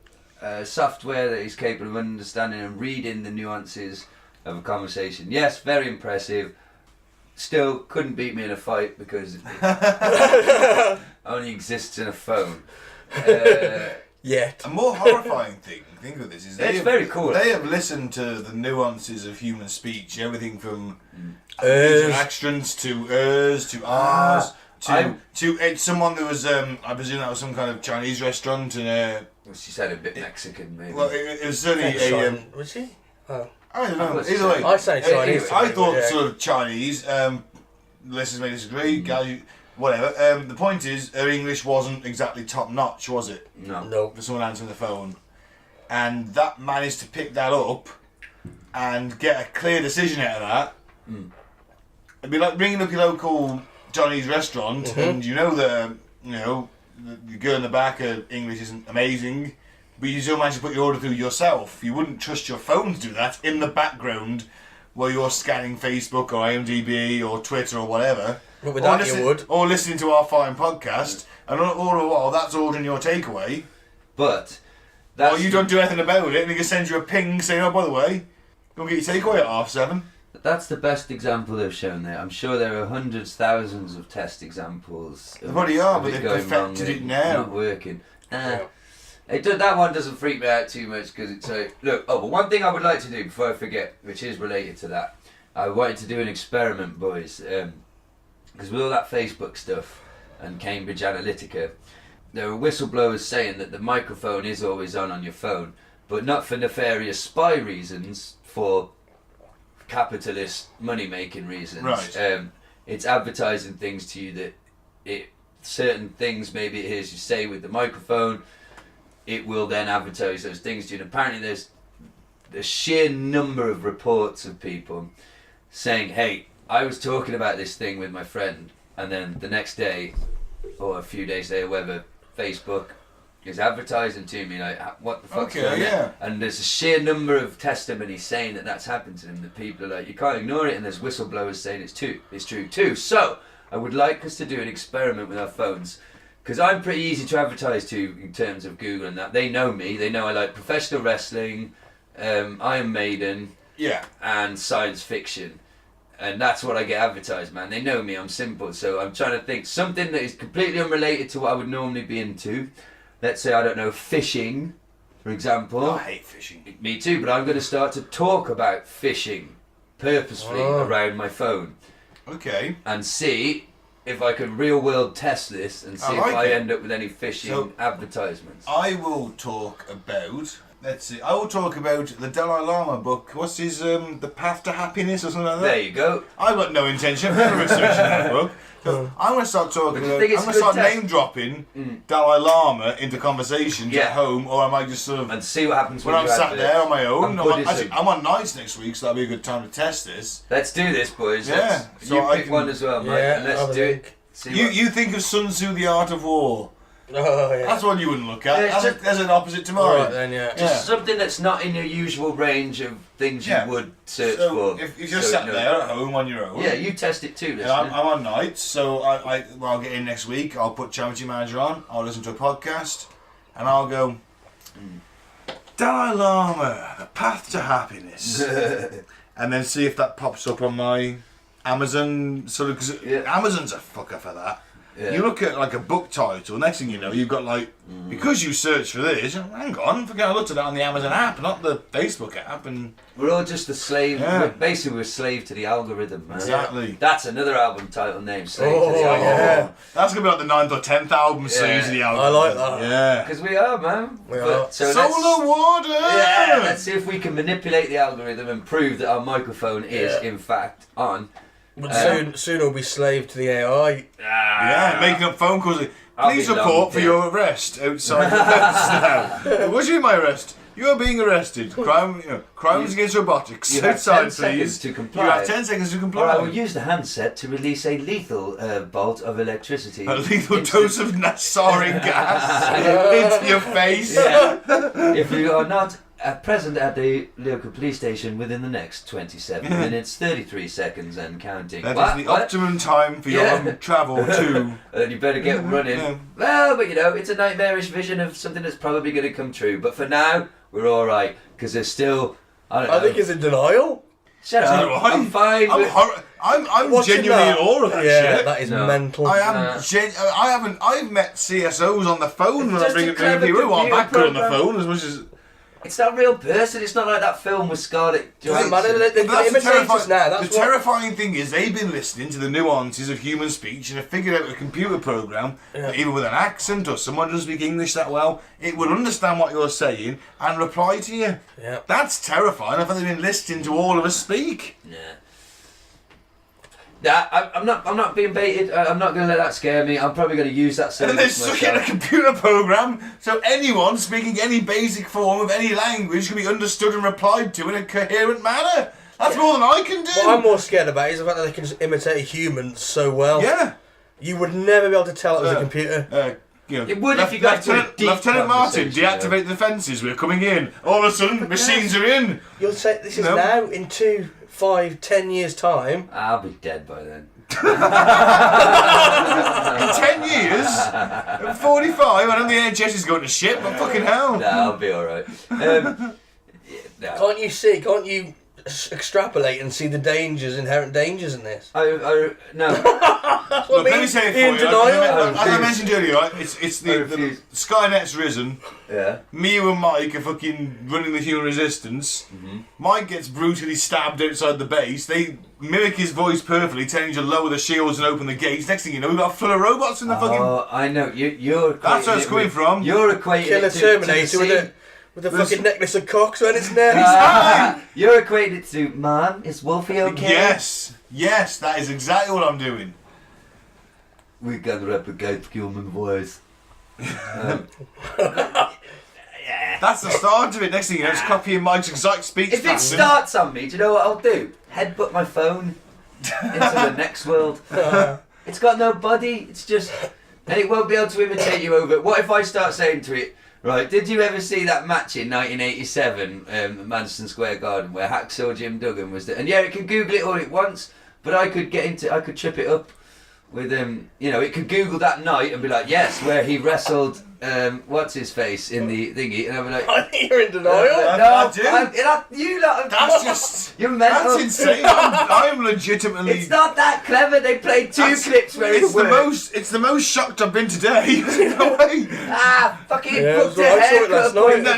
software that is capable of understanding and reading the nuances of a conversation? Yes, very impressive. Still couldn't beat me in a fight because it only exists in a phone. Yet. A more horrifying think of this, is It's very cool. They have listened to the nuances of human speech, everything from accents to to R's to it's someone who was I presume that was some kind of Chinese restaurant and she said a bit Mexican, maybe. well, it was certainly a was she? Oh. I don't know. Either way, I say Chinese. I thought sort of Chinese. Listeners may disagree. Guys, whatever. The point is, her English wasn't exactly top notch, was it? No. For someone answering the phone, and that managed to pick that up and get a clear decision out of that. It'd be like ringing up your local Chinese restaurant, and you know that the girl in the back, her English isn't amazing. But you still manage to put your order through yourself. You wouldn't trust your phone to do that in the background while you're scanning Facebook or IMDb or Twitter or whatever. But with that you would. Or listening to our fine podcast. And all the while, that's ordering your takeaway. But Or you don't do anything about it and it can send you a ping saying, oh, by the way, go get your takeaway at 7:30. That's the best example they've shown there. I'm sure there are hundreds, thousands of test examples. They probably are, but it they've going wrong, perfected it now. Not working. That one doesn't freak me out too much because it's look. Oh, but one thing I would like to do before I forget, which is related to that, I wanted to do an experiment, boys, because with all that Facebook stuff and Cambridge Analytica, there are whistleblowers saying that the microphone is always on your phone, but not for nefarious spy reasons, for capitalist money-making reasons. Right. It's advertising things to you that certain things maybe it hears you say with the microphone. It will then advertise those things to you. And apparently there's the sheer number of reports of people saying, hey, I was talking about this thing with my friend, and then the next day or a few days later, whether Facebook is advertising to me, like, what the fuck's going on? And there's a sheer number of testimonies saying that that's happened to them, that people are like, you can't ignore it, and there's whistleblowers saying it's true too. So I would like us to do an experiment with our phones. Because I'm pretty easy to advertise to in terms of Google and that. They know me. They know I like professional wrestling, Iron Maiden, and science fiction. And that's what I get advertised, man. They know me. I'm simple. So I'm trying to think something that is completely unrelated to what I would normally be into. Let's say, I don't know, fishing, for example. I hate fishing. Me too, but I'm going to start to talk about fishing purposefully around my phone. Okay. And see if I can real world test this and see if I end up with any fishing advertisements. I will talk about, I will talk about the Dalai Lama book. What's his, The Path to Happiness or something like that? There you go. I've got no intention of ever researching that book. So I'm going to start talking about, I'm going to start name dropping Dalai Lama into conversations at home, or I might just sort of... And see what happens when I'm sat there on my own. I'm on nights next week, so that'll be a good time to test this. Let's do this, boys. Yeah. You pick one as well, Mike, and let's do it. You think of Sun Tzu, The Art of War. Oh, yeah. That's one you wouldn't look at. There's an opposite to mine. Right then, Just something that's not in your usual range of things you would search for. If you're sat there at home on your own. Yeah, you test it too, listener. I'm on nights, so I'll get in next week. I'll put Charity Manager on. I'll listen to a podcast, and I'll go, Dalai Lama, The Path to Happiness. And then see if that pops up on my Amazon, Amazon's a fucker for that. You look at like a book title, next thing you know, you've got like, because you search for this, hang on, I looked at that on the Amazon app, not the Facebook app, and... We're all just a slave. Yeah. Basically, we're a slave to the algorithm, man. Exactly. That's another album title name, Slave to the Algorithm. Yeah. That's going to be like the 9th or 10th album, Slaves of the I Algorithm. like that. Yeah. Because we are, man. We are. So Solar water! Yeah, let's see if we can manipulate the algorithm and prove that our microphone is, in fact, on. But soon we'll be slave to the AI. Yeah, making up phone calls. I'll Please be long report for dead. your arrest outside the fence now. What do you mean my arrest? You are being arrested. Crimes against robotics. You have outside, 10 seconds please. to comply. You have 10 seconds to comply. Or I will use the handset to release a lethal bolt of electricity. A lethal dose of sarin gas into your face. Yeah. If you are not present at the local police station within the next 27 minutes, 33 seconds and counting. That is the optimum time for your travel to... Then you better get running. Yeah. Well, but it's a nightmarish vision of something that's probably going to come true. But for now, we're all right because there's still. I think he's in denial. Shut up. I'm fine. I'm Watching genuinely that. in awe of that Yeah, shit. that is mental. I am. I've met CSOs on the phone when I Just bring a up clever people who aren't computer that good on the program. phone as much as. It's not a real person. It's not like that film with Scarlett Doesn't Johansson. matter. They That's imitate us now. That's the terrifying thing is they've been listening to the nuances of human speech and have figured out a computer program that either with an accent or someone doesn't speak English that well, it will understand what you're saying and reply to you. Yeah. That's terrifying. I think they've been listening to all of us speak. Yeah. I'm not being baited. I'm not going to let that scare me. I'm probably going to use that And then they're service stuck in a myself. computer program, so anyone speaking any basic form of any language can be understood and replied to in a coherent manner. That's more than I can do. What I'm more scared about is the fact that they can just imitate humans so well. Yeah. You would never be able to tell it was a computer. It would if you got to a deep Lieutenant Martin, conversation, deactivate the fences. We're coming in. All of a sudden, machines are in. You'll say this is No. now in 2, 5, 10 years' time. I'll be dead by then. In 10 years, at 45, I know the NHS is going to shit, but fucking hell. No, I'll be alright. No. Can't you extrapolate and see the inherent dangers in this? No. That's what Look, I let me mean. say it In for you. denial. As I mentioned earlier, right, it's the Skynet's risen. Yeah. Me and Mike are fucking running the human resistance. Mike gets brutally stabbed outside the base. They mimic his voice perfectly, telling you to lower the shields and open the gates. Next thing you know, we've got a full of robots in the fucking... Oh, I know. You're That's where it's coming from. You're equating Kill a it to Terminator the with a fucking necklace of cocks on its neck. You're equating it to, Mom, is Wolfie okay? Yes, that is exactly what I'm doing. We can replicate human voice. That's the start of it. Next thing you know, it's copying Mike's exact speech If it pattern. starts on me, do you know what I'll do? Headbutt my phone into the next world. It's got no body. It's just... And it won't be able to imitate you over. What if I start saying to it, right, did you ever see that match in 1987 at Madison Square Garden where Hacksaw Jim Duggan was there? And yeah, it could Google it all at once, but I could trip it up with, it could Google that night and be like, yes, where he wrestled, what's his face in the thingy, and I'd be like, I think you're in denial. I do. You lot. That's just... You're mental. That's insane. I'm legitimately... It's not that clever. They played two clips where it's it worked. It's the most shocked I've been today. No way. Fucking Yeah, booked that's a what I saw it last haircut night.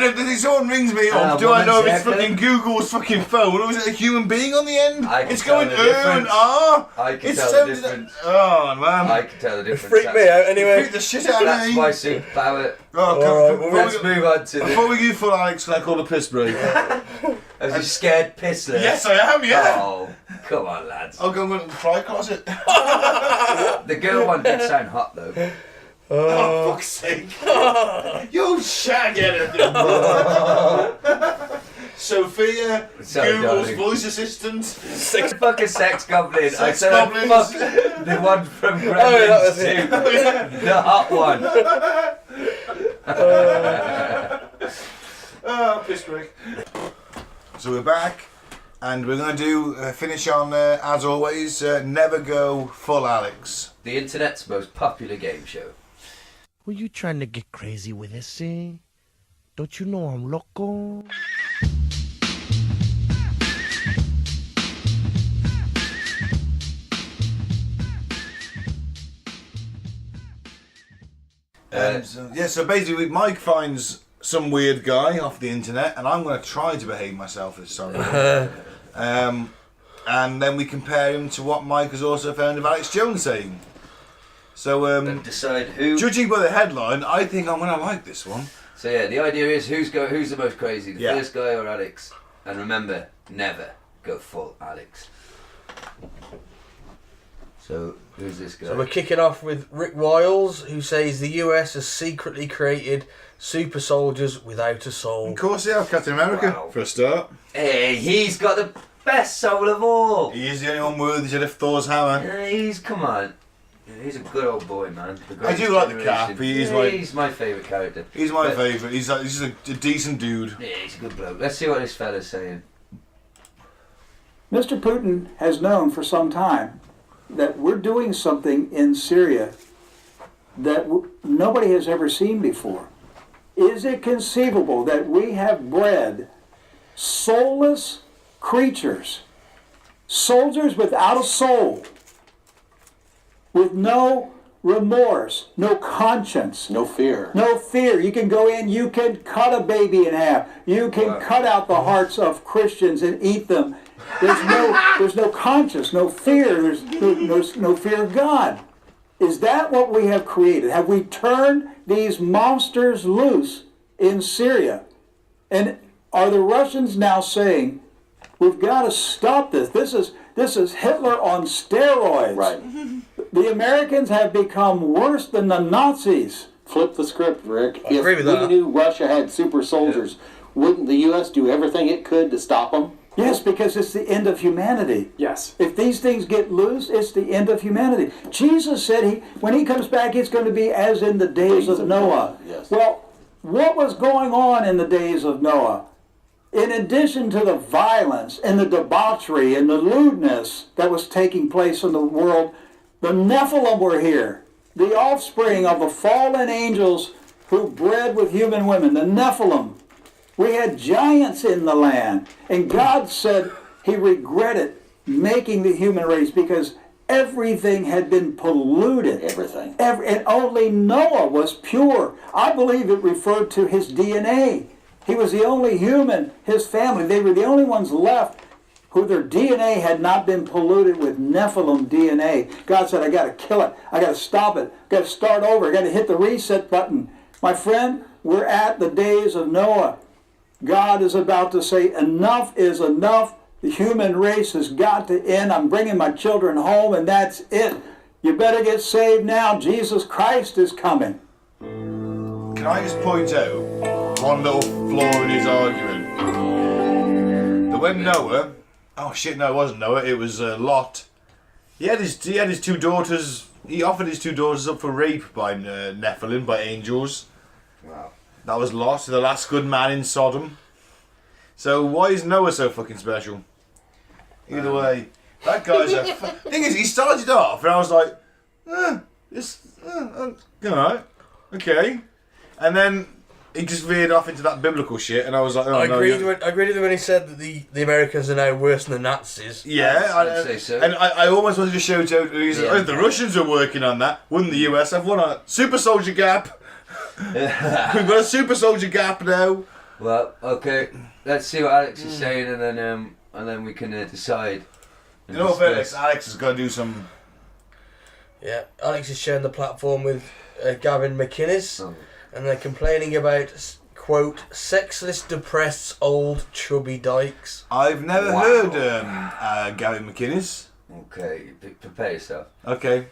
appointment. If someone rings me up, do I know if it's fucking Google's fucking phone or is it a human being on the end? I can It's tell going the and difference. ah. I can It's tell the so- difference. Oh man. I can tell the It difference. freaked me out anyway. Freak the shit out of That's me. my superpower. Oh, Alright, well, Let's move on to Before we go full Alex, can I call a piss break? Are you scared pissless? Yes, I am. Yeah. Oh, come on, lads. I'll go and fry closet. The girl one did sound hot though. Oh, fuck's sake. You shag anything. Sophia, Sorry, Google's darling. voice assistant. Fuck a sex goblin. I Sex said goblins. fuck the one from Oh, yeah, that was Gremlins it. 2. The hot one. Oh, piss break. So we're back, and we're going to do finish on, as always, never go full Alex. The internet's most popular game show. Were you trying to get crazy with this, eh? Don't you know I'm loco? So basically Mike finds some weird guy off the internet, and I'm going to try to behave myself this time. And then we compare him to what Mike has also found of Alex Jones saying. So then decide who. Judging by the headline, I think I'm going to like this one. So yeah, the idea is who's the most crazy, the first guy or Alex? And remember, never go full Alex. So who's this guy? So we're kicking off with Rick Wiles, who says the US has secretly created super soldiers without a soul. Of course they have, Captain America, for a start. Hey, he's got the best soul of all. He is the only one worthy to lift Thor's hammer. Come on. He's a good old boy, man. I do like the Cap. He's my favourite character. He's my favourite. He's just a decent dude. Yeah, he's a good bloke. Let's see what this fella's saying. Mr. Putin has known for some time that we're doing something in Syria that nobody has ever seen before. Is it conceivable that we have bred soulless creatures, soldiers without a soul, with no remorse, no conscience, no fear? No fear. You can go in, you can cut a baby in half, you can cut out the hearts of Christians and eat them. There's no conscience, no fear, there's no fear of God. Is that what we have created? Have we turned these monsters loose in Syria? And are the Russians now saying, we've got to stop this? This is Hitler on steroids. Right. The Americans have become worse than the Nazis. Flip the script, Rick. I agree with that. If we knew Russia had super soldiers, wouldn't the U.S. do everything it could to stop them? Yes, because it's the end of humanity. Yes. If these things get loose, it's the end of humanity. Jesus said when he comes back, it's going to be as in the days of Noah. Yes. Well, what was going on in the days of Noah? In addition to the violence and the debauchery and the lewdness that was taking place in the world, the Nephilim were here, the offspring of the fallen angels who bred with human women, the Nephilim. We had giants in the land, and God said he regretted making the human race because everything had been polluted. Everything. And only Noah was pure. I believe it referred to his DNA. He was the only human, his family, they were the only ones left who their DNA had not been polluted with Nephilim DNA. God said, I got to kill it. I got to stop it. I got to start over. I got to hit the reset button. My friend, we're at the days of Noah. God is about to say, enough is enough. The human race has got to end. I'm bringing my children home, and that's it. You better get saved now. Jesus Christ is coming. Can I just point out one little flaw in his argument? That when Noah... Oh shit, no, it wasn't Noah. It was Lot. He had his two daughters... He offered his two daughters up for rape by Nephilim, by angels. Wow. That was Lot, the last good man in Sodom. So why is Noah so fucking special? Either way, that guy's a... Thing is, he started off and I was like, alright, okay. And then he just veered off into that biblical shit and I was like, oh, I agreed with him when he said that the Americans are now worse than the Nazis. Yeah, I'd say so. And I almost wanted to shout out, the Russians are working on that. Wouldn't the US have won a super soldier gap? We've got a super soldier gap now. Well, okay. Let's see what Alex is saying, and then we can decide. You know what, Alex has got to do some. Yeah, Alex is sharing the platform with Gavin McInnes, and they're complaining about, quote, sexless, depressed, old, chubby dykes. I've never heard Gavin McInnes. Okay, prepare yourself. Okay.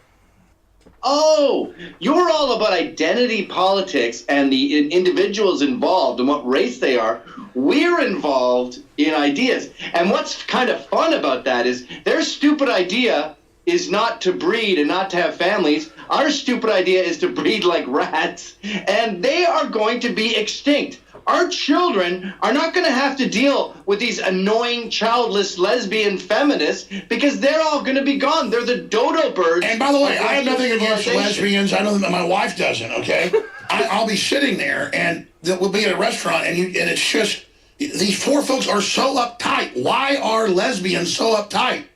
Oh, you're all about identity politics and the individuals involved and what race they are. We're involved in ideas. And what's kind of fun about that is their stupid idea is not to breed and not to have families. Our stupid idea is to breed like rats. And they are going to be extinct. Our children are not going to have to deal with these annoying, childless, lesbian feminists because they're all going to be gone. They're the dodo birds. And by the way, I have nothing against lesbians. I know that my wife doesn't, okay? I'll be sitting there, and we'll be at a restaurant, and it's just, these poor folks are so uptight. Why are lesbians so uptight?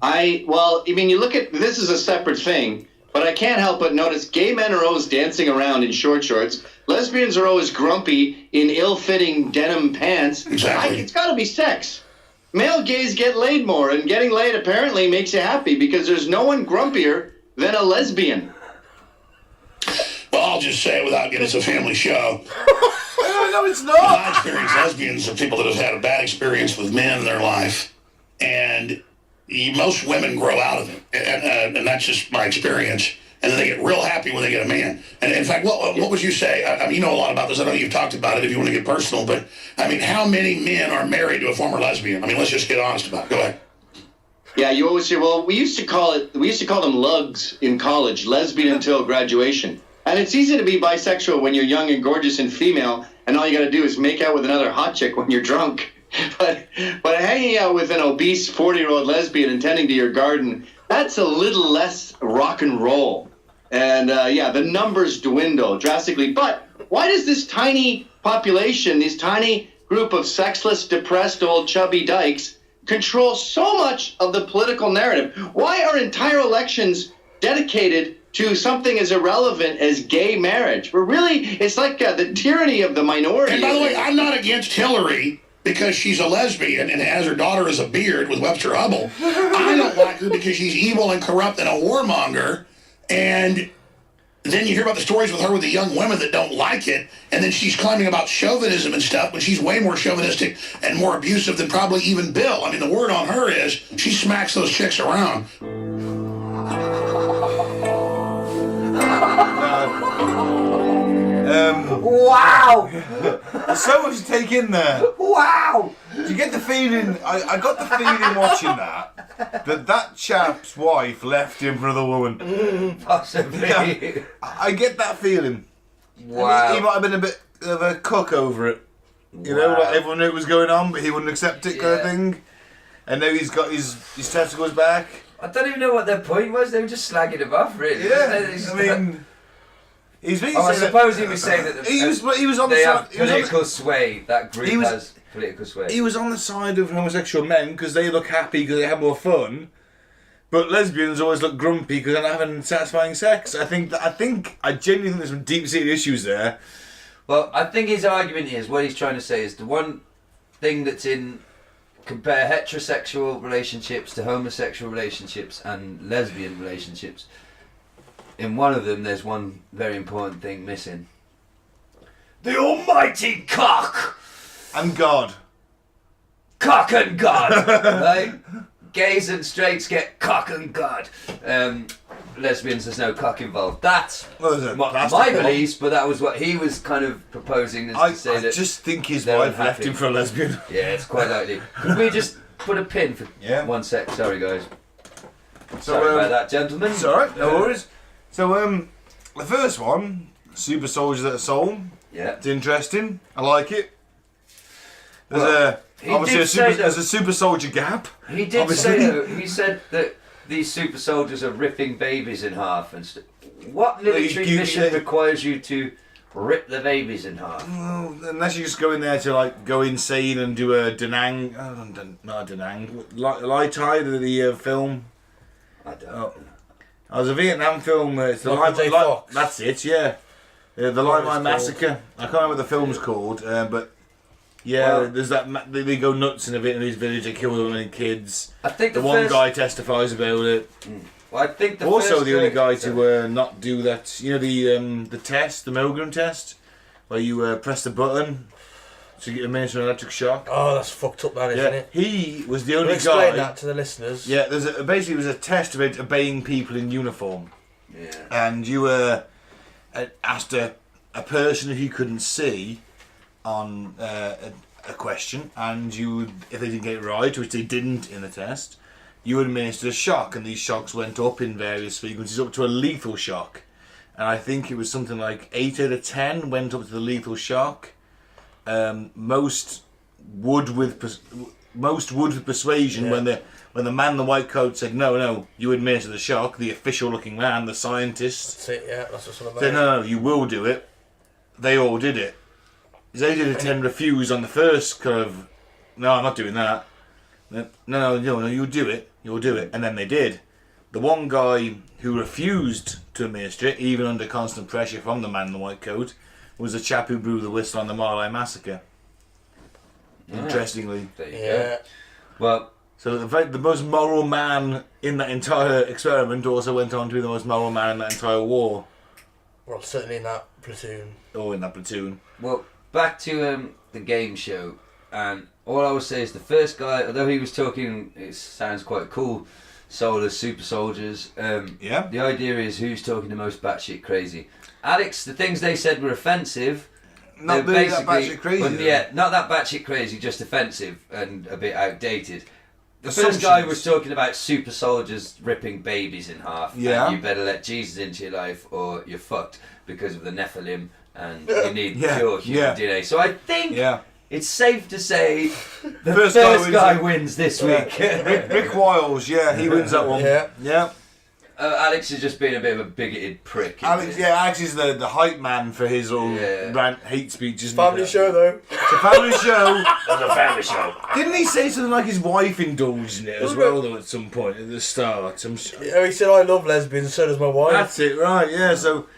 Well, I mean, you look at, this is a separate thing. but I can't help but notice gay men are always dancing around in short shorts. Lesbians are always grumpy in ill-fitting denim pants. Exactly. It's got to be sex. Male gays get laid more, and getting laid apparently makes you happy because there's no one grumpier than a lesbian. Well, I'll just say it without getting, it's a family show. No, it's In not. my experience, lesbians are people that have had a bad experience with men in their life, and most women grow out of it, and that's just my experience. And then they get real happy when they get a man. And in fact, what would you say? I mean, you know a lot about this. I know you've talked about it if you want to get personal, but I mean, how many men are married to a former lesbian? I mean, let's just get honest about it. Go ahead. Yeah, you always say, well, we used to call them lugs in college, lesbian until graduation. And it's easy to be bisexual when you're young and gorgeous and female, and all you got to do is make out with another hot chick when you're drunk. But hanging out with an obese 40-year-old lesbian and tending to your garden, that's a little less rock and roll. And yeah, the numbers dwindle drastically. But why does this tiny population, this tiny group of sexless, depressed old chubby dykes control so much of the political narrative? Why are entire elections dedicated to something as irrelevant as gay marriage? It's like the tyranny of the minority. And by the way, I'm not against Hillary because she's a lesbian and has her daughter as a beard with Webster Hubbell. I don't like her because she's evil and corrupt and a warmonger. And then you hear about the stories with her with the young women that don't like it, and then she's claiming about chauvinism and stuff, but she's way more chauvinistic and more abusive than probably even Bill. I mean, the word on her is she smacks those chicks around. Wow! There's so much to take in there. Wow! Do you get the feeling? I got the feeling watching that chap's wife left him for another woman. Possibly. Yeah, I get that feeling. Wow. He might have been a bit of a cock over it. You know, like everyone knew it was going on, but he wouldn't accept it, kind of thing. And now he's got his testicles back. I don't even know what their point was. They were just slagging him off, really. Yeah, I mean. I suppose he was saying that he was on the they side. have political sway. That group has political sway. He was on the side of homosexual men because they look happy because they have more fun, but lesbians always look grumpy because they're not having satisfying sex. I genuinely think there's some deep-seated issues there. Well, I think his argument is what he's trying to say is the one thing that's compare heterosexual relationships to homosexual relationships and lesbian relationships. In one of them, there's one very important thing missing. The almighty cock! And God. Cock and God! Right? Gays and straights get cock and God. Lesbians, there's no cock involved. That's my beliefs, but that was what he was kind of proposing. I just think his wife left him for a lesbian. Yeah, it's quite likely. Could we just put a pin for 1 sec? Sorry, guys. Sorry about that, gentlemen. It's alright, no worries. So, the first one, Super Soldiers at a Soul. Yeah. It's interesting. I like it. There's a super soldier gap. He did say, though, he said that these super soldiers are ripping babies in half and stuff. What military mission requires you to rip the babies in half? Well, unless you just go in there to like go insane and do a Danang, not a Danang, Lai Tai, the film. I don't know. It was a Vietnam film. It's the Fox. That's it, yeah. The Lai Tai Massacre. I can't remember what the film's called, but yeah, there's that. They go nuts in a Vietnamese village. They kill women and kids. I think the one guy testifies about it. Well, I think the only guy to not do that. You know the test, the Milgram test, where you press the button to get administer an electric shock. Oh, that's fucked up, that isn't it? He was the only guy. Explain that to the listeners. Yeah, basically it was a test about obeying people in uniform. Yeah. And you asked a person who couldn't see on a question, and you would, if they didn't get it right, which they didn't in the test, you would administer a shock, and these shocks went up in various frequencies up to a lethal shock. And I think it was something like 8 out of 10 went up to the lethal shock. Most would with persuasion when the man in the white coat said no, you administer the shock. The official looking man, the scientist, that's it. Yeah, that's what's all about. said no, you will do it. They all did it. 8 out of 10 refused on the first curve. No, I'm not doing that. No, you'll do it. You'll do it, and then they did. The one guy who refused to administer it, even under constant pressure from the man in the white coat, was the chap who blew the whistle on the Marley massacre. Interestingly. There you go. Well, so the most moral man in that entire experiment also went on to be the most moral man in that entire war. Well, certainly in that platoon. Oh, in that platoon. Well, back to the game show, and all I would say is the first guy, although he was talking, it sounds quite cool, soulless super soldiers. Yeah. The idea is who's talking the most batshit crazy. Alex, the things they said were offensive. Not really that batshit crazy. Well, yeah, not that batshit crazy, just offensive and a bit outdated. The first guy was talking about super soldiers ripping babies in half. Yeah. And you better let Jesus into your life or you're fucked because of the Nephilim and you need pure human DNA. So I think it's safe to say the first guy wins this week. Rick Wiles, he wins that one. Yeah. Alex is just being a bit of a bigoted prick. Alex is the hype man for his old rant, hate speech. Isn't Family show, though. It's a family show. It's a family show. Didn't he say something like his wife indulged in it as well, though, at some point at the start? He said, I love lesbians, so does my wife. That's it, right, yeah. So,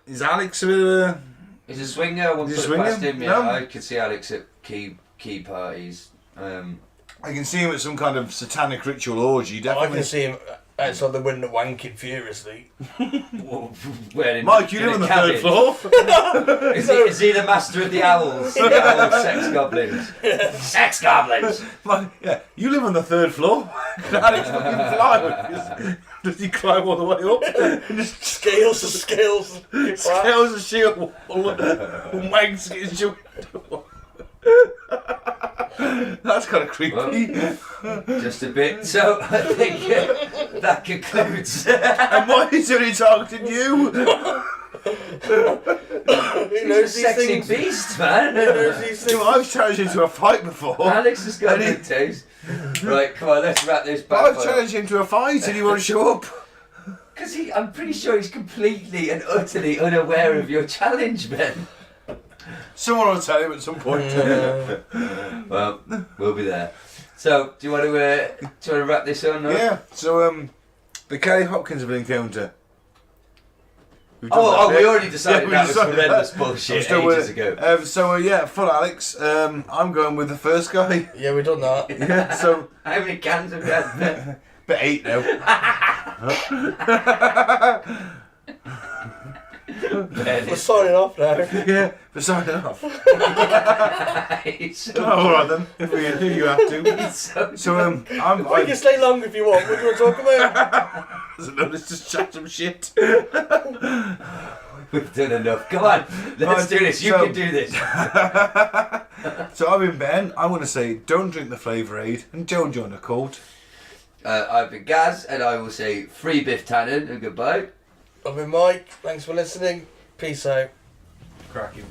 is Alex a bit of a... He's a swinger. I won't put it past him. Yeah, I could see Alex at key parties. I can see him at some kind of satanic ritual orgy, definitely. I can see him outside the window wanking furiously. Mike, you live on the third floor? is he the master of the owls? The owl sex goblins. Sex goblins! Yeah, you live on the third floor. Can Alex fucking fly? Does he climb all the way up? Just scales. Scales the shield. Wanks his shield. That's kind of creepy. Well, just a bit. So I think that concludes. And why is he targeting you? He knows these sexy things. Beast, man. He knows these things. I've challenged him to a fight before. Alex has got good taste. Right, come on, let's wrap this back. I've challenged him to a fight and he won't show up. Because I'm pretty sure he's completely and utterly unaware of your challenge, Ben. Someone will tell him at some point. Well, we'll be there. So, do you want to wrap this on? No? Yeah. So, the Kelly Hopkinsville encounter. We already decided that was horrendous bullshit ages ago. Full Alex. I'm going with the first guy. Yeah, we've done that. Yeah. So how many cans have we had? But 8 now. We're signing off now. Yeah, we're signing off. Alright then, if you have to. We can stay long if you want. What do you want to talk about? I don't know, let's just chat some shit. We've done enough. Come on, let's do this. You can do this. So I've been Ben. I want to say don't drink the Flavour Aid and don't join the cult. I've been Gaz and I will say free Biff Tannen and goodbye. I've been Mike. Thanks for listening. Peace out. Cracking.